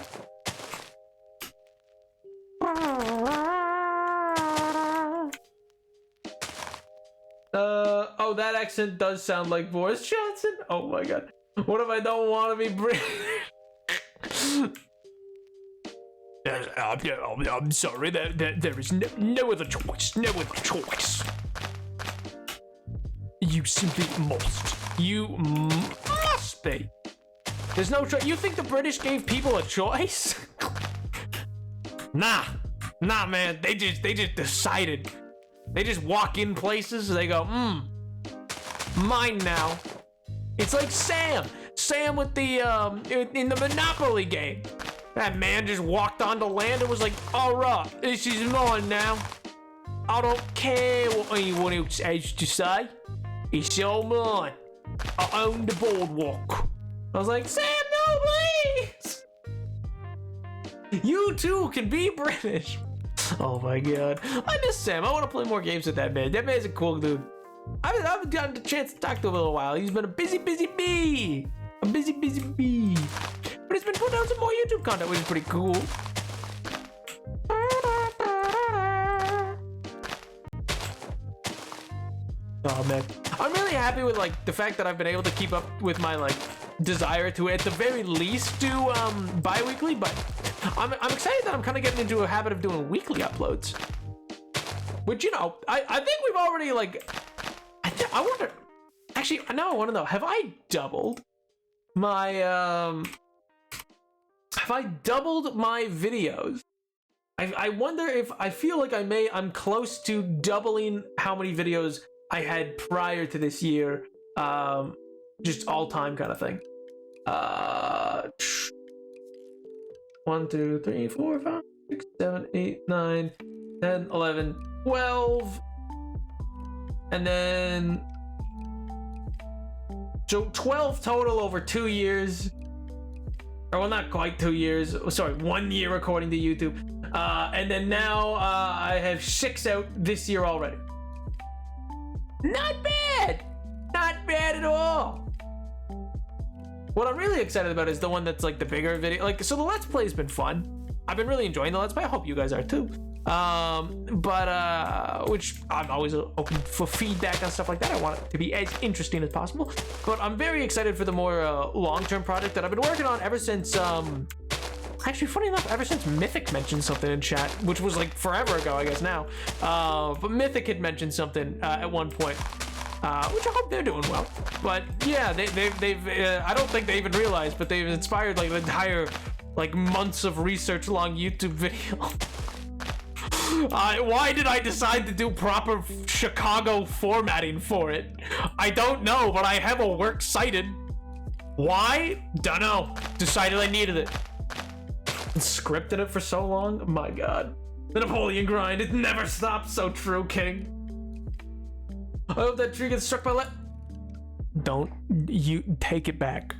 Oh, that accent does sound like Boris Johnson. Oh my God. What if I don't want to be British? I'm sorry, there is no other choice. No other choice. You simply must. You must be. There's no choice. You think the British gave people a choice? Nah, man. They just decided. They just walk in places. They go, mine now. It's like Sam with the in the Monopoly game. That man just walked onto land and was like, all right, this is mine now. I don't care what anyone else has to say. It's all mine. I own the boardwalk. I was like, Sam, no, please. You too can be British. Oh my God. I miss Sam. I want to play more games with that man. That man's a cool dude. I haven't gotten the chance to talk to him in a while. He's been a busy bee. A busy bee. But he's been putting out some more YouTube content, which is pretty cool. Oh man, I'm really happy with like the fact that I've been able to keep up with my like desire to at the very least do bi-weekly, but I'm excited that I'm kind of getting into a habit of doing weekly uploads. Which, you know, I think we've already like I wonder, actually now I want to know, have I doubled my videos? I wonder if I feel like I'm close to doubling how many videos I had prior to this year, just all time kind of thing. 1, 2, 3, 4, 5, 6, 7, 8, 9, 10, 11, 12, and then so 12 total over 2 years. Or well, not quite 2 years. Sorry, 1 year according to YouTube. And then now I have 6 out this year already. Not bad! Not bad at all! What I'm really excited about is the one that's like the bigger video. Like, so the Let's Play's been fun. I've been really enjoying the Let's Play. I hope you guys are too. Which I'm always open for feedback and stuff like that. I want it to be as interesting as possible. But I'm very excited for the more long-term project that I've been working on ever since Actually, funny enough, ever since Mythic mentioned something in chat, which was like forever ago, I guess now, but Mythic had mentioned something at one point, which I hope they're doing well. But yeah, they've I don't think they even realized, but they've inspired like an entire like months of research long YouTube video. Why did I decide to do proper Chicago formatting for it? I don't know, but I have a works cited. Why? Dunno. Decided I needed it. Scripted it for so long. My god, the Napoleon grind, it never stops. So true, King. I hope that tree gets struck by don't you take it back.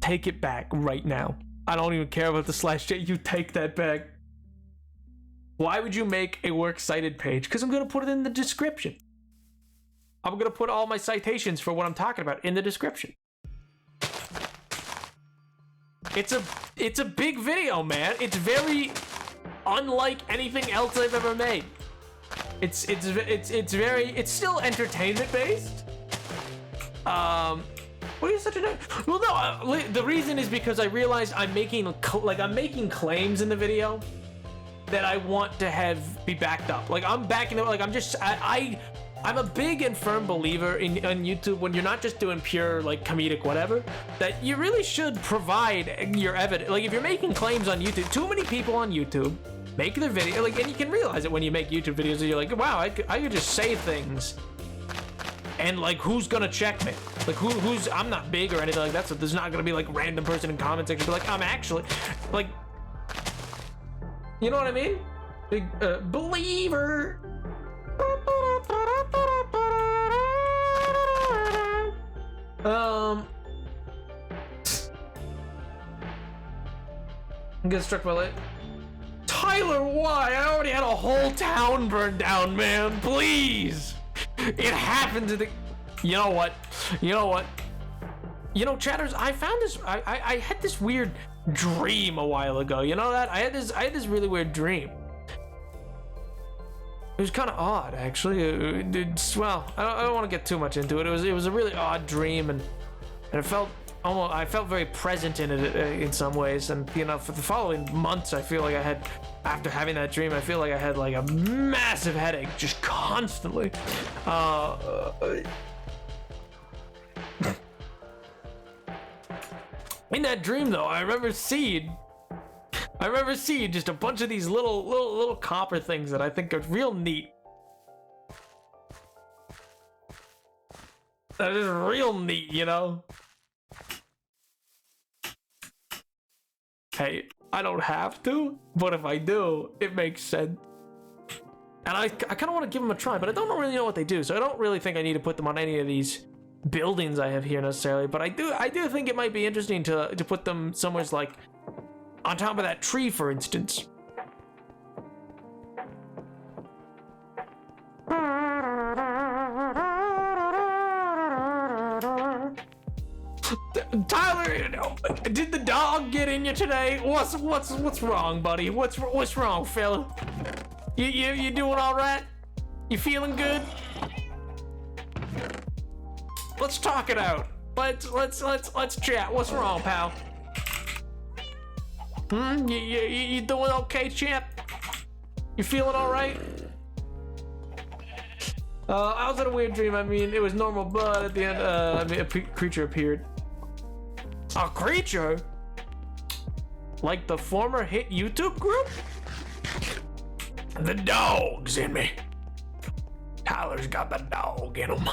Take it back right now. I don't even care about the /J. You take that back. Why would you make a works cited page? Because I'm gonna put it in the description. I'm gonna put all my citations for what I'm talking about in the description. It's a big video, man. It's very unlike anything else I've ever made. It's still entertainment based. What is such a well? No, the reason is because I realized I'm making claims in the video that I want to have be backed up. Like I'm backing up. Like I'm a big and firm believer in on YouTube when you're not just doing pure like comedic whatever, that you really should provide your evidence. Like if you're making claims on YouTube, too many people on YouTube make their video like, and you can realize it when you make YouTube videos and you're like, wow, I could just say things, and like who's gonna check me? Like who's I'm not big or anything like that, so there's not gonna be like random person in comment section be like, I'm actually like, you know what I mean? Big believer. I'm getting struck by light. Tyler, why? I already had a whole town burned down, man. Please. It happened to the... You know what? You know, chatters, I found this... I had this weird dream a while ago. You know that? I had this really weird dream. It was kind of odd, actually. Well, I don't want to get too much into it. It was a really odd dream, and it felt almost. I felt very present in it in some ways. And you know, for the following months, I feel like I had, after having that dream, I feel like I had like a massive headache just constantly. In that dream, though, I remember seeing just a bunch of these little copper things that I think are real neat. That is real neat, you know? Hey, I don't have to, but if I do, it makes sense. And I kind of want to give them a try, but I don't really know what they do, so I don't really think I need to put them on any of these buildings I have here necessarily, but I do think it might be interesting to put them somewhere like on top of that tree, for instance. Tyler, did the dog get in you today? What's wrong, buddy? What's wrong, fella? You doing all right? You feeling good? Let's talk it out. Let's chat. What's wrong, pal? You doing okay, champ? You feeling all right? I was in a weird dream. I mean, it was normal, but at the end, a creature appeared. A creature? Like the former hit YouTube group? The dog's in me. Tyler's got the dog in him.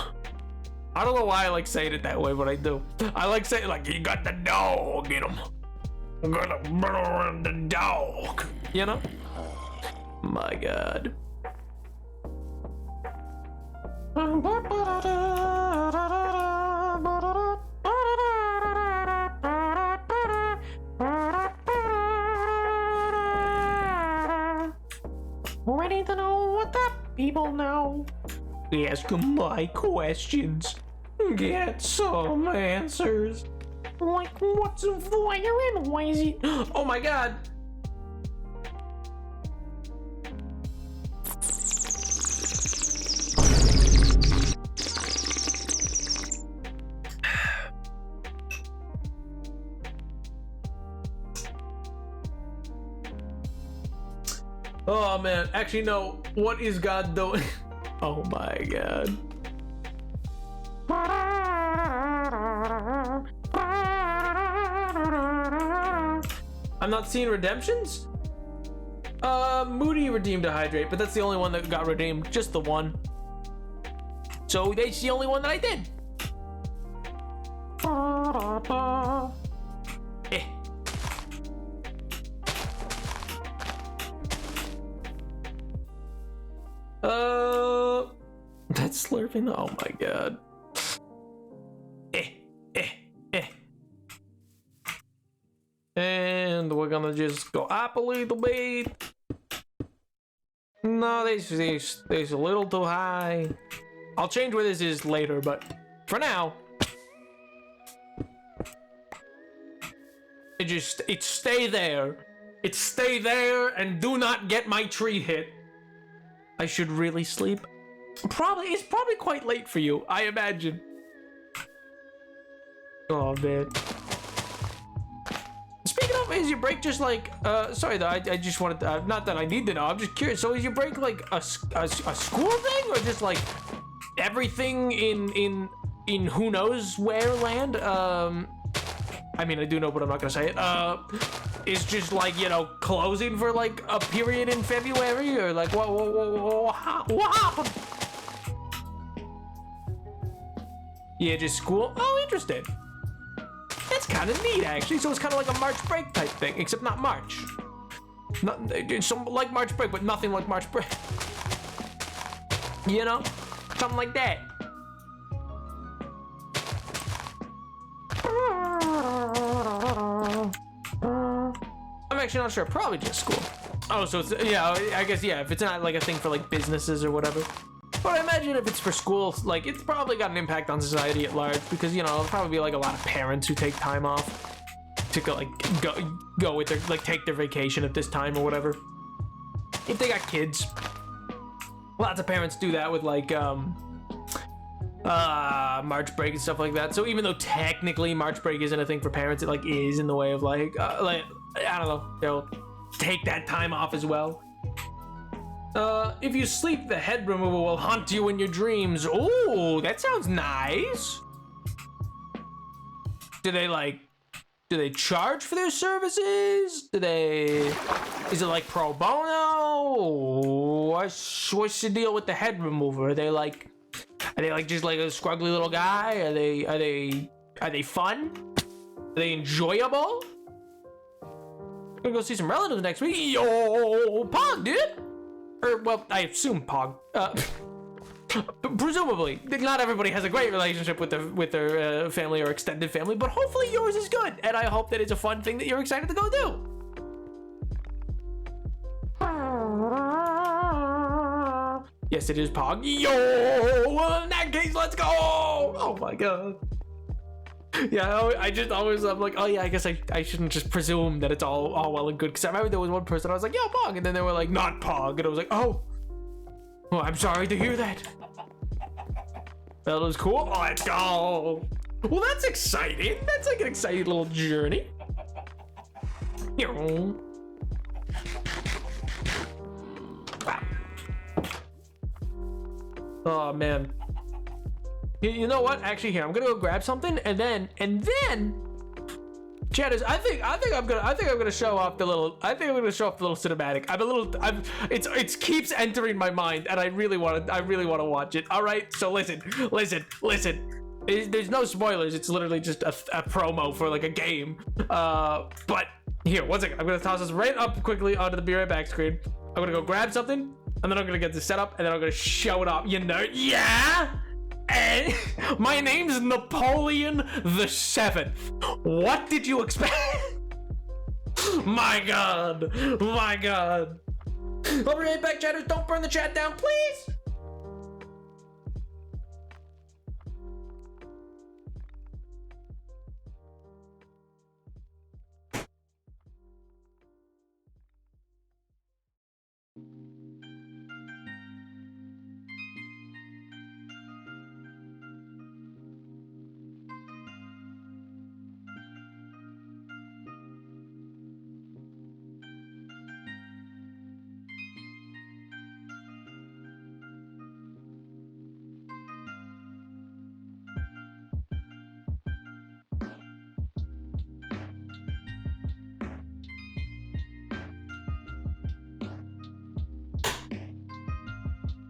I don't know why I like saying it that way, but I do. I like saying like, he got the dog in him. I'm gonna murder the dog. You know? My god. Ready to know what the people know? Ask them my questions. Get some answers. Like, what's a fire and why is he... Oh my god. Oh man, actually no, what is God doing? Oh my God. I'm not seeing redemptions? Moody redeemed a hydrate, but that's the only one that got redeemed, just the one. So that's the only one that I did. Eh. That's slurping. Oh my God. And we're gonna just go up a little bit. No, this is a little too high. I'll change where this is later, but for now, it stay there. It stay there and do not get my tree hit. I should really sleep. It's probably quite late for you, I imagine. Oh man. Speaking of, is your break just like, sorry though, I just wanted to, not that I need to know, I'm just curious. So is your break like a school thing, or just like everything in who knows where land? I mean, I do know, but I'm not gonna say it. Is just like, you know, closing for like a period in February, or like what happened? Yeah, just school. Oh, interesting. That's kind of neat, actually. So it's kind of like a March break type thing, except not March. Not some like March break, but nothing like March break. You know, something like that. I'm actually not sure. Probably just school. Oh, so it's, yeah, I guess, yeah, if it's not like a thing for like businesses or whatever. But I imagine if it's for school, like, it's probably got an impact on society at large, because, you know, there'll probably be like a lot of parents who take time off to go with their, like, take their vacation at this time or whatever. If they got kids. Lots of parents do that with like March break and stuff like that. So even though technically March break isn't a thing for parents, it like is in the way of like I don't know, they'll take that time off as well. If you sleep, the head remover will haunt you in your dreams. Oh, that sounds nice. Do they charge for their services? Is it like pro bono? What's the deal with the head remover? Are they like just like a scruggly little guy? Are they fun? Are they enjoyable? I'm gonna go see some relatives next week. Yo, Pog, dude. Or, well, I assume Pog. Presumably, not everybody has a great relationship with their family or extended family, but hopefully yours is good, and I hope that it's a fun thing that you're excited to go do. Yes, it is Pog. Yo, well, in that case, let's go. Oh my God. Yeah, I'm like, oh yeah, I guess I shouldn't just presume that it's all well and good, because I remember there was one person I was like, yo, Pog, and then they were like, not Pog, and I was like, oh, well, I'm sorry to hear that. That was cool. Let's go. Well, that's exciting. That's like an exciting little journey. Oh man. You know what? Actually, here, I'm gonna go grab something, and then, Chatters, I think I'm gonna show off the little cinematic. It keeps entering my mind, and I really want to watch it. All right, so listen. There's no spoilers. It's literally just a promo for like a game. But here, one second. I'm gonna toss this right up quickly onto the Be Right Back screen. I'm gonna go grab something, and then I'm gonna get this set up, and then I'm gonna show it off. You know, yeah. And my name's Napoleon the Seventh. What did you expect? My God. I'll be right back, chatters. Don't burn the chat down, please.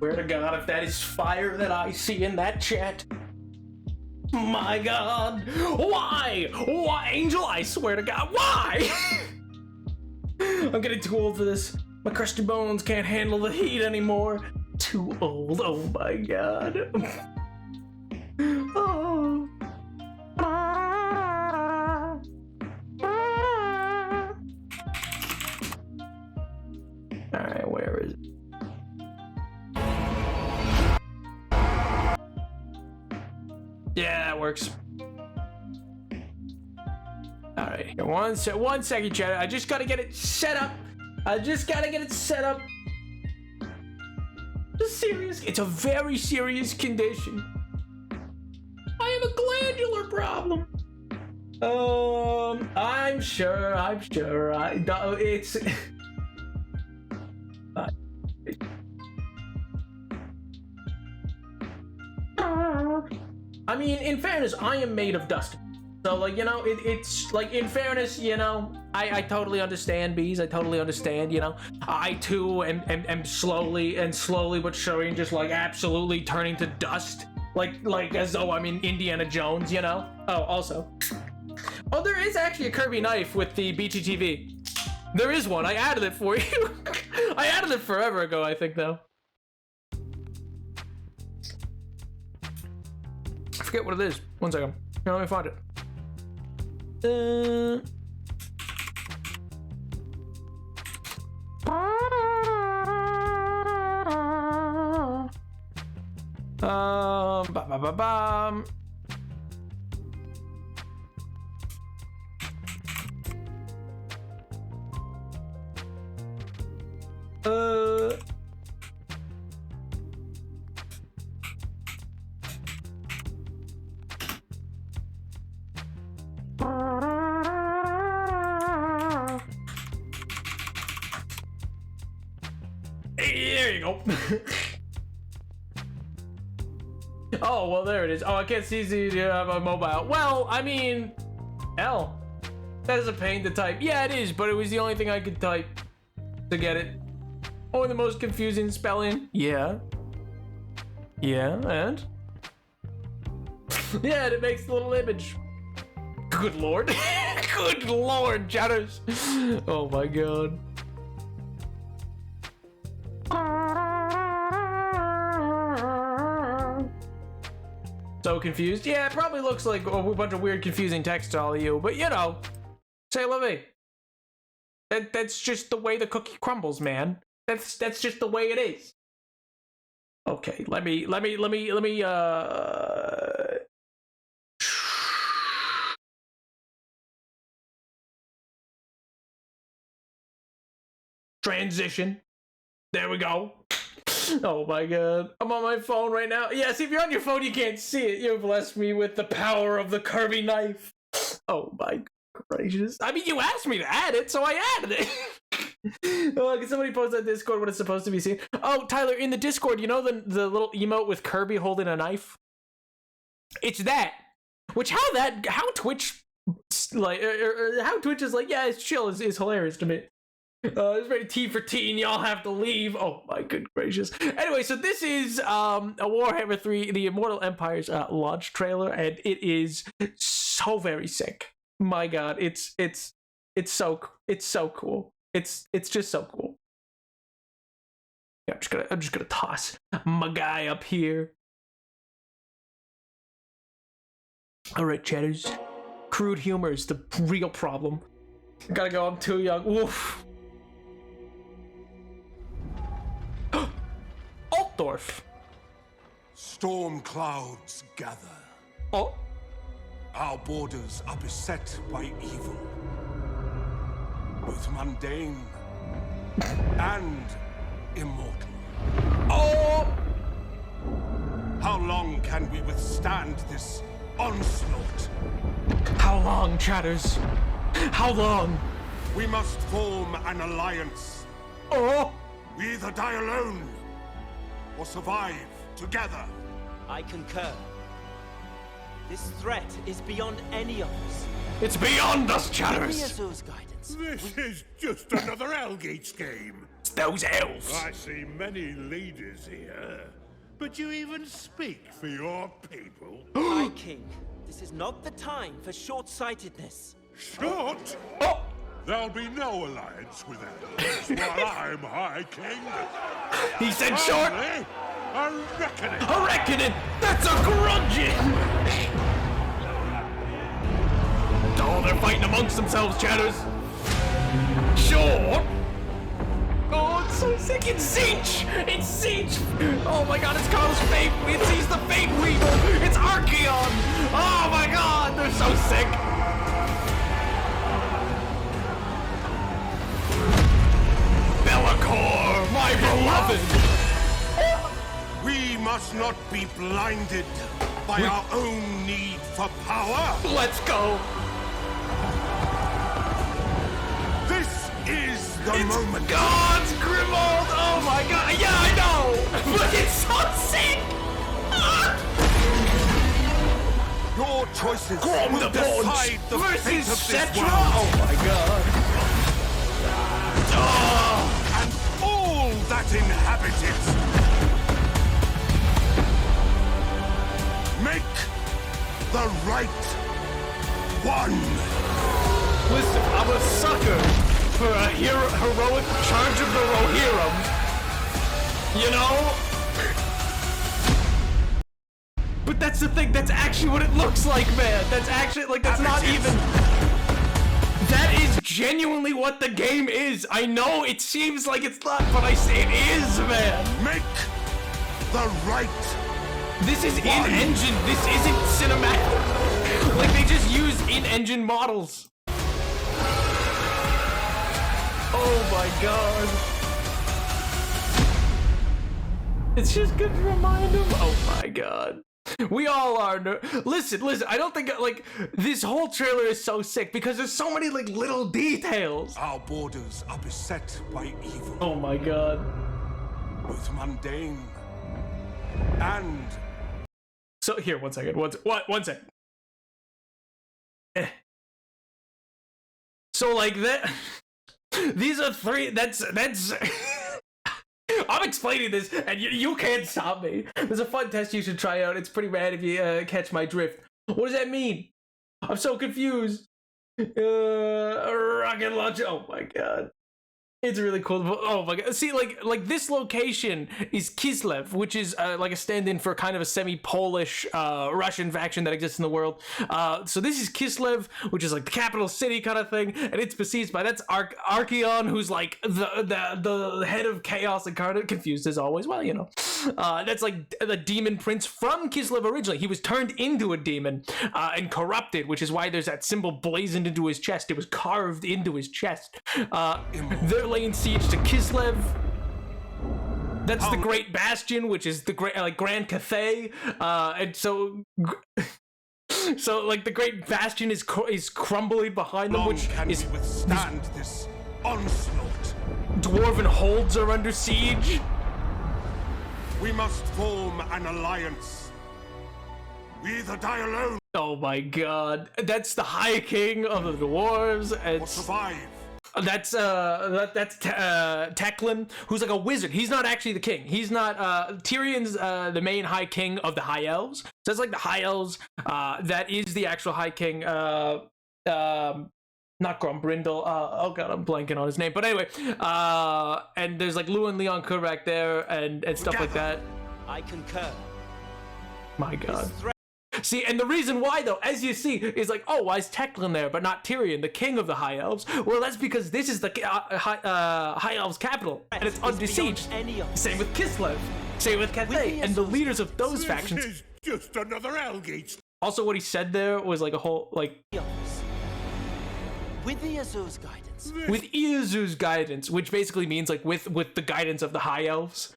Swear to God, if that is fire that I see in that chat. My God. Why? Why, Angel? I swear to God, why? I'm getting too old for this. My crusty bones can't handle the heat anymore. Too old. Oh my God. Oh. Alright, where is it? Yeah, that works. Alright, here, one second, chat. I just gotta get it set up. It's serious. It's a very serious condition. I have a glandular problem. I'm sure. It's. I mean, in fairness, I am made of dust. So, like, you know, it's like, in fairness, you know, I totally understand, bees. I totally understand, you know. I too am slowly but surely just like absolutely turning to dust. Like as though I'm in Indiana Jones, you know. Oh, also. Oh, there is actually a Kirby knife with the BTTV. There is one. I added it for you. I added it forever ago, I think, though. I forget what it is. One second. Here, let me find it. There you go. Oh, well, there it is. Oh, I can't see the mobile. Well, I mean, hell, that is a pain to type. Yeah, it is, but it was the only thing I could type to get it. Oh, the most confusing spelling. Yeah. Yeah, and? Yeah, and it makes the little image. Good lord. Good lord, chatters. Oh my God. So confused. Yeah, it probably looks like a bunch of weird, confusing text to all of you, but you know, say la vie. That's just the way the cookie crumbles, man. That's just the way it is. Okay, let me transition. There we go. Oh my God. I'm on my phone right now. Yes, if you're on your phone, you can't see it. You blessed me with the power of the Kirby knife. Oh my gracious. I mean, you asked me to add it, so I added it. Can somebody post on Discord what it's supposed to be seen? Oh, Tyler, in the Discord, you know the little emote with Kirby holding a knife? It's that. Which how Twitch like how Twitch is like, yeah, it's chill is hilarious to me. It's ready T for teen, y'all have to leave. Oh my good gracious. Anyway, so this is a Warhammer 3, the Immortal Empire's launch trailer, and it is so very sick. My God, it's so cool. It's just so cool. Yeah, I'm just gonna toss my guy up here. Alright, chatters. Crude humor is the real problem. Gotta go, I'm too young. Woof. Altdorf. Storm clouds gather. Oh. Our borders are beset by evil. Both mundane and immortal. Oh! How long can we withstand this onslaught? How long, chatters? How long? We must form an alliance. Oh! We either die alone or survive together. I concur. This threat is beyond any of us. It's beyond us, chatters! Miyazo's guidance. This is just another Algates game. those elves. I see many leaders here, but you even speak for your people? High King, this is not the time for short-sightedness. Short? Oh! There'll be no alliance with elves while I'm High King. He said short! Only a reckoning! A reckoning! That's a grudging! Oh, they're fighting amongst themselves, chatters. Short? Oh, it's so sick. It's Siege! It's Siege! Oh my god, it's Carlos Fate. He's the Fate Weaver. It's Archeon! Oh my god, they're so sick. Be'lakor, my beloved! We must not be blinded by our own need for power. Let's go! This is the It's moment. God's Grimold! Oh my god! Yeah, I know! But it's so sick! Ah! Your choices Grom will the Paunch decide the fate versus of this Cetra! world. Oh my god! Oh! And all that inhabit it. Make the right one. Listen, I'm a sucker for a heroic charge of the Rohirrim. You know? But that's the thing, that's actually what it looks like, man. That's actually, like, that's not even... That is genuinely what the game is. I know it seems like it's not, but I say it is, man. Make the right. This is in-engine. This isn't cinematic. Like, they just use in-engine models. Oh my god. It's just good to remind him. Oh my god. We all are. Listen, I don't think, like, this whole trailer is so sick because there's so many, like, little details. Our borders are beset by evil, Oh my god. both mundane and So, here, one second. One second. So, like, that... These are three... That's... I'm explaining this, and you can't stop me. There's a fun test you should try out. It's pretty rad if you catch my drift. What does that mean? I'm so confused. Rocket launcher. Oh my god. It's really cool. Oh my god. See, like this location is Kislev, which is like a stand-in for kind of a semi-Polish Russian faction that exists in the world. So this is Kislev, which is like the capital city kind of thing, and it's besieged by Archeon, who's like the head of chaos incarnate. Confused as always. Well, you know, that's like the demon prince from Kislev originally. He was turned into a demon and corrupted, which is why there's that symbol blazoned into his chest. It was carved into his chest. They're laying siege to Kislev. That's the Great Bastion, which is the great, like, Grand Cathay, and so like the Great Bastion is crumbling behind them, which is withstand this onslaught. Dwarven holds are under siege. We must form an alliance. We either die alone Oh my god, that's the High King of the Dwarves, and or survive. that's Teclin, who's like a wizard. He's not actually the king. He's not Tyrion's the main High King of the High Elves. So that's like the High Elves. That is the actual High King. Not Grumbrindle. Oh god, I'm blanking on his name. But anyway, and there's like Lewin Leon Kurak there and stuff like that. I concur. My god. See, and the reason why, though, as you see, is like, oh, why is Teclin there, but not Tyrion, the king of the High Elves? Well, that's because this is the High Elves' capital, and it's under siege. Same with Kislev, same with Cathay, and the leaders of those factions. This is just another Algate. Also, what he said there was like a whole, like, With the Azu's guidance. with Iazu's guidance, which basically means like with the guidance of the High Elves.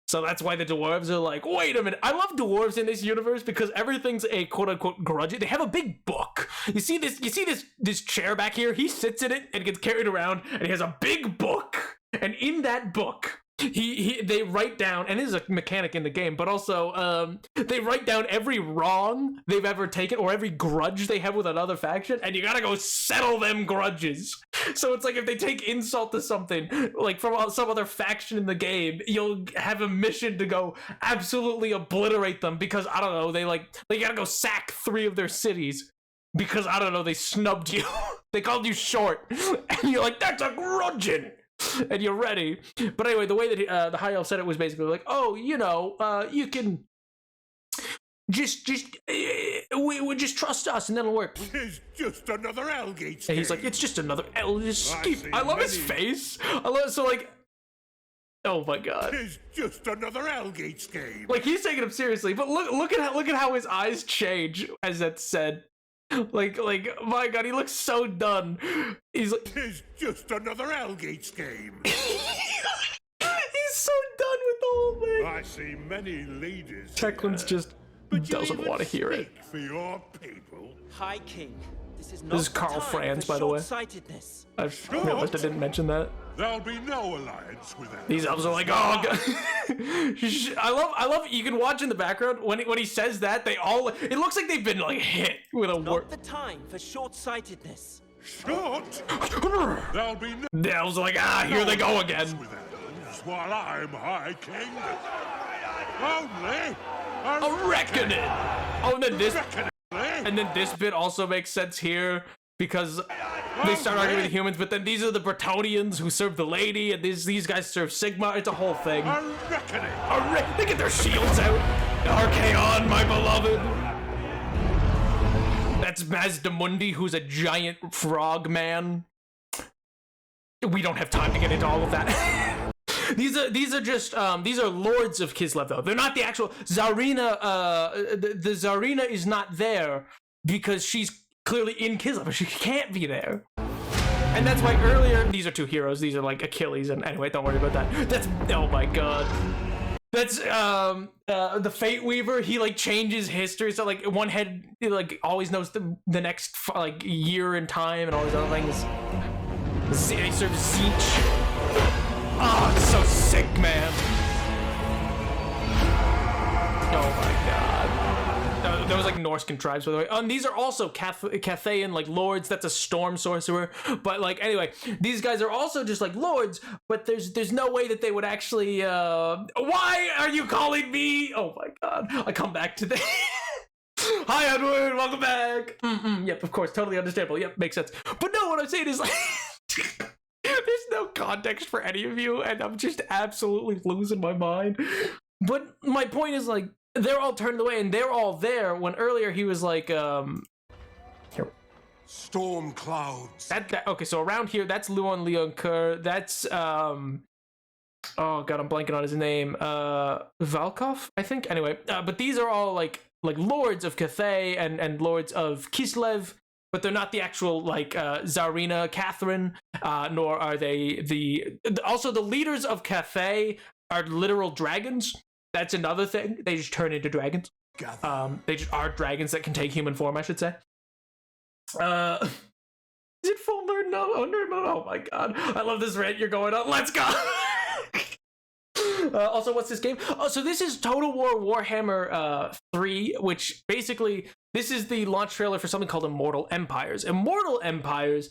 So that's why the dwarves are like, wait a minute. I love dwarves in this universe because everything's a quote unquote grudge. They have a big book. You see this chair back here? He sits in it and gets carried around and he has a big book. And in that book they write down, and this is a mechanic in the game, but also they write down every wrong they've ever taken or every grudge they have with another faction, and you gotta go settle them grudges. So it's like if they take insult to something like from some other faction in the game, you'll have a mission to go absolutely obliterate them because I don't know, they gotta go sack 3 of their cities because I don't know, they snubbed you. They called you short, and you're like, that's a grudging. And you're ready. But anyway, the way that the high elf said it was basically like, oh, you know, you can just we just trust us and then it'll work. It's just another Elgate. And he's like, it's just another Elgate. I love his face. I love so like, oh my god. It's just another Elgate game. Like he's taking him seriously, but look at how his eyes change as that's said. Like, my god, he looks so done. He's like, it's just another Elgate game. He's so done with the whole thing. I see many ladies. Techland's just doesn't want to hear it. For your people. High King, this is not This is Carl Franz, by the way. I realized I didn't mention that. There'll be no alliance with them. These elves are like, oh god. I love you can watch in the background when he says that they all it looks like they've been like hit with a Not the time for short-sightedness. Short? There'll be no the elves are like, here they go again. with elves while I'm High King. Only A reckoning. Oh, and then this bit also makes sense here because they start arguing with the humans, but then these are the Bretonians who serve the lady, and these guys serve Sigma. It's a whole thing. a reckoning. They get their shields out. Archaon, my beloved. That's Mazdamundi, who's a giant frog man. We don't have time to get into all of that. These are just these are lords of Kislev though. They're not the actual Tsarina. The Tsarina is not there because she's clearly in Kislev, but she can't be there. And that's why earlier these are 2 heroes. These are like Achilles, and anyway, don't worry about that. That's oh my god. That's the Fate Weaver. He like changes history, so like one head like always knows the next like year in time and all these other things. He serves Zeech. Oh, it's so sick, man. Oh my god. That was like Norscan tribes, by the way. These are also Cathayan like lords. That's a storm sorcerer. But like anyway, these guys are also just like lords. But there's no way that they would actually. Why are you calling me? Oh my god! I come back to the. Hi Edward, welcome back. Yep, of course, totally understandable. Yep, makes sense. But no, what I'm saying is like. There's no context for any of you, and I'm just absolutely losing my mind. But my point is, like, they're all turned away, and they're all there, when earlier he was like, here. Storm clouds. Okay, so around here, that's Leon Kerr, that's, oh god, I'm blanking on his name, Valkov, I think? Anyway, but these are all, like lords of Cathay and lords of Kislev, but they're not the actual like Tsarina Catherine, nor are they also the leaders of Cathay are literal dragons. That's another thing. They just turn into dragons. They just are dragons that can take human form, I should say. Is it full nerd? No, nerd mode. Oh my god, I love this rant you're going on. Let's go. Also, what's this game? Oh, so this is Total War Warhammer 3, which basically this is the launch trailer for something called Immortal Empires. Immortal Empires.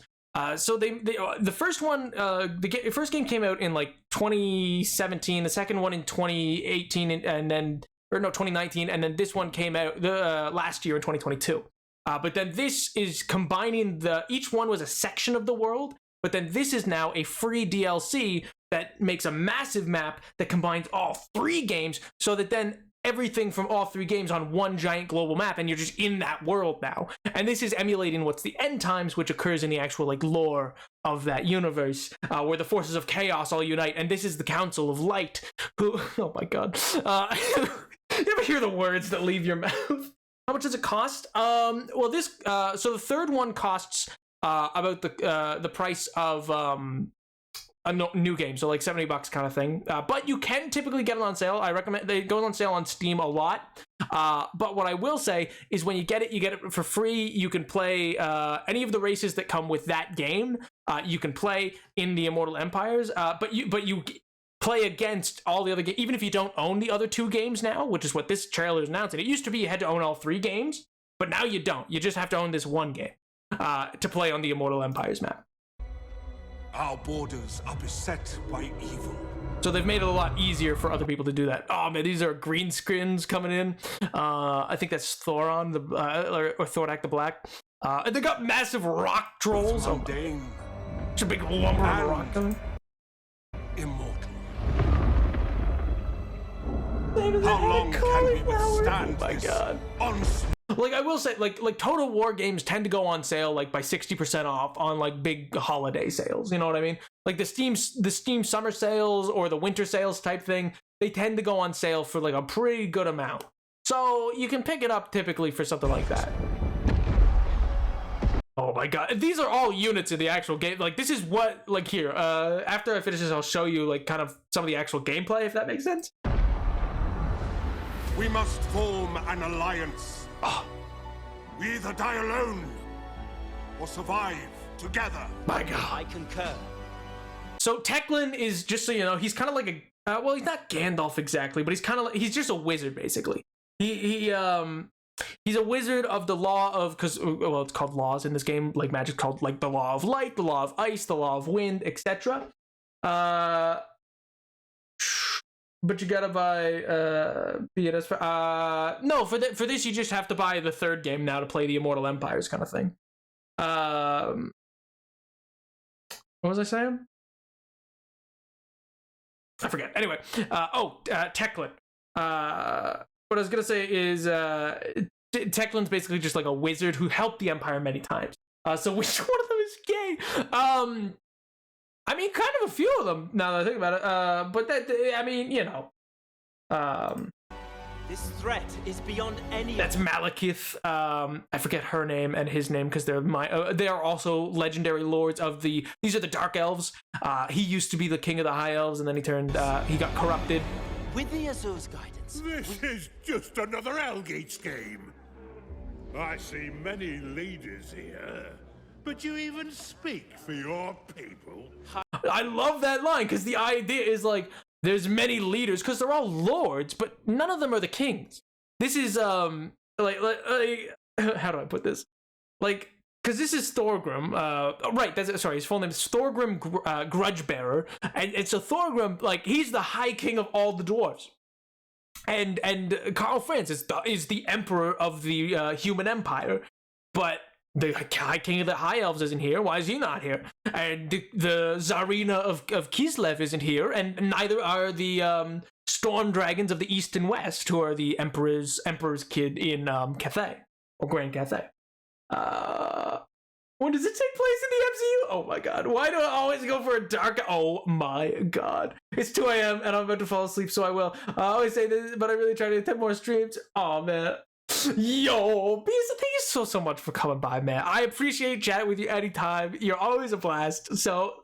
So the first one, the first game came out in like 2017. The second one in 2018, and then 2019, and then this one came out last year in 2022. But then this is combining each one was a section of the world. But then this is now a free DLC that makes a massive map that combines all 3 games so that then everything from all 3 games on one giant global map, and you're just in that world now. And this is emulating what's the end times, which occurs in the actual like lore of that universe, where the forces of chaos all unite. And this is the Council of Light, who, oh my god. You ever hear the words that leave your mouth? How much does it cost? Well, this, so the third one costs about the price of a new game, so like $70 kind of thing. But you can typically get it on sale. I recommend they go on sale on Steam a lot. But what I will say is when you get it for free. You can play any of the races that come with that game. You can play in the Immortal Empires. But you play against all the other games, even if you don't own the other 2 games now, which is what this trailer is announcing. It used to be you had to own all 3 games, but now you don't. You just have to own this 1 game to play on the Immortal Empires map. Our borders are beset by evil. So they've made it a lot easier for other people to do that. Oh man, these are green screens coming in. I think that's Thoron, or Thorak the Black. And they got massive rock trolls. Oh, it's a big lumber of rock coming. Immortal. How long can we withstand? Oh my god. Like I will say, like Total War games tend to go on sale like by 60% off on like big holiday sales. You know what I mean? Like the Steam summer sales or the winter sales type thing, they tend to go on sale for like a pretty good amount. So you can pick it up typically for something like that. Oh my god, these are all units in the actual game. Like this is what, like here, after I finish this, I'll show you like kind of some of the actual gameplay, if that makes sense. We must form an alliance. We either die alone or survive together. My god. I concur. So Teclin is, just so you know, he's kind of like a, well, he's not Gandalf exactly, but he's kind of like, he's just a wizard basically. He's a wizard of the law of, because, well, it's called laws in this game, like magic's called like the law of light, the law of ice, the law of wind, etc. But you gotta buy PNS. No, for this you just have to buy the 3rd game now to play the Immortal Empires kind of thing. What was I saying? I forget. Anyway, Teclin. What I was gonna say is Teclin's basically just like a wizard who helped the Empire many times. So which one of them is gay? I mean, kind of a few of them, now that I think about it. But that, I mean, you know. This threat is beyond any. That's Malekith. I forget her name and his name because they are also legendary lords of the. These are the Dark Elves. He used to be the king of the High Elves, and then he got corrupted. With the Azur's guidance. This is just another Elgates game. I see many leaders here. But you even speak for your people? I love that line, because the idea is like, there's many leaders, because they're all lords, but none of them are the kings. This is, like how do I put this? Like, because this is Thorgrim, right, his full name is Thorgrim Grudgebearer, and so Thorgrim, like, he's the High King of all the dwarves. And Karl Franz is the emperor of the human empire, but the High King of the High Elves isn't here. Why is he not here? And the Tsarina of Kislev isn't here, and neither are the Storm Dragons of the East and West, who are the Emperor's kid in Cathay, or Grand Cathay. When does it take place in the MCU? Oh my god, why do I always go for a dark... Oh my god. It's 2 a.m. and I'm about to fall asleep, so I will. I always say this, but I really try to get 10 more streams. Oh man. Yo, Bisa, thank you so much for coming by, man. I appreciate chatting with you anytime. You're always a blast. So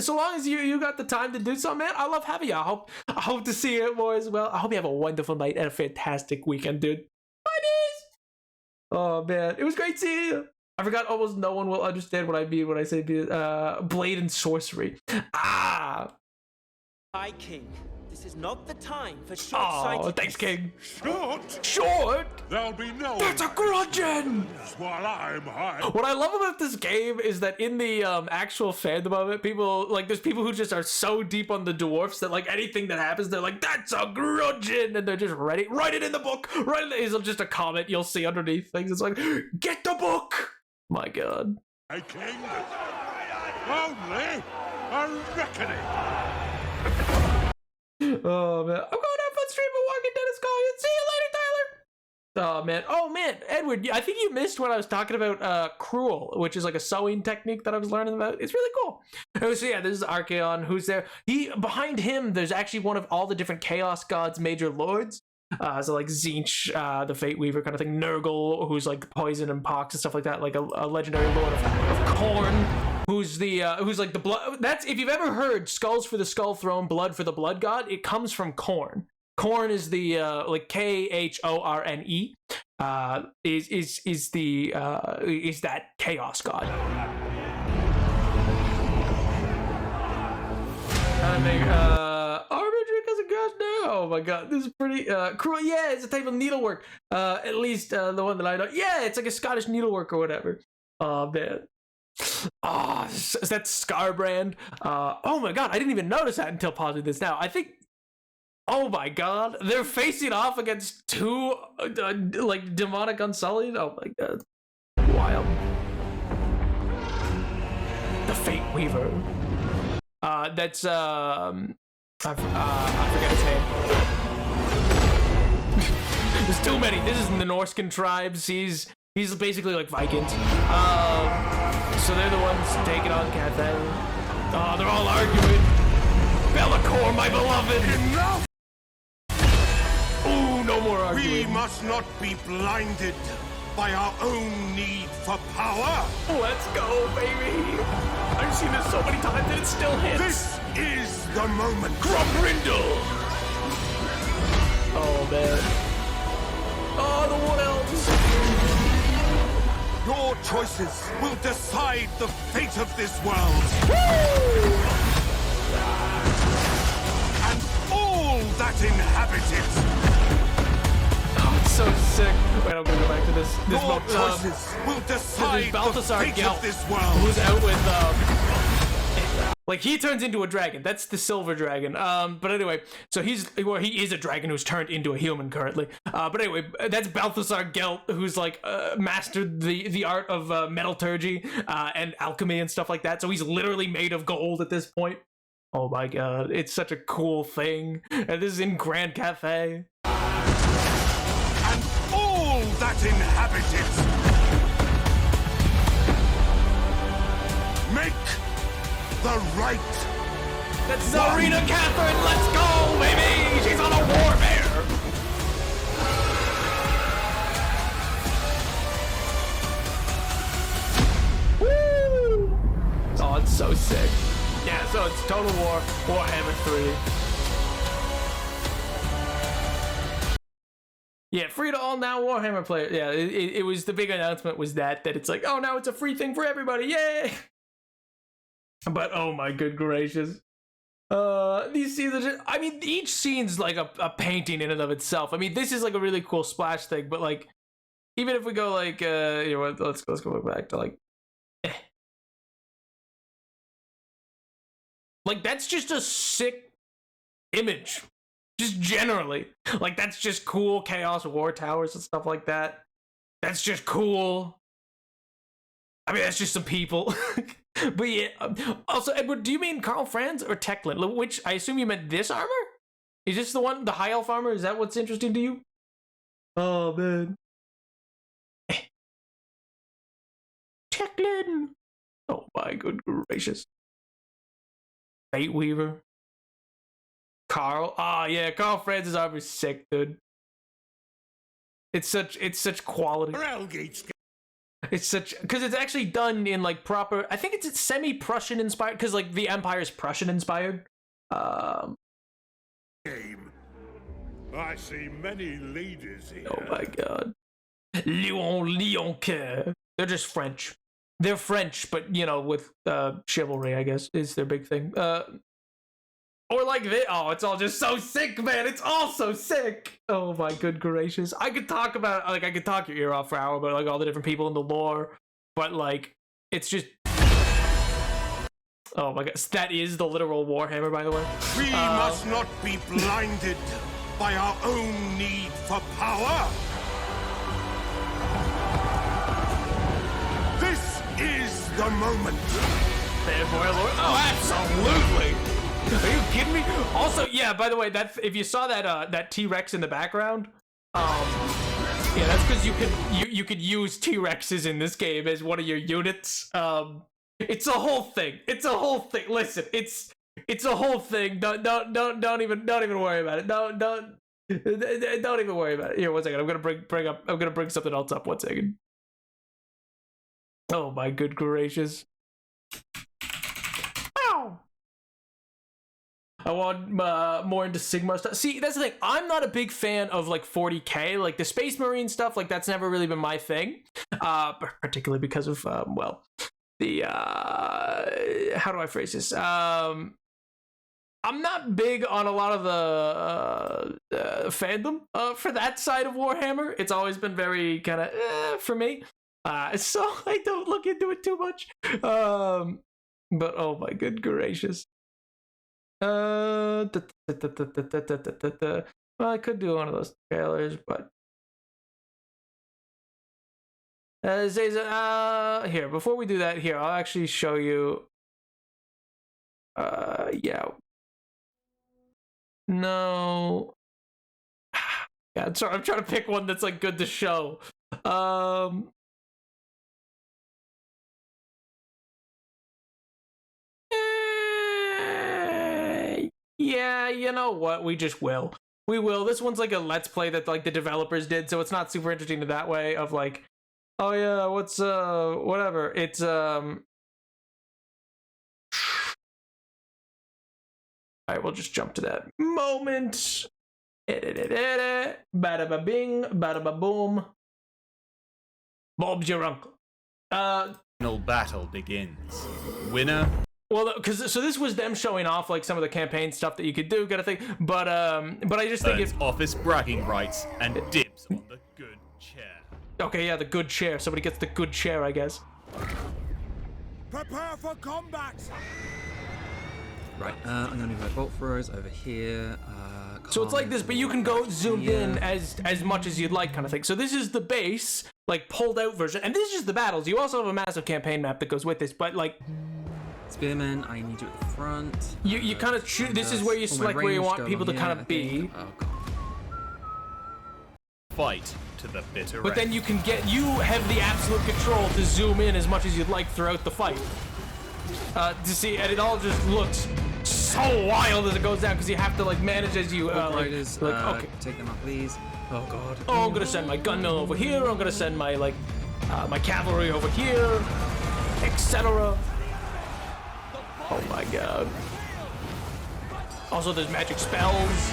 so long as you got the time to do so, man, I love having you. I hope to see you more as well. I hope you have a wonderful night and a fantastic weekend, dude. Buddies! Oh man, it was great seeing you. I forgot almost no one will understand what I mean when I say blade and sorcery. High King. This is not the time for short-sightedness. Oh, thanks, King. Short? There'll be no. That's a grudgeon! While I'm high. What I love about this game is that in the actual fandom of it, there's people who just are so deep on the dwarfs that like anything that happens, they're like, that's a grudgeon! And they're just ready. Write it in the book! It's just a comment you'll see underneath things. It's like, get the book! My god. Hey, King. Only a reckoning. Oh man, I'm going out for a stream of Walking Dennis calling. See you later, Tyler. Oh man, Edward, I think you missed when I was talking about Cruel, which is like a sewing technique that I was learning about. It's really cool. So yeah, this is Archaon, who's there. Behind him, there's actually one of all the different Chaos Gods' major lords. So like Zinch, the Fate Weaver kind of thing, Nurgle, who's like poison and pox and stuff like that, like a legendary lord of Khorne, who's like the blood. That's, if you've ever heard skulls for the Skull Throne, blood for the Blood God, it comes from Khorne. Khorne is the like Khorne, is that Chaos God. Oh my god, this is pretty cool. Yeah, it's a type of needlework. At least the one that I know. Yeah, it's like a Scottish needlework or whatever. Oh man. Oh, is that Scar brand? Oh my god, I didn't even notice that until pausing this now. I think. Oh my god, they're facing off against two like demonic unsullied. Oh my god, wild. The Fate Weaver. That's I forget his name. There's too many. This is the Norscan tribes. He's basically like Vikings. So they're the ones taking on Cathay. Oh, they're all arguing. Bellicor, my beloved. Enough! Ooh, no more arguing. We must not be blinded by our own need for power. Let's go, baby. I've seen this so many times that it still hits. This is the moment. Grumbrindle. Oh, man. Oh, the Wood Elves. Your choices will decide the fate of this world. Woo! And all that inhabit it. Oh, it's so sick. Wait, I'm gonna go back to this. Your choices will decide the fate of this world. Who's out with like he turns into a dragon. That's the silver dragon. But anyway, so he is a dragon who's turned into a human currently. But anyway, that's Balthasar Gelt, who's like mastered the art of metallurgy and alchemy and stuff like that. So he's literally made of gold at this point. Oh my god, it's such a cool thing. And this is in Grand Cathay. And all that inhabit it. Make the right. That's Tsarina Catherine, let's go, baby! She's on a war bear! Woo! Oh, it's so sick. Yeah, so it's Total War, Warhammer 3. Yeah, free to all now Warhammer players. Yeah, it was the big announcement was that it's like, oh, now it's a free thing for everybody, yay! But oh my good gracious. These scenes are just, I mean, each scene's like a painting in and of itself. I mean, this is like a really cool splash thing, but like, even if we go like, you know, let's go back to like, like that's just a sick image, just generally. Like that's just cool Chaos War Towers and stuff like that. That's just cool. I mean, that's just some people. But yeah, also, Edward, do you mean Karl Franz or Teclin? Which, I assume you meant this armor? Is this the one, the High Elf armor? Is that what's interesting to you? Oh, man. Teclin! Oh my good gracious. Fate Weaver. Karl? Ah, yeah, Karl Franz's armor is sick, dude. It's such quality. It's such, because it's actually done in like proper, I think it's semi-Prussian inspired, because like the Empire's Prussian inspired. Game. I see many ladies here. Oh my god. Lyon Coeur. They're just French. They're French, but you know, with chivalry, I guess, is their big thing. Or like this. Oh, it's all just so sick, man. It's all so sick. Oh my good gracious. I could talk about, like, I could talk your ear off for an hour about like all the different people in the lore, but like, it's just. Oh my god. That is the literal Warhammer, by the way. We must not be blinded by our own need for power. This is the moment. Fanboy Lord. Oh, absolutely. Are you kidding me? Also, yeah, by the way, that if you saw that T-Rex in the background, yeah, that's because you could use T-Rexes in this game as one of your units. It's a whole thing. It's a whole thing. Listen, it's a whole thing. Don't even worry about it. Don't even worry about it. Here, 1 second. I'm gonna bring something else up. 1 second. Oh my good gracious. I want more into Sigmar stuff. See, that's the thing. I'm not a big fan of like 40k, like the Space Marine stuff. Like that's never really been my thing, particularly because of well, the how do I phrase this? I'm not big on a lot of the fandom for that side of Warhammer. It's always been very kind of for me. So I don't look into it too much. But oh my good gracious. Well, I could do one of those trailers, but here, before we do that, here, I'll actually show you. Yeah. No. Yeah, I'm trying to pick one that's like good to show. Yeah, you know what? We just will. We will. This one's like a let's play that like the developers did, so it's not super interesting in that way of like, oh yeah, what's whatever. It's Alright, we'll just jump to that moment. Bada ba bing, bada ba boom. Bob's your uncle. Final battle begins. Winner. Well, because so this was them showing off like some of the campaign stuff that you could do, kind of thing. But I just think it's office bragging rights and dibs on the good chair. Okay, yeah, the good chair. Somebody gets the good chair, I guess. Prepare for combat. Right, I'm gonna move my bolt throwers over here. So it's like this, but you can go zoomed in as much as you'd like, kind of thing. So this is the base, like pulled out version, and this is just the battles. You also have a massive campaign map that goes with this, but like. Spearman, I need you at the front. You kind of shoot. This is where you select where you want people to kind of be. Oh god. Fight to the bitter end. But then you have the absolute control to zoom in as much as you'd like throughout the fight. To see, and it all just looks so wild as it goes down because you have to like manage as you Riders, okay. Take them out, please. Oh god. Oh, I'm gonna send my gunmill over here. I'm gonna send my my cavalry over here, etc. Oh my god. Also, there's magic spells.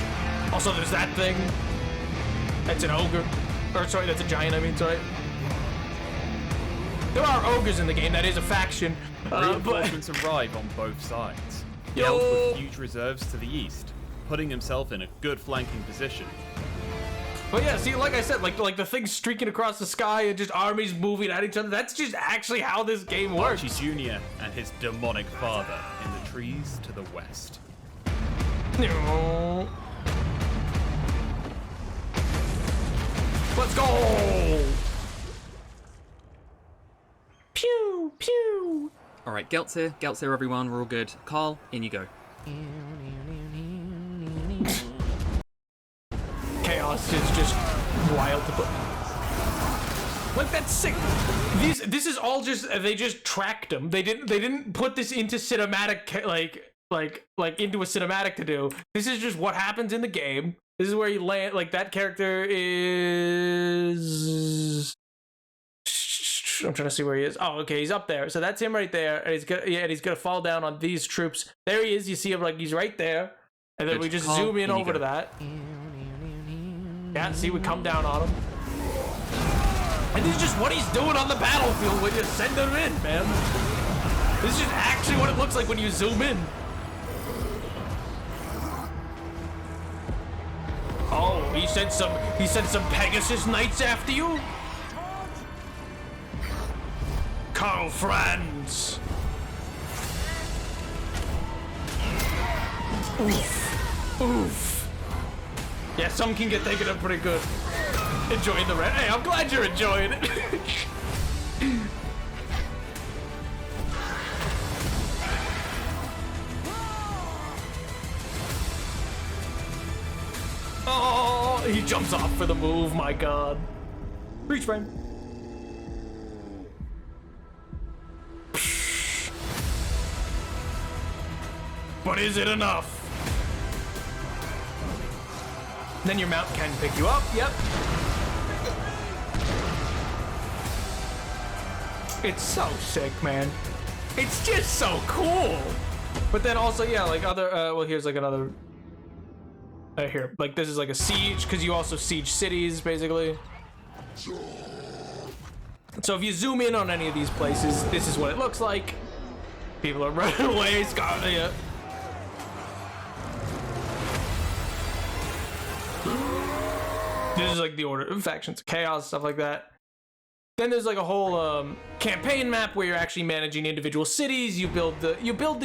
Also, there's that thing. That's an ogre. Or, sorry, that's a giant, I mean, sorry. There are ogres in the game. That is a faction. Reinforcements arrive on both sides. Gelt with huge reserves to the east, putting himself in a good flanking position. But yeah, see, like I said, like the things streaking across the sky and just armies moving at each other, that's just actually how this game works. Archie Jr. and his demonic father in the trees to the west. Let's go! Pew, pew. Alright, Gelt's here everyone, we're all good. Carl, in you go. Chaos is just wild to put. Like, that's sick. This is all just, they just tracked them. They didn't put this into cinematic, like into a cinematic to do. This is just what happens in the game. This is where you land, like, that character is... I'm trying to see where he is. Oh, okay, he's up there. So that's him right there, and he's gonna fall down on these troops. There he is. You see him, like, he's right there, and then we just zoom in over to that. Yeah, see, we come down on him, and this is just what he's doing on the battlefield when you send him in, man. This is just actually what it looks like when you zoom in. Oh, he sent some Pegasus Knights after you? Carl Franz. Oof. Oof. Yeah, some can get taken up pretty good. Enjoying the red. Hey, I'm glad you're enjoying it. Oh, he jumps off for the move, my god. Reach frame. But is it enough? Then your mount can pick you up, yep. It's so sick, man. It's just so cool. But then also, yeah, like other, well, here's like another, here, like this is like a siege, because you also siege cities, basically. So if you zoom in on any of these places, this is what it looks like. People are running away, yeah. This is like the order of factions, chaos, stuff like that. Then there's like a whole campaign map where you're actually managing individual cities. You build the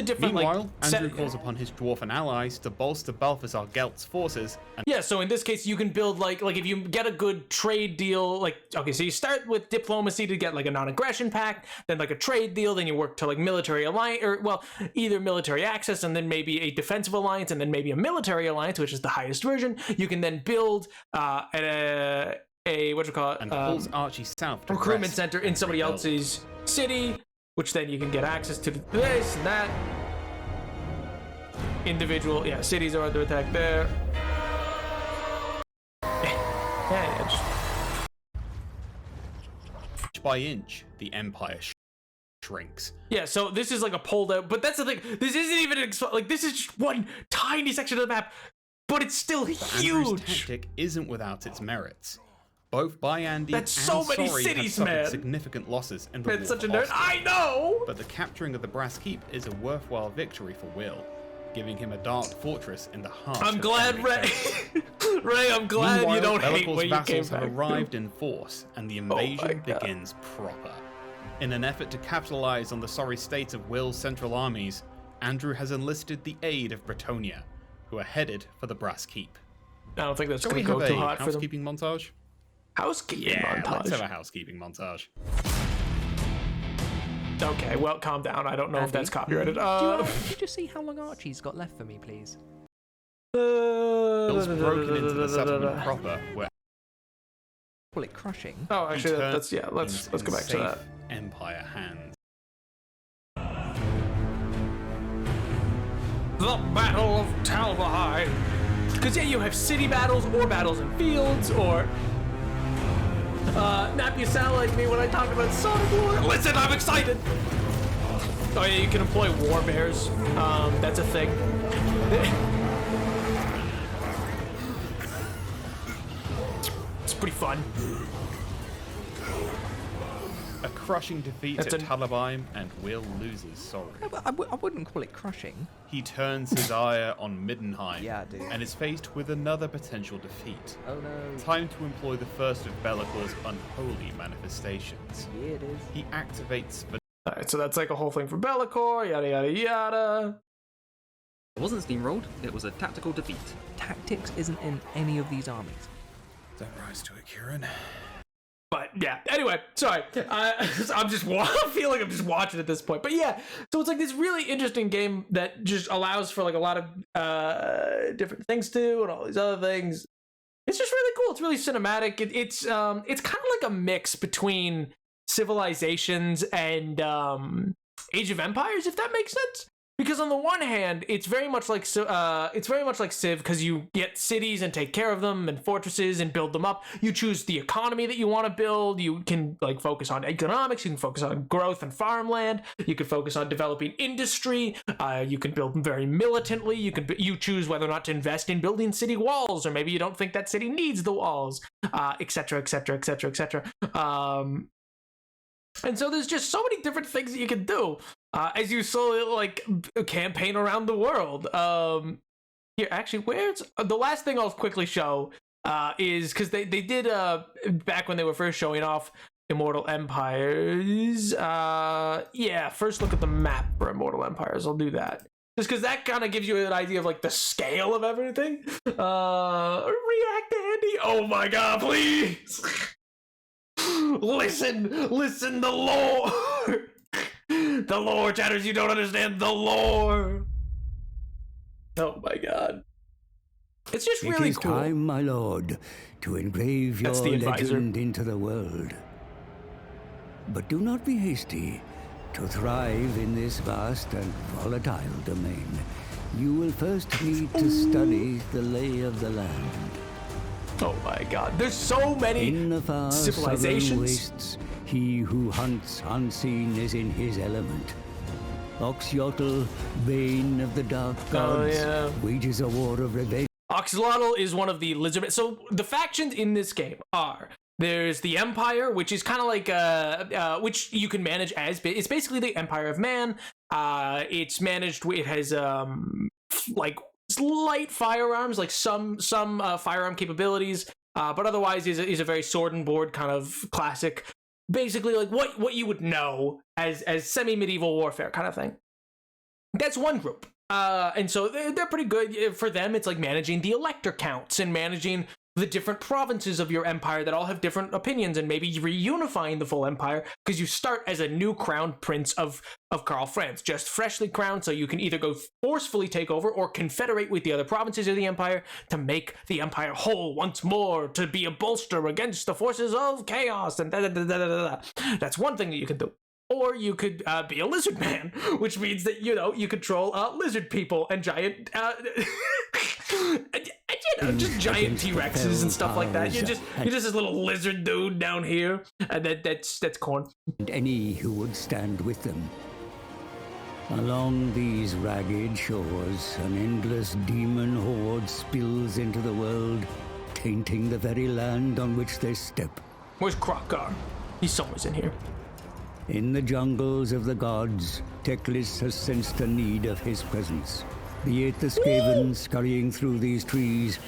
different. Meanwhile, Andrew calls upon his dwarven allies to bolster Balthasar Gelt's forces. And yeah, so in this case, you can build like if you get a good trade deal, like okay, so you start with diplomacy to get like a non-aggression pact, then like a trade deal, then you work to like military alliance, or well, either military access and then maybe a defensive alliance and then maybe a military alliance, which is the highest version. You can then build a what you call it, and pulls Archie south to recruitment center in somebody else's city, which then you can get access to this and that. Individual, cities are under attack there. Just... Inch by inch, the Empire shrinks. Yeah, so this is like a pulled out, but that's the thing. This isn't even like this is just one tiny section of the map, but it's still huge. Andrew's tactic isn't without its merits. Both Byandy and so many Sorry cities, have suffered man. significant losses in the war. It's such a nerd. I know! But the capturing of the Brass Keep is a worthwhile victory for Will, giving him a dark fortress in the heart I'm of glad, Ray. Ray, I'm glad Meanwhile, you don't hate Be'lakor's where you came vassals back have from. arrived in force, and the invasion begins proper. In an effort to capitalize on the sorry state of Will's central armies, Andrew has enlisted the aid of Bretonnia, who are headed for the Brass Keep. I don't think that's Shall going we to go have too a hot for them. housekeeping montage? Housekeeping montage? Let's have a housekeeping montage. Okay, well, calm down. I don't know if that's copyrighted. Could you just see how long Archie's got left for me, please? Will's broken into the settlement proper, where Call it crushing. Oh, actually, he that's turns let's go back in to that. safe Empire hands. The Battle of Talvahai. Because you have city battles or battles in fields or Nap, you sound like me when I talk about Sonic War. Listen, I'm excited. Oh yeah, you can employ war bears. That's a thing. It's pretty fun. A crushing defeat at Talabheim, and Will loses Sorry. I wouldn't call it crushing. He turns his ire on Middenheim Yeah, dude. and is faced with another potential defeat. Oh no. Time to employ the first of Be'lakor's unholy manifestations. Yeah, it is. He activates Alright, so that's like a whole thing for Be'lakor, yada yada yada. It wasn't steamrolled, it was a tactical defeat. Tactics isn't in any of these armies. Don't rise to it, Kieran. But yeah, anyway, sorry. I feel like I'm just watching at this point. But yeah, so it's like this really interesting game that just allows for like a lot of different things to do and all these other things. It's just really cool. It's really cinematic. It's kind of like a mix between Civilizations and Age of Empires, if that makes sense. Because on the one hand, it's very much like Civ, because you get cities and take care of them and fortresses and build them up. You choose the economy that you want to build. You can like focus on economics. You can focus on growth and farmland. You can focus on developing industry. You can build them very militantly. You choose whether or not to invest in building city walls, or maybe you don't think that city needs the walls, etc., etc., etc., etc. And so there's just so many different things that you can do as you slowly like campaign around the world. Here, actually, where's the last thing I'll quickly show is because they did back when they were first showing off Immortal Empires. Yeah, first look at the map for Immortal Empires. I'll do that just because that kind of gives you an idea of like the scale of everything. React, Andy. Oh my God, please. Listen, the lore! The lore, chatters, you don't understand the lore! Oh my God. It's just really cool. It is time, my lord, to engrave your legend into the world. But do not be hasty. To thrive in this vast and volatile domain, you will first need to study the lay of the land. Oh my God, there's so many in the far civilizations. Wastes, he who hunts unseen is in his element. Oxyotl, bane of the dark gods, wages a war of revenge. Oxyotl is one of the legitimate. So the factions in this game are there's the Empire, which is kind of like which you can manage as it's basically the Empire of Man. It's managed. It has like slight firearms, like some firearm capabilities. But otherwise, he's a very sword and board kind of classic, basically like what you would know as semi-medieval warfare kind of thing. That's one group. And so they're pretty good. For them, it's like managing the elector counts and managing the different provinces of your empire that all have different opinions, and maybe reunifying the full empire, because you start as a new crowned prince of Karl Franz, just freshly crowned, so you can either go forcefully take over or confederate with the other provinces of the empire to make the empire whole once more, to be a bolster against the forces of chaos, and That's one thing that you can do. Or you could be a lizard man, which means that, you control lizard people and giant, just giant T-Rexes and stuff like that. You're just this little lizard dude down here, and that's corn. And any who would stand with them. Along these ragged shores, an endless demon horde spills into the world, tainting the very land on which they step. Where's Krokar? He's somewhere in here. In the jungles of the gods, Teclis has sensed the need of his presence. Be it the Skaven scurrying through these trees,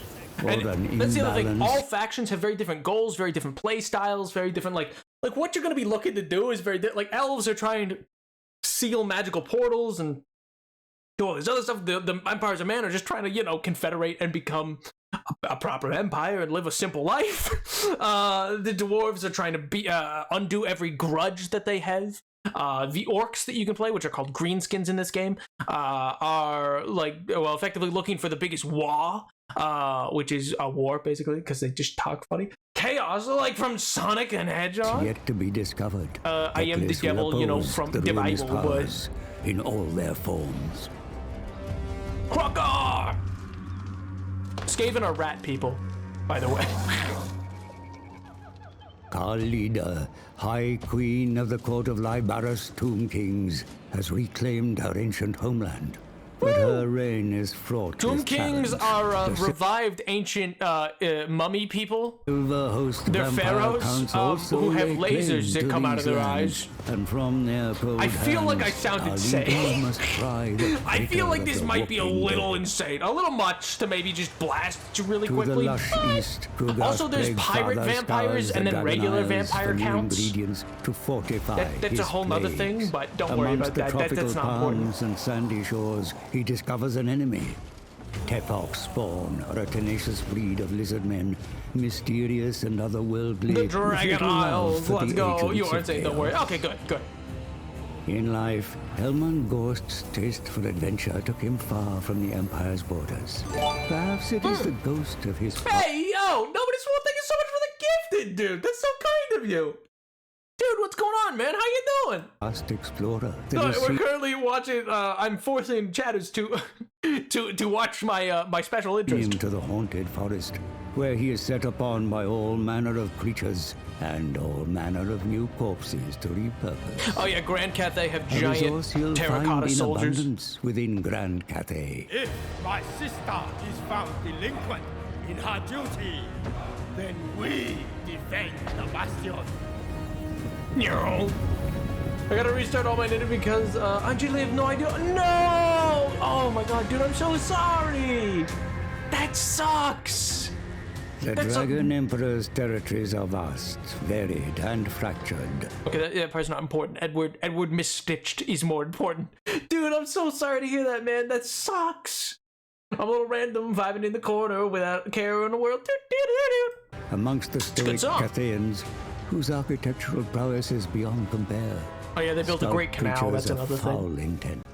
or an imbalance. That's the other thing. All factions have very different goals, very different play styles, very different, like what you're going to be looking to do is very like elves are trying to seal magical portals and do all this other stuff. The empires of man are just trying to, confederate and become a proper empire and live a simple life. The dwarves are trying to undo every grudge that they have. The orcs that you can play, which are called greenskins in this game, are effectively looking for the biggest wah, which is a war basically, because they just talk funny. Chaos, like from Sonic and Hedgehog. Yet to be discovered. I am the devil, from the Bible, but in all their forms. Krokar! Skaven are rat people, by the way. Karlida, High Queen of the Court of Lybaris Tomb Kings, has reclaimed her ancient homeland. But her reign is fraught Tomb with Kings challenge. are revived ancient mummy people. They're pharaohs who have lasers that come out of their eyes. And from their cold I feel like I hands, sound our insane. leader must pry the I feel like traitor this of might the be a Walking little Dead. insane, a little much to maybe just blast you really To quickly. the lush east, Krugar's Also, there's plague pirate father vampires scours and the then Dragon regular Isles vampire for new counts. ingredients to fortify That's his a whole nother thing, plagues. but don't worry Amongst about the that. That's tropical not important. palms and sandy shores, he discovers an enemy. Tepok spawn are a tenacious breed of lizard men, mysterious and otherworldly. The Dragon little love Isles, for let's the go. agents You of aren't saying, don't Chaos. worry. Okay, good. In life, Helman Ghost's taste for adventure took him far from the Empire's borders. Perhaps it is the ghost of his... Hey, yo, nobody's won't thank you so much for the gifted, dude. That's so kind of you. Dude, what's going on, man? How you doing? Past explorer. We're currently watching. I'm forcing chatters to watch my special interest. Him to the haunted forest, where he is set upon by all manner of creatures and all manner of new corpses to repurpose. Oh yeah, Grand Cathay have A giant resource you'll terracotta find in soldiers. abundance within Grand Cathay. If my sister is found delinquent in her duty, then we defend the bastion. No. I gotta restart all my data because I actually have no idea. No! Oh my god, dude, I'm so sorry. That sucks. The Dragon Emperor's territories are vast, varied, and fractured. Okay, that part's not important. Edward misstitched is more important. Dude, I'm so sorry to hear that, man. That sucks. I'm a little random, vibing in the corner without a care in the world. Amongst the stoic Cathayans, whose architectural prowess is beyond compare. Oh yeah, they built a great canal. That's another thing. Foul intent.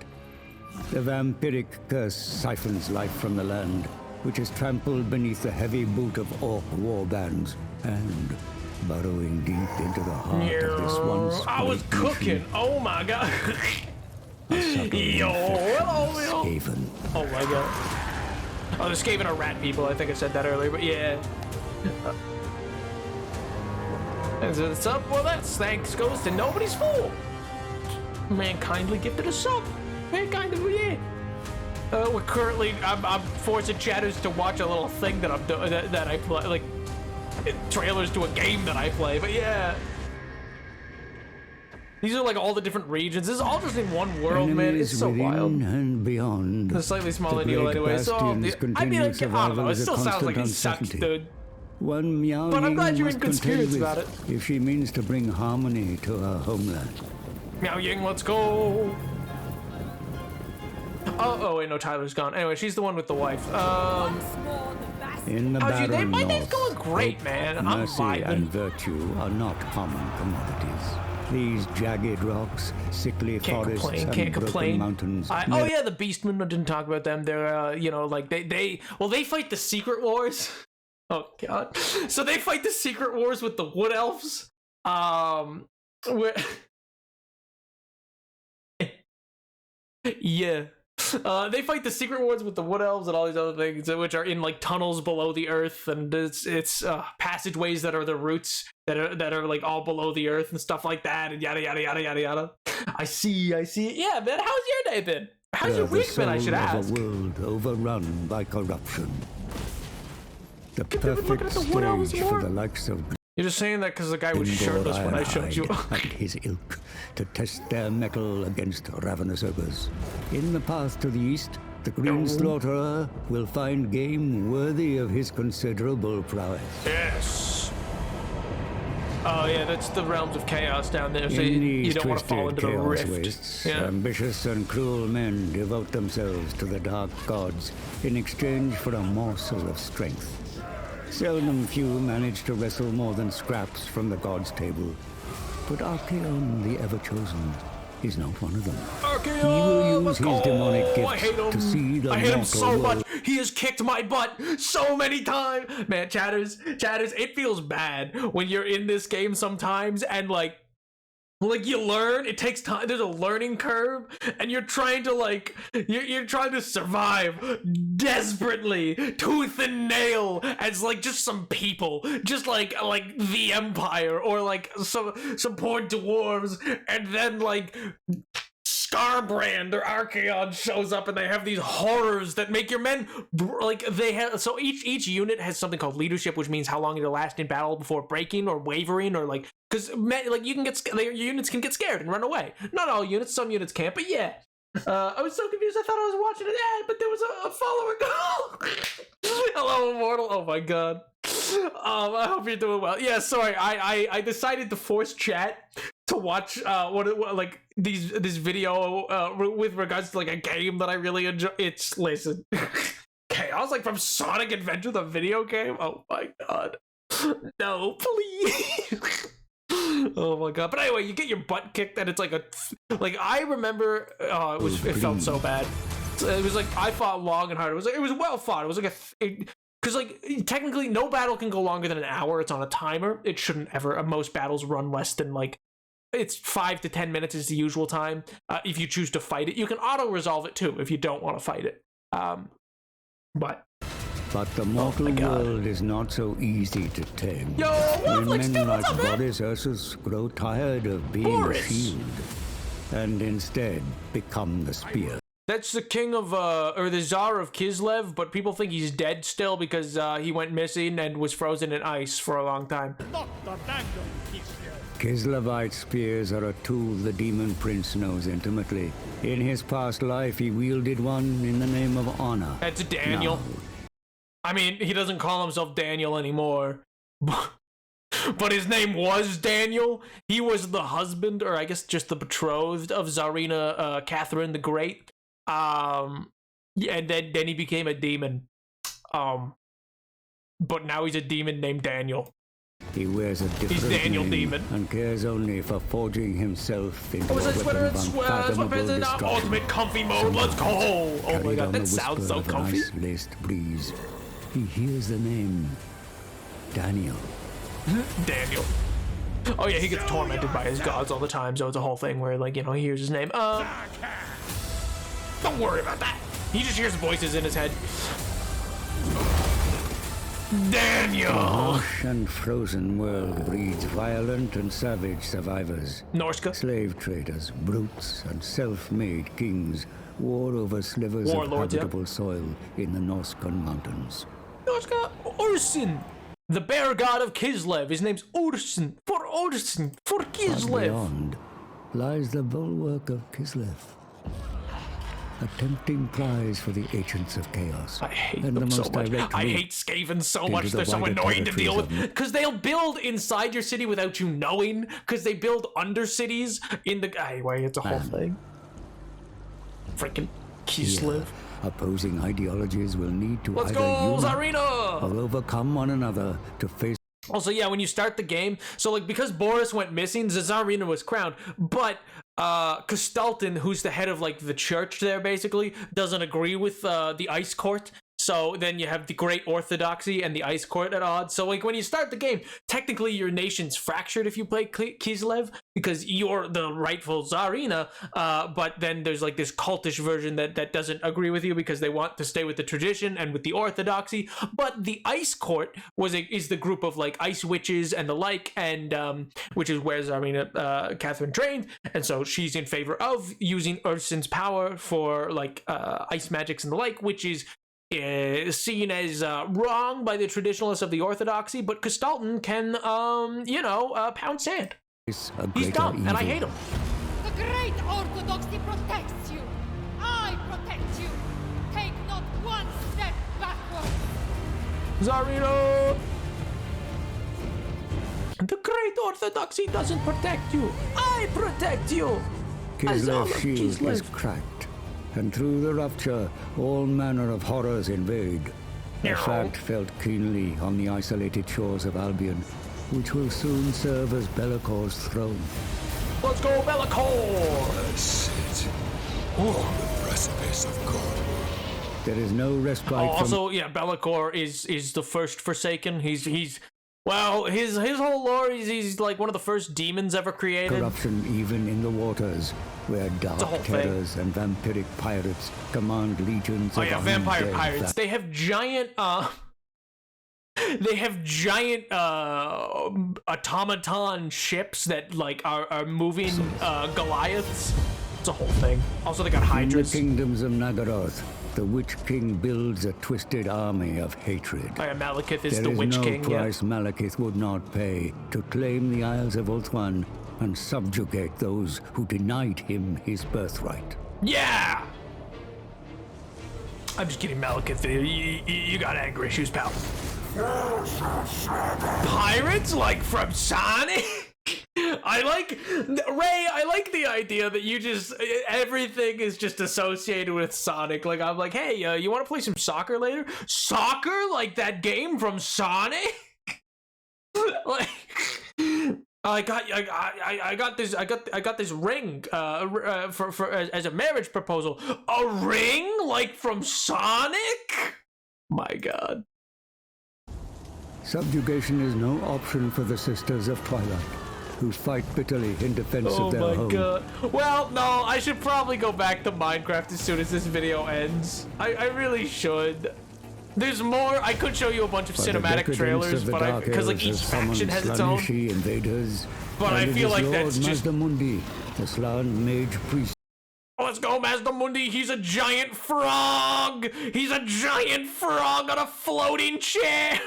The vampiric curse siphons life from the land, which is trampled beneath the heavy boot of orc war bands, and burrowing deep into the heart of this once I was great cooking. nation, Oh my god. Yo, hello. Skaven. Oh my god. Oh, the Skaven are rat people. I think I said that earlier, but yeah. And so, well, that's thanks goes to nobody's fault. Man kindly gifted a sub. Man kind of, yeah. We're currently, I'm forcing chatters to watch a little thing that I'm doing, that I play, like, trailers to a game that I play, but yeah. These are like all the different regions. This is all just in one world, man. It's so wild. And beyond. The slightly smaller deal anyway. So, I mean, I don't know. It still sounds like it sucks, dude. One Miao But I'm Ying glad you're must in good contend spirits with about it. if she means to bring harmony to her homeland. Miao Ying, let's go. Oh wait, no, Tyler's gone. Anyway, she's the one with the wife. In the How's your day? barren My day's north, going great, hope, man. I'm mercy, vibing. and virtue are not common commodities. These jagged rocks, sickly forests, and Can't broken complain. mountains. Oh yeah, the Beastmen. I didn't talk about them. They're you know, like they fight the secret wars. Oh god. So they fight the secret wars with the wood elves. Yeah. They fight the secret wars with the wood elves and all these other things, which are in like tunnels below the earth, and it's passageways that are the roots that are like all below the earth and stuff like that, and yada yada yada yada yada. I see. Yeah, man. How's your day been? How's your week been? I should ask. A world overrun by corruption. The perfect the wood elves stage more? for the likes of You're just saying that because the guy was shirtless when I showed you. and his ilk to test their mettle against ravenous ogres. In the path to the east, the Green Slaughterer will find game worthy of his considerable prowess. Yes. Oh yeah, that's the realms of chaos down there. So In you these don't want to fall twisted into the chaos rift. wastes, Yeah. ambitious and cruel men devote themselves to the dark gods in exchange for a morsel of strength. Seldom few manage to wrestle more than scraps from the gods' table. But Archaon, the Ever-Chosen, is not one of them. Archaon, He will use let's his go. demonic I hate gifts him. to see the I hate him mortal so world. much. He has kicked my butt so many times. Man, chatters, it feels bad when you're in this game sometimes and like you learn, it takes time, there's a learning curve, and you're trying to you're trying to survive desperately, tooth and nail, as like just some people, just like the Empire, or like some poor dwarves, and then like Scarbrand or Archaon shows up, and they have these horrors that make your men so each unit has something called leadership, which means how long it'll last in battle before breaking or wavering, or like because you can get your units can get scared and run away. Not all units, some units can't, but yeah. I was so confused. I thought I was watching an ad, but there was a follower go. Hello, Immortal. Oh my god. I hope you're doing well. Yeah, sorry. I decided to force chat to watch this video with regards to like a game that I really enjoy. It's listen. Chaos, like from Sonic Adventure, the video game. Oh my god. No, please. Oh my god. But anyway, you get your butt kicked, and it's like I remember it felt so bad. It was like I fought long and hard. It was well fought. It was like because technically no battle can go longer than an hour. It's on a timer. It shouldn't ever. Most battles run less than it's 5 to 10 minutes is the usual time. If you choose to fight it, you can auto resolve it too if you don't want to fight it. But the mortal world is not so easy to tame. Yo, when Warflix, men dude, like what's up, man? Goddess Ursus grow tired of being Boris. a shield, and instead become the spear. That's the king of, or the Tsar of Kislev, but people think he's dead still because he went missing and was frozen in ice for a long time. Kislevite spears are a tool the demon prince knows intimately. In his past life, he wielded one in the name of honor. That's Daniel. Now, I mean, he doesn't call himself Daniel anymore. But his name was Daniel. He was the husband, or I guess just the betrothed of Tsarina Catherine the Great. And then he became a demon. But now he's a demon named Daniel. he wears a different He's Daniel name Demon. and cares only for forging himself into Oh, is a that sweater? weapon It's of unfathomable destruction. ultimate comfy mode. Let's go. Oh my Carried god, on the that sounds whisper so of an comfy. ice-laced breeze, he hears the name Daniel. Daniel. Oh yeah, he gets tormented by his gods all the time, so it's a whole thing where he hears his name. Don't worry about that. He just hears voices in his head. Daniel! A harsh and frozen world breeds violent and savage survivors. Norska. Slave traders, brutes, and self-made kings war over slivers Warlords, of yeah. habitable soil in the Norskan mountains. Norska. Ursin. The bear god of Kislev. His name's Ursin. For But Kislev. beyond lies the bulwark of Kislev. a tempting prize for the agents of chaos. I hate and them the so most much. direct I route hate Skavens so into much. the They're so wider annoying to deal territories with of- because they'll build inside your city without you knowing. Because they build under cities in the. Anyway, it's a whole thing. Freaking Kislev. Opposing ideologies will need to Let's either go, unite Tsarina! or overcome one another to face. Also, yeah, when you start the game, so like because Boris went missing, Tsarina was crowned, but Kastaltin, who's the head of like the church there, basically doesn't agree with the Ice Court. So then you have the Great Orthodoxy and the Ice Court at odds. So like when you start the game, technically your nation's fractured if you play Kislev because you're the rightful Tsarina. But then there's like this cultish version that doesn't agree with you because they want to stay with the tradition and with the Orthodoxy. But the Ice Court is the group of like ice witches and the like, and which is where Tsarina Catherine trained, and so she's in favor of using Ursun's power for like ice magics and the like, which is seen as wrong by the traditionalists of the Orthodoxy, but Kastaltin can, pound sand. He's dumb, and I hate him. The Great Orthodoxy protects you. I protect you. Take not one step backward. Tsarina! The Great Orthodoxy doesn't protect you. I protect you. Kislev's shield is cracked, and through the rupture, all manner of horrors invade. A fact felt keenly on the isolated shores of Albion, which will soon serve as Bellacor's throne. Let's go, Be'lakor! Sit on the precipice of God. There is no respite also, yeah, Be'lakor is the first Forsaken. He's well, his whole lore is he's like one of the first demons ever created. Corruption even in the waters, where dark terrors and vampiric pirates command legions of vampire undead pirates. They have giant automaton ships that like are moving Goliaths. It's a whole thing. Also, they got hydras. In the kingdoms of Nagaroth, the Witch King builds a twisted army of hatred. Malekith is the Witch King. There is no price Malekith would not pay to claim the Isles of Ulthuan and subjugate those who denied him his birthright. Yeah! I'm just kidding, Malekith. You got anger issues, pal. Pirates? Like from Sonic? I like the idea that you just everything is just associated with Sonic. Like I'm like, hey, you want to play some soccer later? Soccer, like that game from Sonic. Like, I got this ring for as a marriage proposal. A ring like from Sonic? My God. Subjugation is no option for the Sisters of Twilight, who fight bitterly in defense of their home. Oh my God. Well, no, I should probably go back to Minecraft as soon as this video ends. I really should. There's more. I could show you a bunch of cinematic trailers, but because like each faction has its own. Invaders, but I feel like that's just Mazdamundi, the Slan mage priest. Let's go, Mazdamundi. He's a giant frog. He's a giant frog on a floating chair.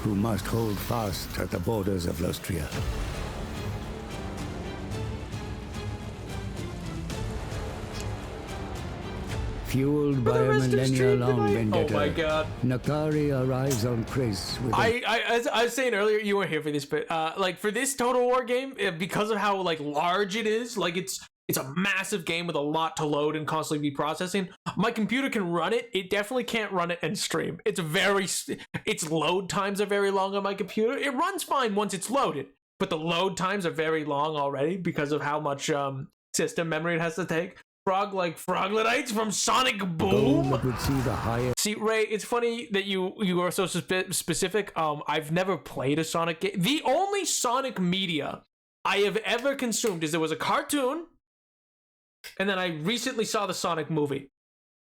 Who must hold fast at the borders of Lostria. Fueled by a millennia-long vendetta, oh my God. Nakari arrives on Chris with as I was saying earlier, you weren't here for this, but like for this Total War game, because of how like large it is, like it's a massive game with a lot to load and constantly be processing. My computer can run it. It definitely can't run it and stream. Its load times are very long on my computer. It runs fine once it's loaded, but the load times are very long already because of how much system memory it has to take. Frogletites from Sonic Boom. Would see the highest. See, Ray, it's funny that you are so specific. I've never played a Sonic game. The only Sonic media I have ever consumed is there was a cartoon, and then I recently saw the Sonic movie.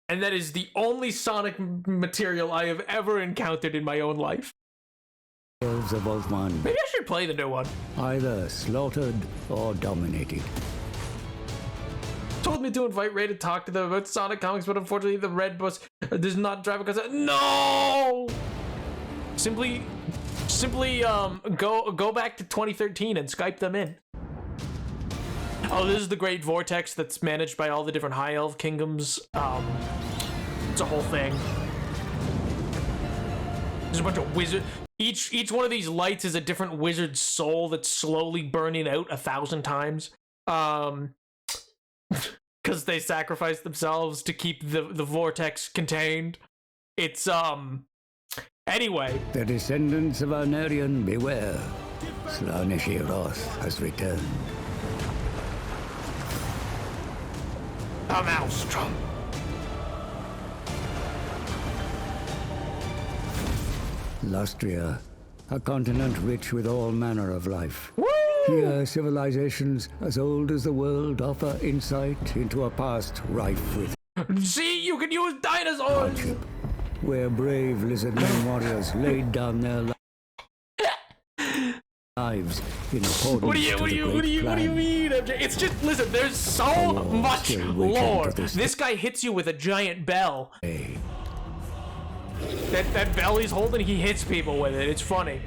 And that is the only Sonic material I have ever encountered in my own life. Of Ulthuan. Maybe I should play the new one. Either slaughtered or dominated. Told me to invite Ray to talk to them about Sonic comics, but unfortunately the red bus does not drive because no. Simply go back to 2013 and Skype them in. Oh, this is the Great Vortex that's managed by all the different High Elf kingdoms. It's a whole thing. There's a bunch of wizard. Each one of these lights is a different wizard's soul that's slowly burning out 1,000 times. Because they sacrifice themselves to keep the vortex contained. It's anyway. The descendants of Arnerian, beware. Slaanesh has returned. A maelstrom. Lustria, a continent rich with all manner of life. Here, civilizations as old as the world offer insight into a past rife with See, you can use dinosaurs! hardship, where brave lizardmen warriors laid down their lives in accordance What do you mean, MJ? It's just, listen, there's so much lore. This guy hits you with a giant bell. Hey. That bell he's holding, he hits people with it. It's funny.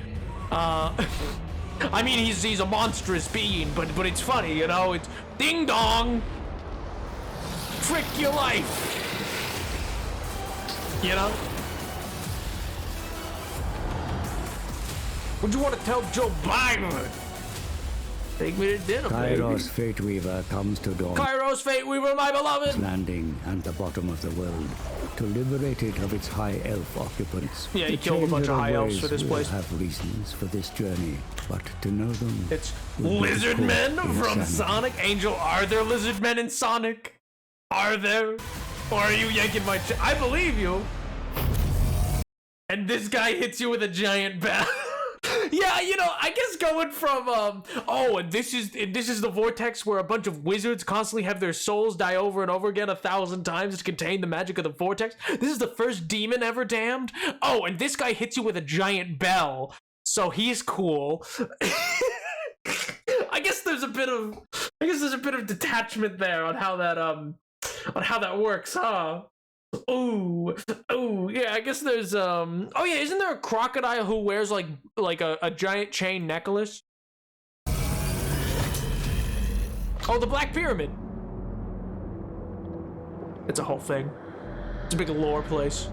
I mean, he's a monstrous being, but it's funny, you know? It's ding dong. Frick your life. You know? What'd you want to tell Joe Biden? Take me to dinner, Kairos Fate Weaver comes to dawn. Kairos Fate Weaver, my beloved! Landing at the bottom of the world to liberate it of its high elf occupants. Yeah, he killed a bunch of high elves for this place. Have reasons for this journey, but to know them. It's lizard men from Sonic. Angel, are there lizard men in Sonic? Are there? Or are you yanking my? I believe you. And this guy hits you with a giant bat. Yeah, you know, I guess going from oh, and this is the vortex where a bunch of wizards constantly have their souls die over and over again 1,000 times to contain the magic of the vortex. This is the first demon ever damned. Oh, and this guy hits you with a giant bell, so he's cool. I guess there's a bit of detachment there on how that works, huh? Ooh, yeah, I guess there's oh yeah, isn't there a crocodile who wears like a giant chain necklace? Oh, the Black Pyramid. It's a whole thing. It's a big lore place.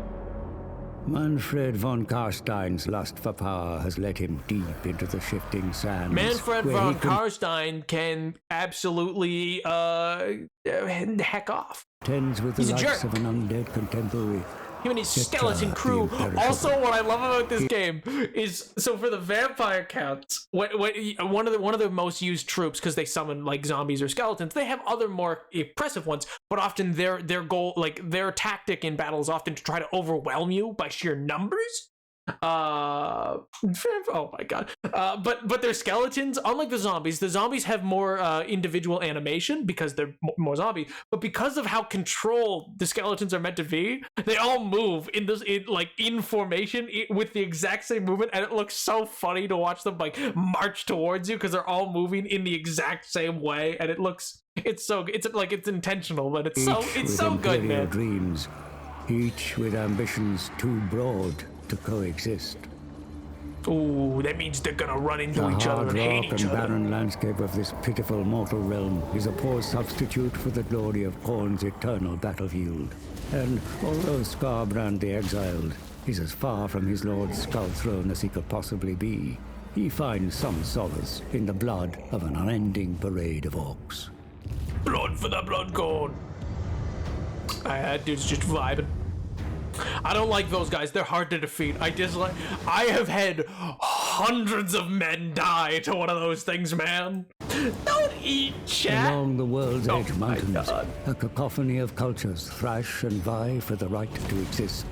Manfred von Karstein's lust for power has led him deep into the shifting sands. Manfred von Karstein can absolutely heck off. Tends with the likes of an undead contemporary. Him and his skeleton crew. Also, what I love about this game is, so for the vampire counts, one of the most used troops, because they summon like zombies or skeletons, they have other more impressive ones, but often their goal, like their tactic in battle, is often to try to overwhelm you by sheer numbers. Oh my god. But their skeletons, unlike the zombies have more individual animation because they're more zombies, but because of how controlled the skeletons are meant to be, they all move in formation with the exact same movement, and it looks so funny to watch them like march towards you because they're all moving in the exact same way, and it's intentional, but it's so good, man. Dreams, each with ambitions too broad to coexist. Ooh, that means they're gonna run into each other and hate each other. The hard rock and barren landscape of this pitiful mortal realm is a poor substitute for the glory of Khorne's eternal battlefield. And although Skarbrand the Exiled is as far from his lord's skull throne as he could possibly be, he finds some solace in the blood of an unending parade of orcs. Blood for the blood god. That dude's just vibing. I don't like those guys. They're hard to defeat. I have had hundreds of men die to one of those things, man. Don't eat, chat. Along the world's edge mountains, a cacophony of cultures thrash and vie for the right to exist.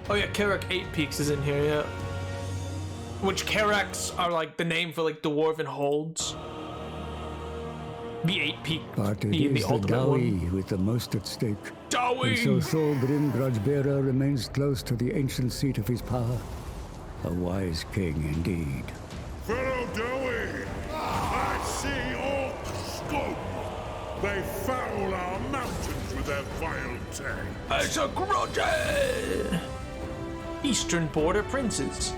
Oh yeah, Karak 8 Peaks is in here, yeah. Which Karaks are like the name for like dwarven holds. The 8 Peak, but it is the Dawi with the most at stake. Dawi! And so Thorgrim Grudgebearer remains close to the ancient seat of his power. A wise king indeed. Fellow Dawi, I see all scope. They foul our mountains with their vile tale. It's a grudge! Eastern Border Princes.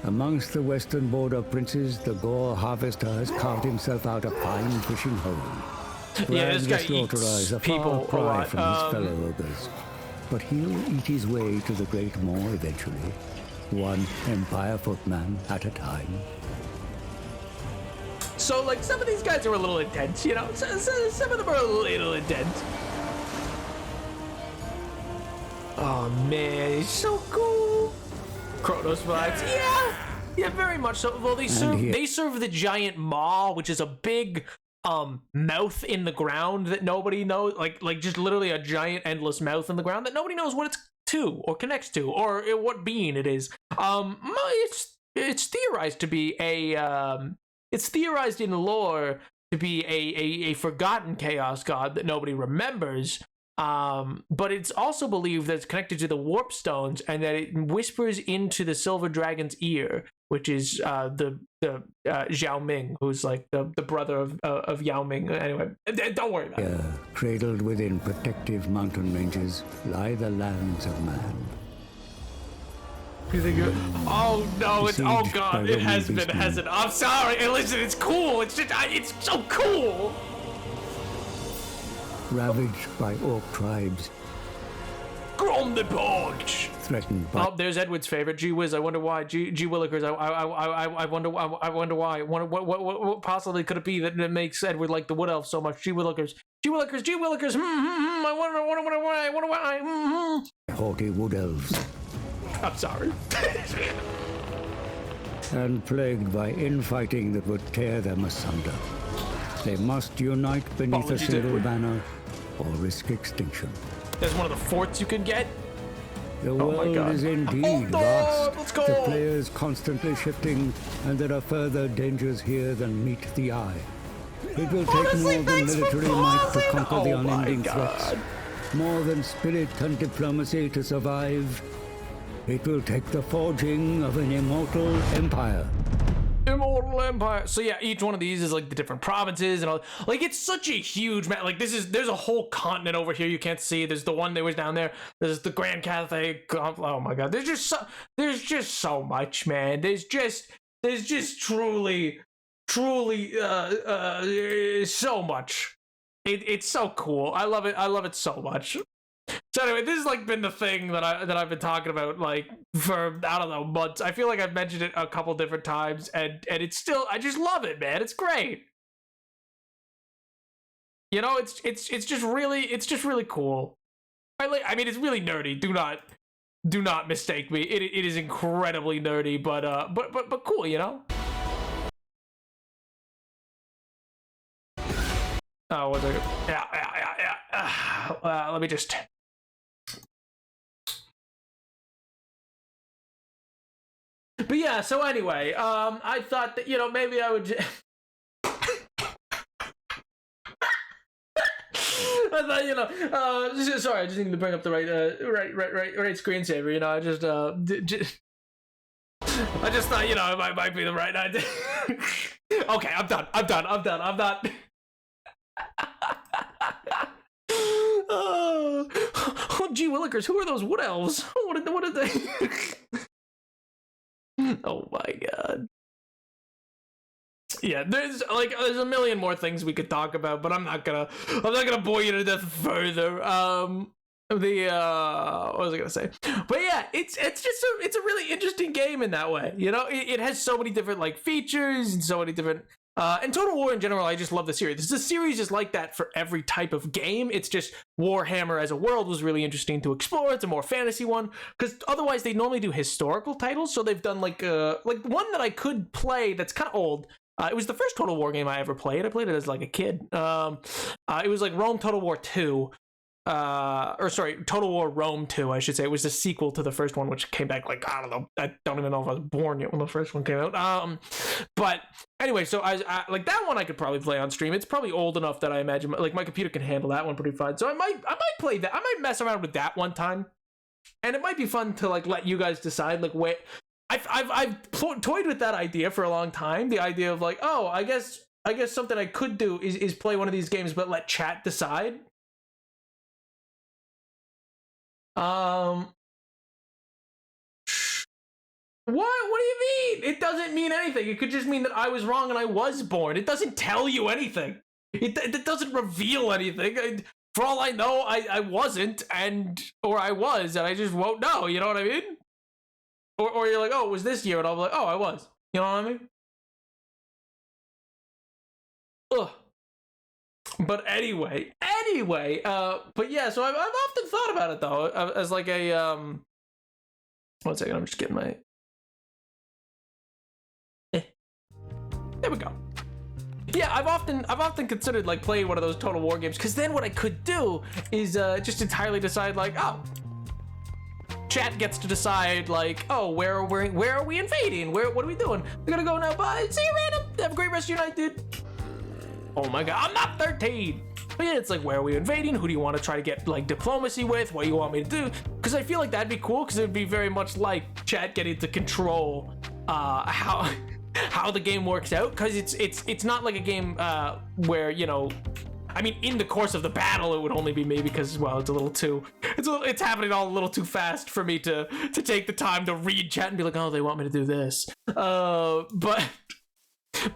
Amongst the western border princes, the Gore Harvester has carved himself out a fine fishing hole. Yeah, this guy Slaughter eats is a people far a cry lot. from his fellow ogres. But he'll eat his way to the Great Maw eventually, one Empire footman at a time. So, like, some of these guys are a little intense, you know? Some of them are a little intense. Oh, man, it's so cool. Kronos vibes. Yeah, very much so. Well, they serve the giant maw, which is a big mouth in the ground that nobody knows, like just literally a giant endless mouth in the ground that nobody knows what it's to or connects to or what being it is. It's theorized to be it's theorized in lore to be a forgotten chaos god that nobody remembers. But it's also believed that it's connected to the warp stones and that it whispers into the silver dragon's ear, which is the Zhao Ming, who's like the brother of Yao Ming. Anyway, don't worry about it. Cradled within protective mountain ranges lie the lands of man. Oh no, oh god, it has been, hasn't. I'm sorry. Hey, listen, it's cool. It's just, it's so cool. Ravaged by orc tribes. Grom the Porch. Threatened by. Oh, there's Edward's favorite. Gee whiz, I wonder why. Gee Willikers, I wonder why. What possibly could it be that makes Edward like the Wood Elf so much? Gee Willikers. Gee Willikers. I wonder why. Haughty Wood Elves. I'm sorry. And plagued by infighting that would tear them asunder. They must unite beneath a single banner or risk extinction. There's one of the forts you can get. The world is indeed vast. Let's go. The players constantly shifting, and there are further dangers here than meet the eye. It will take more than military might to conquer the unending threats. More than spirit and diplomacy to survive. It will take the forging of an immortal empire. Immortal Empire. So yeah, each one of these is like the different provinces and all. Like, it's such a huge map. Like, there's a whole continent over here you can't see. There's the one that was down there. There's the Grand Cathay. Oh my god. There's just so much, man. There's just truly so much. It's so cool. I love it so much. So anyway, this has like been the thing that I've been talking about like for, I don't know, months. I feel like I've mentioned it a couple different times, and it's still, I just love it, man. It's great. You know, it's just really cool. I mean, it's really nerdy. Do not mistake me. It is incredibly nerdy, but cool, you know. Oh, what's it? Yeah. Let me just. But yeah, so anyway, I thought that, you know, maybe I would. I thought, you know, sorry, I just need to bring up the right screensaver. You know, I just thought, you know, it might be the right idea. Okay, I'm done. Oh, gee willikers, who are those wood elves? What are they? Oh my god. Yeah, there's a million more things we could talk about, but I'm not gonna bore you to death further. What was I gonna say? But yeah, it's a really interesting game in that way. You know, it has so many different like features and so many different. And Total War in general, I just love the series. The series is like that for every type of game. It's just Warhammer as a world was really interesting to explore. It's a more fantasy one, because otherwise they normally do historical titles. So they've done like one that I could play that's kind of old. It was the first Total War game I ever played. I played it as like a kid. It was like Rome Total War 2. Total War Rome 2, I should say. It was the sequel to the first one, which came back like, I don't know, I don't even know if I was born yet when the first one came out. But anyway, so I like that one I could probably play on stream. It's probably old enough that I imagine like my computer can handle that one pretty fine. So I might play that. I might mess around with that one time, and it might be fun to like let you guys decide like what. I've toyed with that idea for a long time. The idea of like, oh, I guess something I could do is play one of these games, but let chat decide. What? What do you mean? It doesn't mean anything. It could just mean that I was wrong and I was born. It doesn't tell you anything. It doesn't reveal anything. For all I know, I wasn't, or I was, and I just won't know. You know what I mean? Or you're like, oh, it was this year, and I'll be like, oh, I was. You know what I mean? Ugh. But anyway, but yeah, so I've often thought about it though, as like a 1 second, I'm just getting my. There we go. Yeah, I've often considered like playing one of those Total War games, because then what I could do is just entirely decide like, oh, chat gets to decide like, oh, where are we invading? What are we doing? We're gonna go now. Bye. See you random. Have a great rest of your night, dude. Oh my god, I'm not 13. But yeah, it's like, where are we invading? Who do you want to try to get like diplomacy with? What do you want me to do? Because I feel like that'd be cool, because it would be very much like chat getting to control how the game works out, because it's not like a game where, you know, I mean, in the course of the battle it would only be me, because, well, it's happening all a little too fast for me to take the time to read chat and be like, oh, they want me to do this.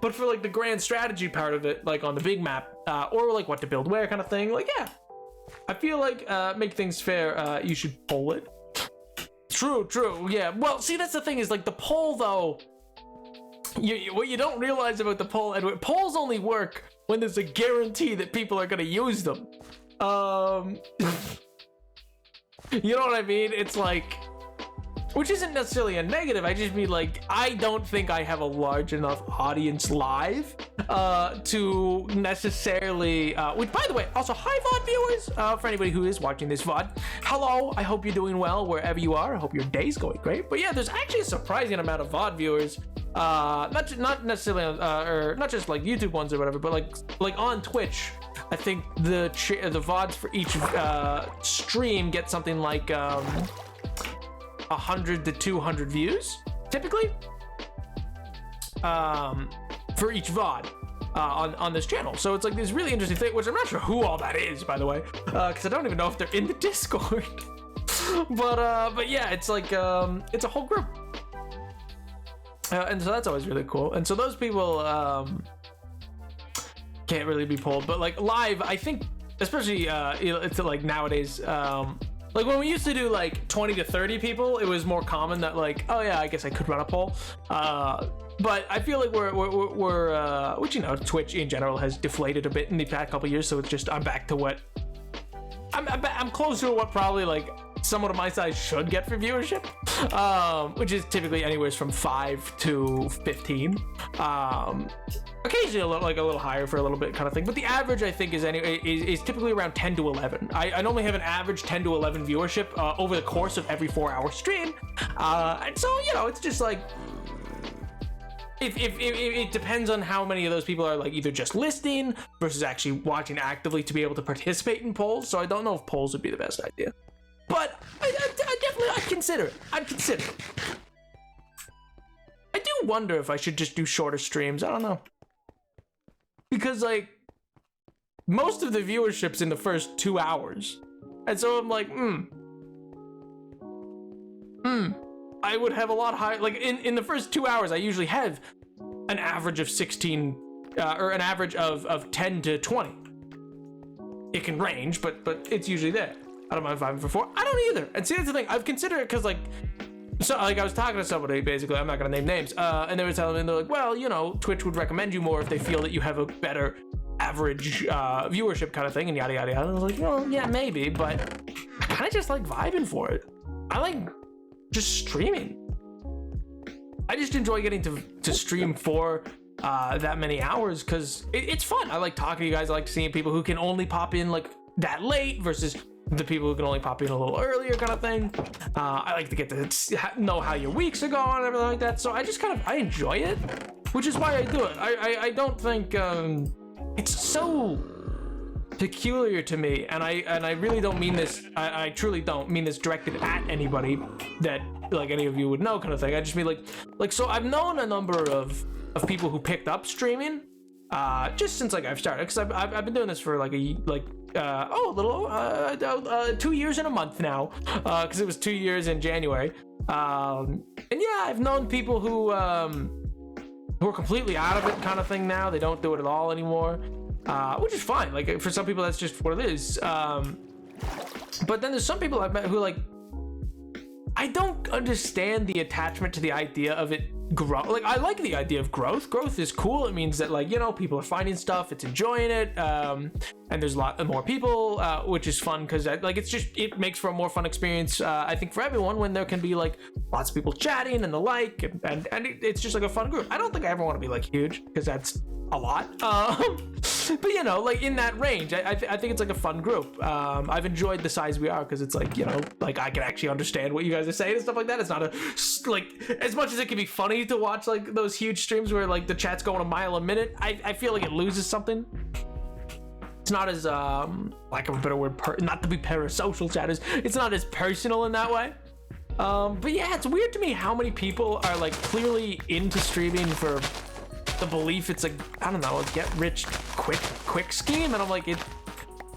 But for like the grand strategy part of it, like on the big map, or like what to build where kind of thing, like, yeah, I feel like make things fair, you should poll it. True, yeah. Well, see, that's the thing, is like the poll though, what you don't realize about the poll, and polls only work when there's a guarantee that people are going to use them. You know what I mean? It's like, which isn't necessarily a negative, I just mean like, I don't think I have a large enough audience live to necessarily, which by the way, also hi VOD viewers, for anybody who is watching this VOD, hello, I hope you're doing well wherever you are, I hope your day's going great. But yeah, there's actually a surprising amount of VOD viewers, not necessarily, or not just like YouTube ones or whatever, but like on Twitch. I think the VODs for each stream get something like 100 to 200 views typically for each VOD on this channel. So it's like this really interesting thing, which I'm not sure who all that is, by the way, because I don't even know if they're in the Discord. but yeah, it's like it's a whole group, and so that's always really cool. And so those people can't really be polled, but like live, I think, especially it's like nowadays, like when we used to do like 20 to 30 people, it was more common that like, oh yeah, I guess I could run a poll. But I feel like we're which, you know, Twitch in general has deflated a bit in the past couple years, so it's just, I'm back to what I'm closer to what probably like someone of my size should get for viewership, which is typically anywhere from 5 to 15. Occasionally a little higher for a little bit kind of thing, but the average I think is typically around 10 to 11. I normally have an average 10 to 11 viewership over the course of every 4-hour stream, and so, you know, it's just like, if it depends on how many of those people are like either just listening versus actually watching actively to be able to participate in polls. So I don't know if polls would be the best idea, but I'd consider it. I do wonder if I should just do shorter streams. I don't know, because like most of the viewership's in the first 2 hours, and so I'm like, I would have a lot higher, like in the first 2 hours I usually have an average of 16 or an average of 10 to 20. It can range, but it's usually there. I don't mind 5 for 4. I don't either. And see, that's the thing, I've considered it, because like, so like I was talking to somebody, basically, I'm not gonna name names, and they were telling me, they're like, well, you know, Twitch would recommend you more if they feel that you have a better average viewership kind of thing, and yada yada yada. I was like, well, yeah, maybe, but I kind of just like vibing for it. I like just streaming. I just enjoy getting to stream for that many hours, because it's fun. I like talking to you guys. I like seeing people who can only pop in like that late versus the people who can only pop in a little earlier kind of thing. I like to get to know how your weeks are going and everything like that. So I just I enjoy it, which is why I do it. I don't think it's so peculiar to me, and I really don't mean this. I truly don't mean this directed at anybody that like any of you would know kind of thing. I just mean like so I've known a number of people who picked up streaming just since like I've started, because I've been doing this for like 2 years and a month now, because it was 2 years in January. And yeah, I've known people who are completely out of it kind of thing now. They don't do it at all anymore, which is fine. Like for some people, that's just what it is. But then there's some people I've met who like, I don't understand the attachment to the idea of it grow. Like I like the idea of growth. Growth is cool. It means that like, you know, people are finding stuff, it's enjoying it, and there's a lot more people, which is fun because like it makes for a more fun experience. I think for everyone when there can be like lots of people chatting and the like, and it's just like a fun group. I don't think I ever want to be like huge because that's a lot. But you know, like in that range, I think it's like a fun group. I've enjoyed the size we are because it's like, you know, like I can actually understand what you guys are saying and stuff like that. It's not like as much as it can be funny to watch like those huge streams where like the chat's going a mile a minute. I feel like it loses something. It's not as lack of a better word, not to be parasocial chat, it's not as personal in that way. But yeah, it's weird to me how many people are like clearly into streaming for the belief it's like, I don't know, a get rich quick scheme, and I'm like,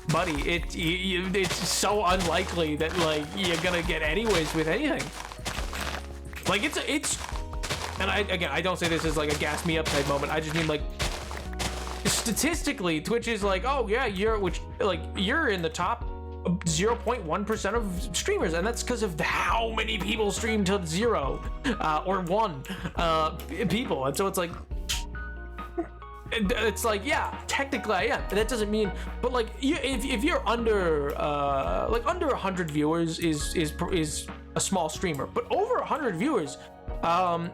buddy, it's so unlikely that like you're gonna get anyways with anything. Like it's and I don't say this as like a gas me up type moment. I just mean like statistically Twitch is like, oh yeah, you're in the top 0.1% of streamers, and that's because of how many people stream to 0 or 1 people, and so it's like, yeah, technically I am. That doesn't mean, but like if you're under like under 100 viewers is a small streamer, but over 100 viewers,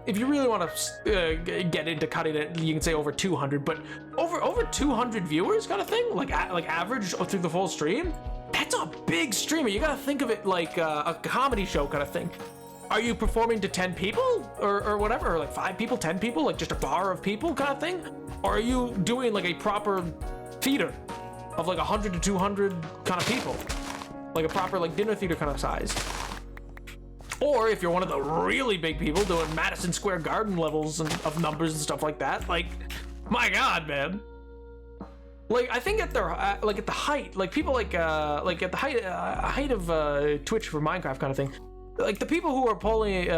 if you really want to get into cutting it, you can say over 200, but over 200 viewers kind of thing, like average through the full stream, that's a big streamer. You gotta think of it like a comedy show kind of thing. Are you performing to 10 people or whatever, or like 5 people, 10 people, like just a bar of people kind of thing? Or are you doing like a proper theater of like 100 to 200 kind of people, like a proper like dinner theater kind of size? Or if you're one of the really big people doing Madison Square Garden levels of numbers and stuff like that, like, my God, man. Like, I think at their like at the height, like people like at the height of Twitch for Minecraft kind of thing, like the people who are pulling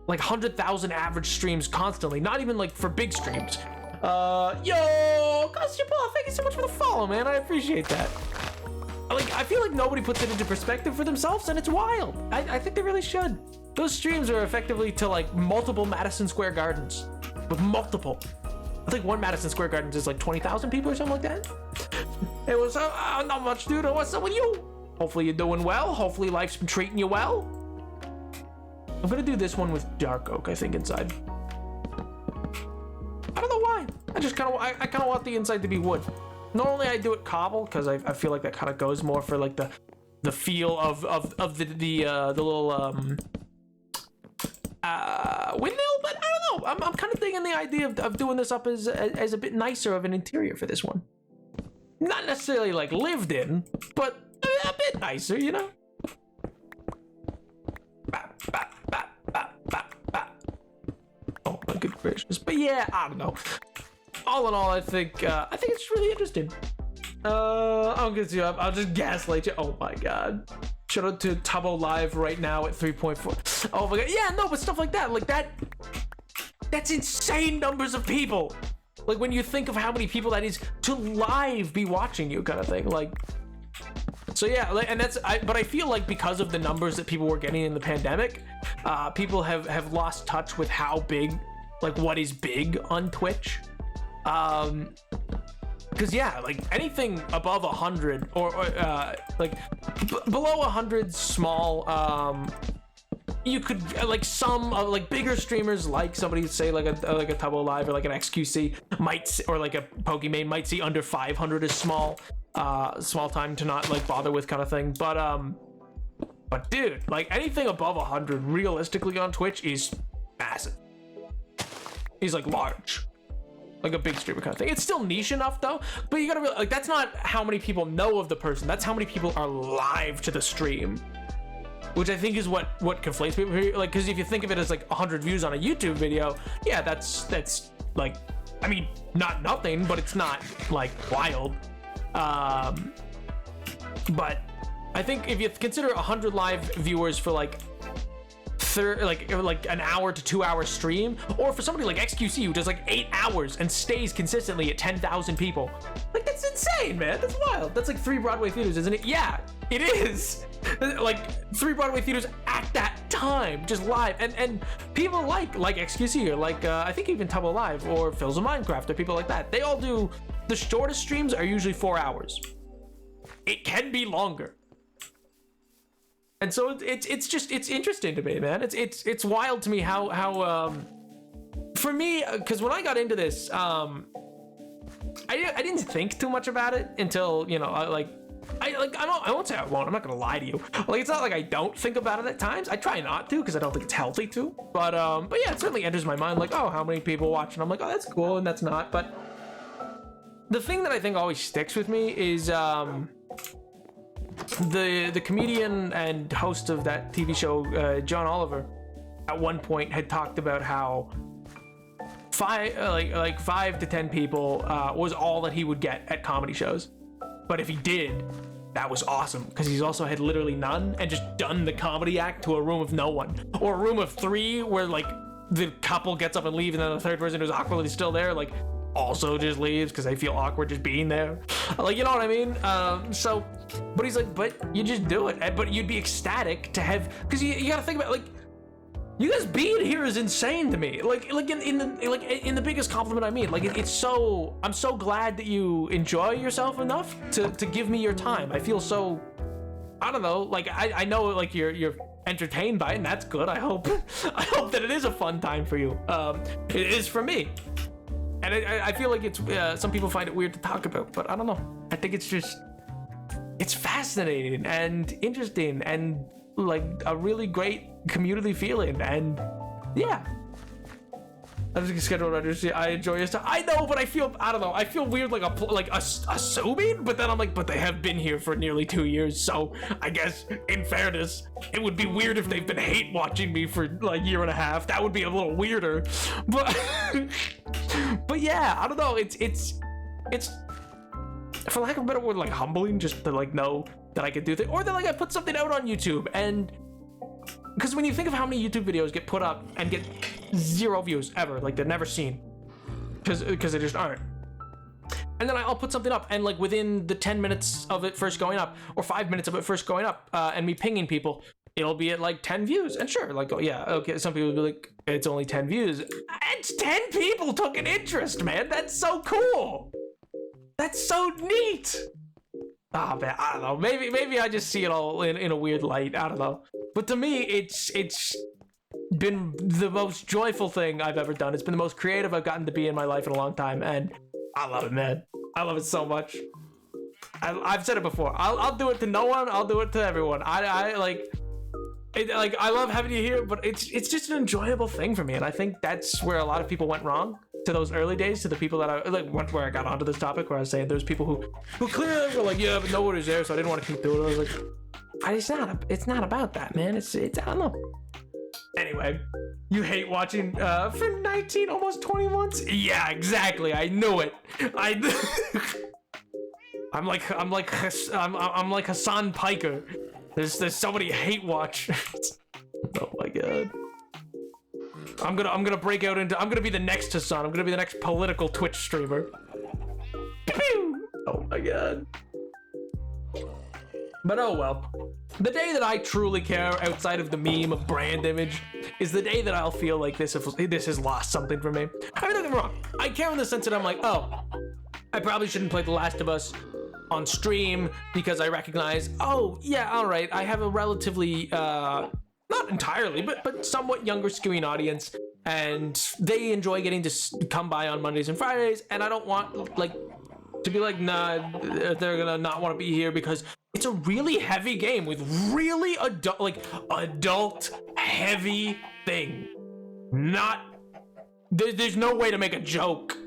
like 100,000 average streams constantly, not even like for big streams. Yo, Costipol, thank you so much for the follow, man. I appreciate that. Like, I feel like nobody puts it into perspective for themselves, and it's wild. I think they really should. Those streams are effectively to like multiple Madison Square Gardens, with multiple. I think one Madison Square Gardens is like 20,000 people or something like that. It was not much, dude. What's up with you? Hopefully you're doing well. Hopefully life's been treating you well. I'm gonna do this one with dark oak, I think, inside. I don't know why. I kind of want the inside to be wood. Normally I do it cobble because I feel like that kind of goes more for like the feel of the little windmill, but I don't know. I'm kind of digging the idea of doing this up as a bit nicer of an interior for this one. Not necessarily like lived in, but a bit nicer, you know. Oh my good gracious! But yeah, I don't know. All in all, I think it's really interesting. I'm gonna do. I'll just gaslight you. Oh my God! Shout out to Tubbo Live right now at 3.4. Oh my God! Yeah, no, but stuff like that, that's insane numbers of people. Like when you think of how many people that is to live be watching you, kind of thing. Like, so yeah, and but I feel like because of the numbers that people were getting in the pandemic, people have lost touch with how big, like what is big on Twitch. Because yeah, like anything above 100 or like below 100 small, you could like some like bigger streamers, like somebody say like a Tubbo Live or like an XQC might, or like a Pokimane might see under 500 as small time to not like bother with kind of thing. But dude, like anything above 100 realistically on Twitch is massive. He's like large. Like a big streamer kind of thing. It's still niche enough though, but you gotta like that's not how many people know of the person. That's how many people are live to the stream, which I think is what conflates people here. Like, because if you think of it as like 100 views on a YouTube video, yeah, that's like, I mean, not nothing, but it's not like wild. But I think if you consider 100 live viewers for like like an hour to 2 hour stream, or for somebody like XQC who does like 8 hours and stays consistently at 10,000 people. Like, that's insane, man. That's wild. That's like 3 Broadway theaters, isn't it? Yeah, it is. Like 3 Broadway theaters at that time, just live, and people like XQC or like I think even Tubbo Live or Phil's of Minecraft or people like that. They all do. The shortest streams are usually 4 hours. It can be longer. And so it's just interesting to me, man. It's wild to me how for me, because when I got into this, I didn't think too much about it until, you know, I won't say I won't. I'm not gonna lie to you. Like, it's not like I don't think about it at times. I try not to because I don't think it's healthy to. But yeah, it certainly enters my mind. Like, oh, how many people watch? And I'm like, oh, that's cool, and that's not. But the thing that I think always sticks with me is the comedian and host of that TV show, John Oliver, at one point had talked about how 5 to 10 people was all that he would get at comedy shows. But if he did, that was awesome, because he's also had literally none and just done the comedy act to a room of no one, or a room of 3 where like the couple gets up and leave, and then the third person who's awkwardly still there like also just leaves because they feel awkward just being there. Like, you know what I mean? So, but he's like, but you just do it. But you'd be ecstatic to have, because you got to think about, like, you guys being here is insane to me. Like in the biggest compliment I mean. Like, it's so, I'm so glad that you enjoy yourself enough to give me your time. I feel so, I don't know, like I know like you're entertained by it, and that's good. I hope that it is a fun time for you. It is for me. And I feel like it's some people find it weird to talk about, but I don't know. I think it's fascinating and interesting and like a really great community feeling. And yeah, I'm just scheduled registry. I enjoy your stuff. I know, but I don't know. I feel weird, like assuming, but then I'm like, but they have been here for nearly 2 years, so I guess in fairness, it would be weird if they've been hate watching me for like 1.5 years. That would be a little weirder, but but yeah, I don't know. It's for lack of a better word, like humbling, just to like know that I could do things, or that like I put something out on YouTube. And because when you think of how many YouTube videos get put up and get 0 views ever, like they're never seen, because they just aren't. And then I'll put something up, and like within the 10 minutes of it first going up, or 5 minutes of it first going up, and me pinging people, it'll be at like 10 views. And sure, like, oh yeah, okay, some people will be like, it's only 10 views. It's 10 people took an interest, man. That's so cool. That's so neat. Ah, man, I don't know. Maybe I just see it all in a weird light. I don't know. But to me, it's been the most joyful thing I've ever done. It's been the most creative I've gotten to be in my life in a long time, and I love it, man. I love it so much. I've said it before. I'll do it to no one. I'll do it to everyone. I love having you here, but it's just an enjoyable thing for me, and I think that's where a lot of people went wrong. To those early days, to the people that I like, where I got onto this topic, where I was saying there's people who clearly were like, yeah, but nobody's there, so I didn't want to keep doing it. I was like, it's not about that, man. It's I don't know. Anyway, you hate watching for 19, almost 20 months? Yeah, exactly. I knew it. I'm like Hassan Piker. There's somebody hate watch. Oh my god. I'm gonna break out into, I'm gonna be the next Hassan. I'm gonna be the next political Twitch streamer. Oh my god. But oh well. The day that I truly care outside of the meme of brand image is the day that I'll feel like this has lost something for me. I mean, don't get me wrong. I care in the sense that I'm like, oh, I probably shouldn't play The Last of Us on stream because I recognize, oh yeah, all right, I have a relatively not entirely, but somewhat younger skewing audience, and they enjoy getting to come by on Mondays and Fridays, and I don't want like to be like, nah, they're gonna not want to be here, because it's a really heavy game with really adult heavy thing. There's no way to make a joke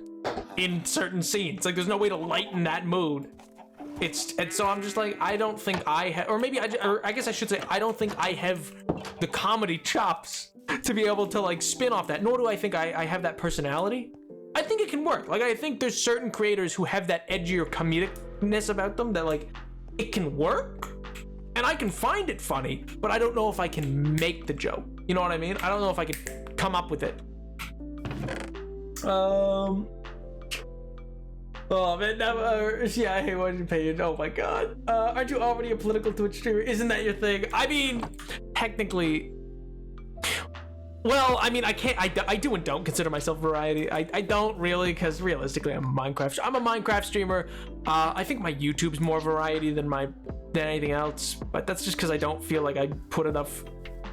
in certain scenes. Like, there's no way to lighten that mood. And so I'm just like, I don't think I have, or maybe I guess I should say, I don't think I have the comedy chops to be able to like spin off that, nor do I think I have that personality. I think it can work. Like, I think there's certain creators who have that edgier comedicness about them that like, it can work. And I can find it funny, but I don't know if I can make the joke. You know what I mean? I don't know if I can come up with it. Oh man, yeah, I hate watching your page. Oh my god. Aren't you already a political Twitch streamer? Isn't that your thing? I mean, technically. Well, I mean, I do and don't consider myself variety. I don't really, because realistically, I'm a Minecraft streamer. I think my YouTube's more variety than anything else, but that's just because I don't feel like I put enough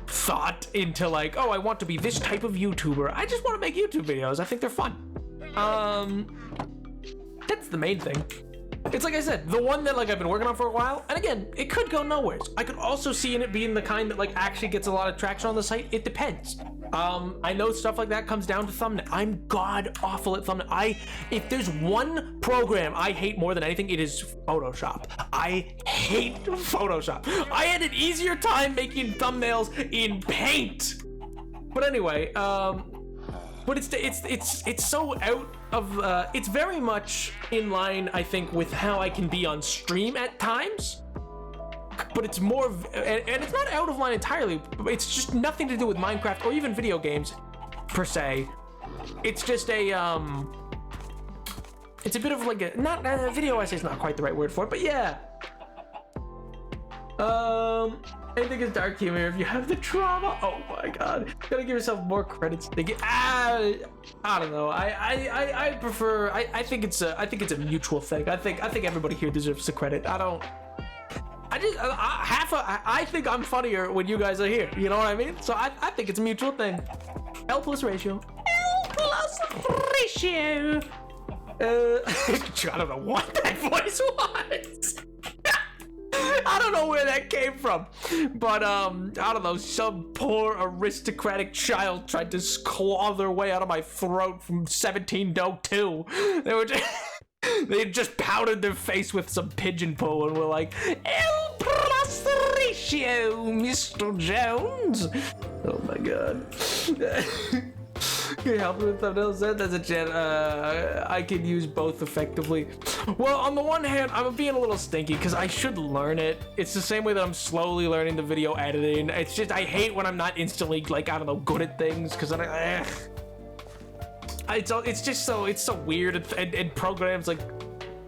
thought into like, oh, I want to be this type of YouTuber. I just want to make YouTube videos. I think they're fun. That's the main thing. It's like I said, the one that like I've been working on for a while, and again, it could go nowhere. I could also see in it being the kind that like actually gets a lot of traction on the site. It depends. I know stuff like that comes down to thumbnail. I'm god awful at thumbnail. If there's one program I hate more than anything, it is Photoshop. I hate Photoshop. I had an easier time making thumbnails in Paint. But anyway, but it's so out of it's very much in line, I think, with how I can be on stream at times. But it's more and it's not out of line entirely. It's just nothing to do with Minecraft or even video games per se. It's just a it's a bit of like a video essay is not quite the right word for it, but yeah. I think it's dark humor if you have the trauma. Oh my god, you gotta give yourself more credits. I don't know. I prefer. I think it's a mutual thing. I think everybody here deserves the credit. I think I'm funnier when you guys are here. You know what I mean? So I think it's a mutual thing. L plus ratio. L plus ratio. I don't know what that voice was. I don't know where that came from, but I don't know, some poor aristocratic child tried to claw their way out of my throat from 1702. They just powdered their face with some pigeon poo and were like, L plus ratio, Mr. Jones. Oh my god. Can you help me with thumbnails? That's a chat. I can use both effectively. Well, on the one hand, I'm being a little stinky because I should learn it. It's the same way that I'm slowly learning the video editing. It's just I hate when I'm not instantly like, I don't know, good at things because it's just so weird and programs like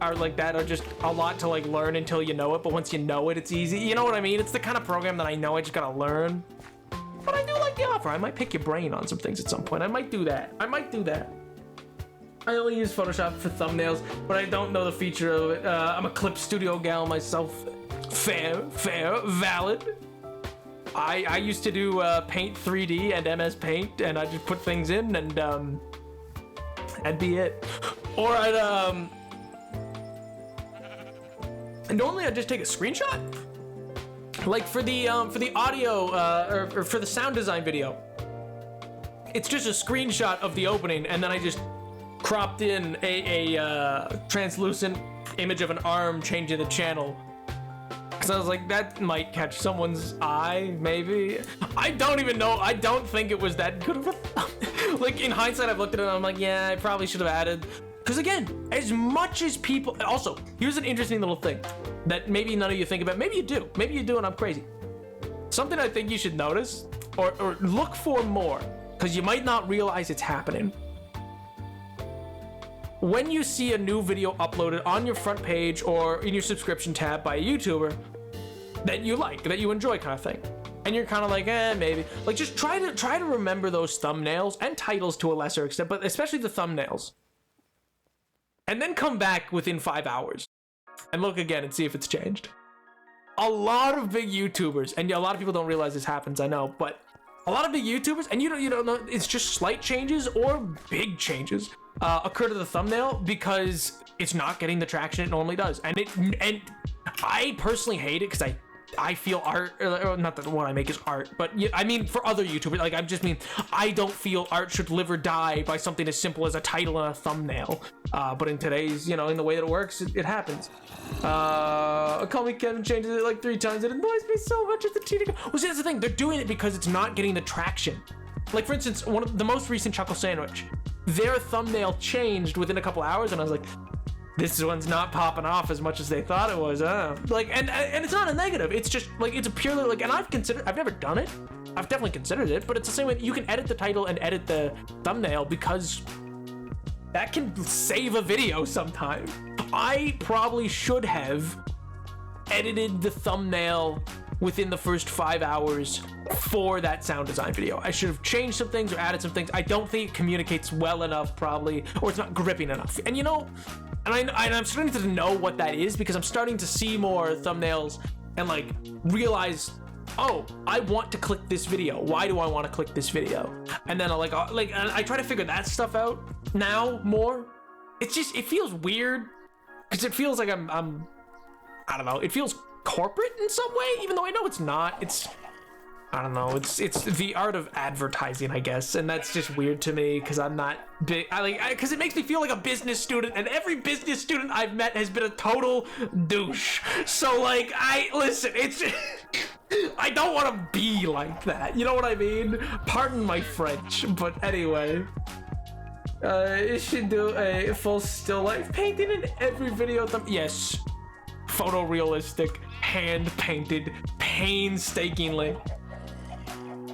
are like that are just a lot to like learn until you know it. But once you know it, it's easy. You know what I mean? It's the kind of program that I know I just gotta learn. But I do like the offer. I might pick your brain on some things at some point. I might do that. I only use Photoshop for thumbnails, but I don't know the feature of it. I'm a clip studio gal myself. Fair, valid. I used to do Paint 3D and MS Paint, and I just put things in, and that'd be it. Or and normally I'd just take a screenshot. Like for the audio or for the sound design video, it's just a screenshot of the opening, and then I just cropped in a translucent image of an arm changing the channel. Because I was like, that might catch someone's eye, maybe. I don't even know. I don't think it was that good of a like in hindsight, I've looked at it and I'm like, yeah, I probably should have added. Because again, as much as people... Also, here's an interesting little thing that maybe none of you think about. Maybe you do. Maybe you do and I'm crazy. Something I think you should notice or look for more, because you might not realize it's happening. When you see a new video uploaded on your front page or in your subscription tab by a YouTuber that you like, that you enjoy kind of thing, and you're kind of like, maybe. Like, just try to remember those thumbnails and titles to a lesser extent, but especially the thumbnails. And then come back within 5 hours and look again and see if it's changed. A lot of big YouTubers, and a lot of people don't realize this happens, I know, but a lot of big YouTubers, and you don't know, it's just slight changes or big changes occur to the thumbnail because it's not getting the traction it normally does. And I personally hate it because I feel art, not that what I make is art, but I mean for other YouTubers, like I don't feel art should live or die by something as simple as a title and a thumbnail. But in today's, in the way that it works, it happens. Call Me Kevin changes it like 3 times. It annoys me so much at the TV. Well, see, that's the thing. They're doing it because it's not getting the traction. Like, for instance, one of the most recent Chuckle Sandwich, their thumbnail changed within a couple hours, and I was like, this one's not popping off as much as they thought it was, huh? Like, and it's not a negative. It's just like, it's a purely like, and I've never done it. I've definitely considered it, but it's the same way you can edit the title and edit the thumbnail because that can save a video sometime. I probably should have edited the thumbnail within the first 5 hours for that sound design video. I should have changed some things or added some things. I don't think it communicates well enough, probably, or it's not gripping enough. And you know, and I'm starting to know what that is because I'm starting to see more thumbnails and like realize, oh, I want to click this video. Why do I want to click this video? And then I try to figure that stuff out now more. It's just, it feels weird because it feels like I don't know. It feels corporate in some way, even though I know it's not. It's, I don't know. It's the art of advertising, I guess, and that's just weird to me because I'm not big. Because it makes me feel like a business student, and every business student I've met has been a total douche. So like, listen. It's I don't want to be like that. You know what I mean? Pardon my French, but anyway. It should do a full still life painting in every video. Yes. Photorealistic, hand painted, painstakingly.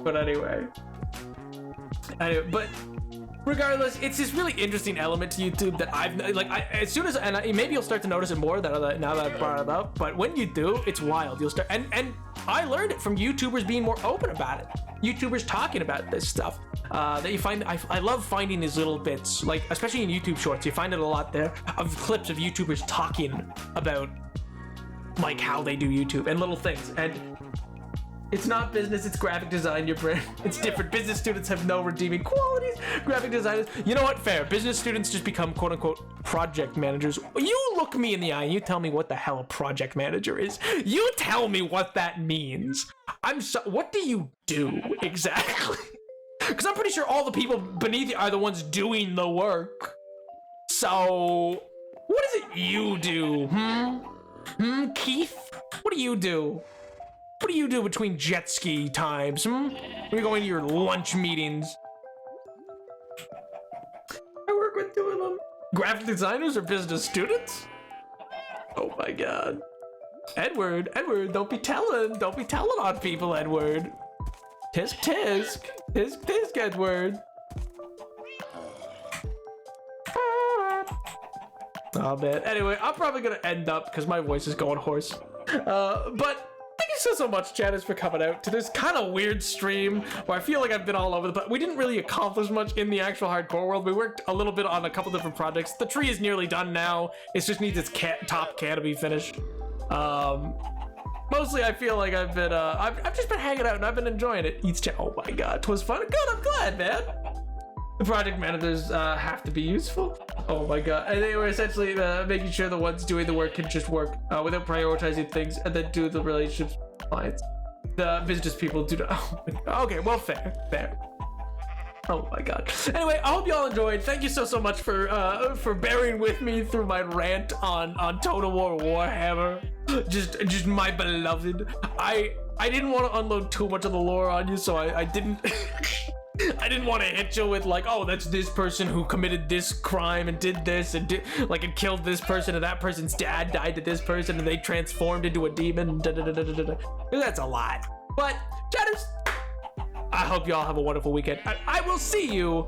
But anyway, but regardless, it's this really interesting element to YouTube that I've as soon as, maybe you'll start to notice it more now that I've brought it up. But when you do, it's wild. You'll start, and I learned it from YouTubers being more open about it. YouTubers talking about this stuff. That you find, I love finding these little bits, like especially in YouTube Shorts. You find it a lot there of clips of YouTubers talking about like how they do YouTube and little things. And it's not business, it's graphic design, your brand. It's different. Business students have no redeeming qualities. Graphic designers, you know what? Fair. Business students just become quote unquote project managers. You look me in the eye and you tell me what the hell a project manager is. You tell me what that means. What do you do exactly? Because I'm pretty sure all the people beneath you are the ones doing the work. So, what is it you do? Keith? What do you do? What do you do between jet ski times? When you're going to your lunch meetings? I work with two of them. Graphic designers or business students? Oh my god. Edward, don't be telling on people, Edward. Tisk, Edward. Oh man. Anyway, I'm probably gonna end up because my voice is going hoarse. But thank you so much, Janice, for coming out to this kind of weird stream where I feel like I've been all over but we didn't really accomplish much in the actual hardcore world. We worked a little bit on a couple different projects. The tree is nearly done now. It just needs its top canopy finished. Mostly I feel like I've been, I've just been hanging out and I've been enjoying it. Oh my god, 'twas fun. Good, I'm glad, man. The project managers have to be useful. Oh my god. And they were essentially making sure the ones doing the work can just work without prioritizing things and then do the relationships with clients. The business people do not. Oh my god. Okay, well, fair. Oh my god. Anyway, I hope y'all enjoyed. Thank you so much for bearing with me through my rant on Total War Warhammer. Just my beloved. I didn't want to unload too much of the lore on you, so I didn't I didn't want to hit you with like, oh, that's this person who committed this crime and did this and and killed this person and that person's dad died to this person and they transformed into a demon. That's a lot. But Janice, I hope y'all have a wonderful weekend. I will see you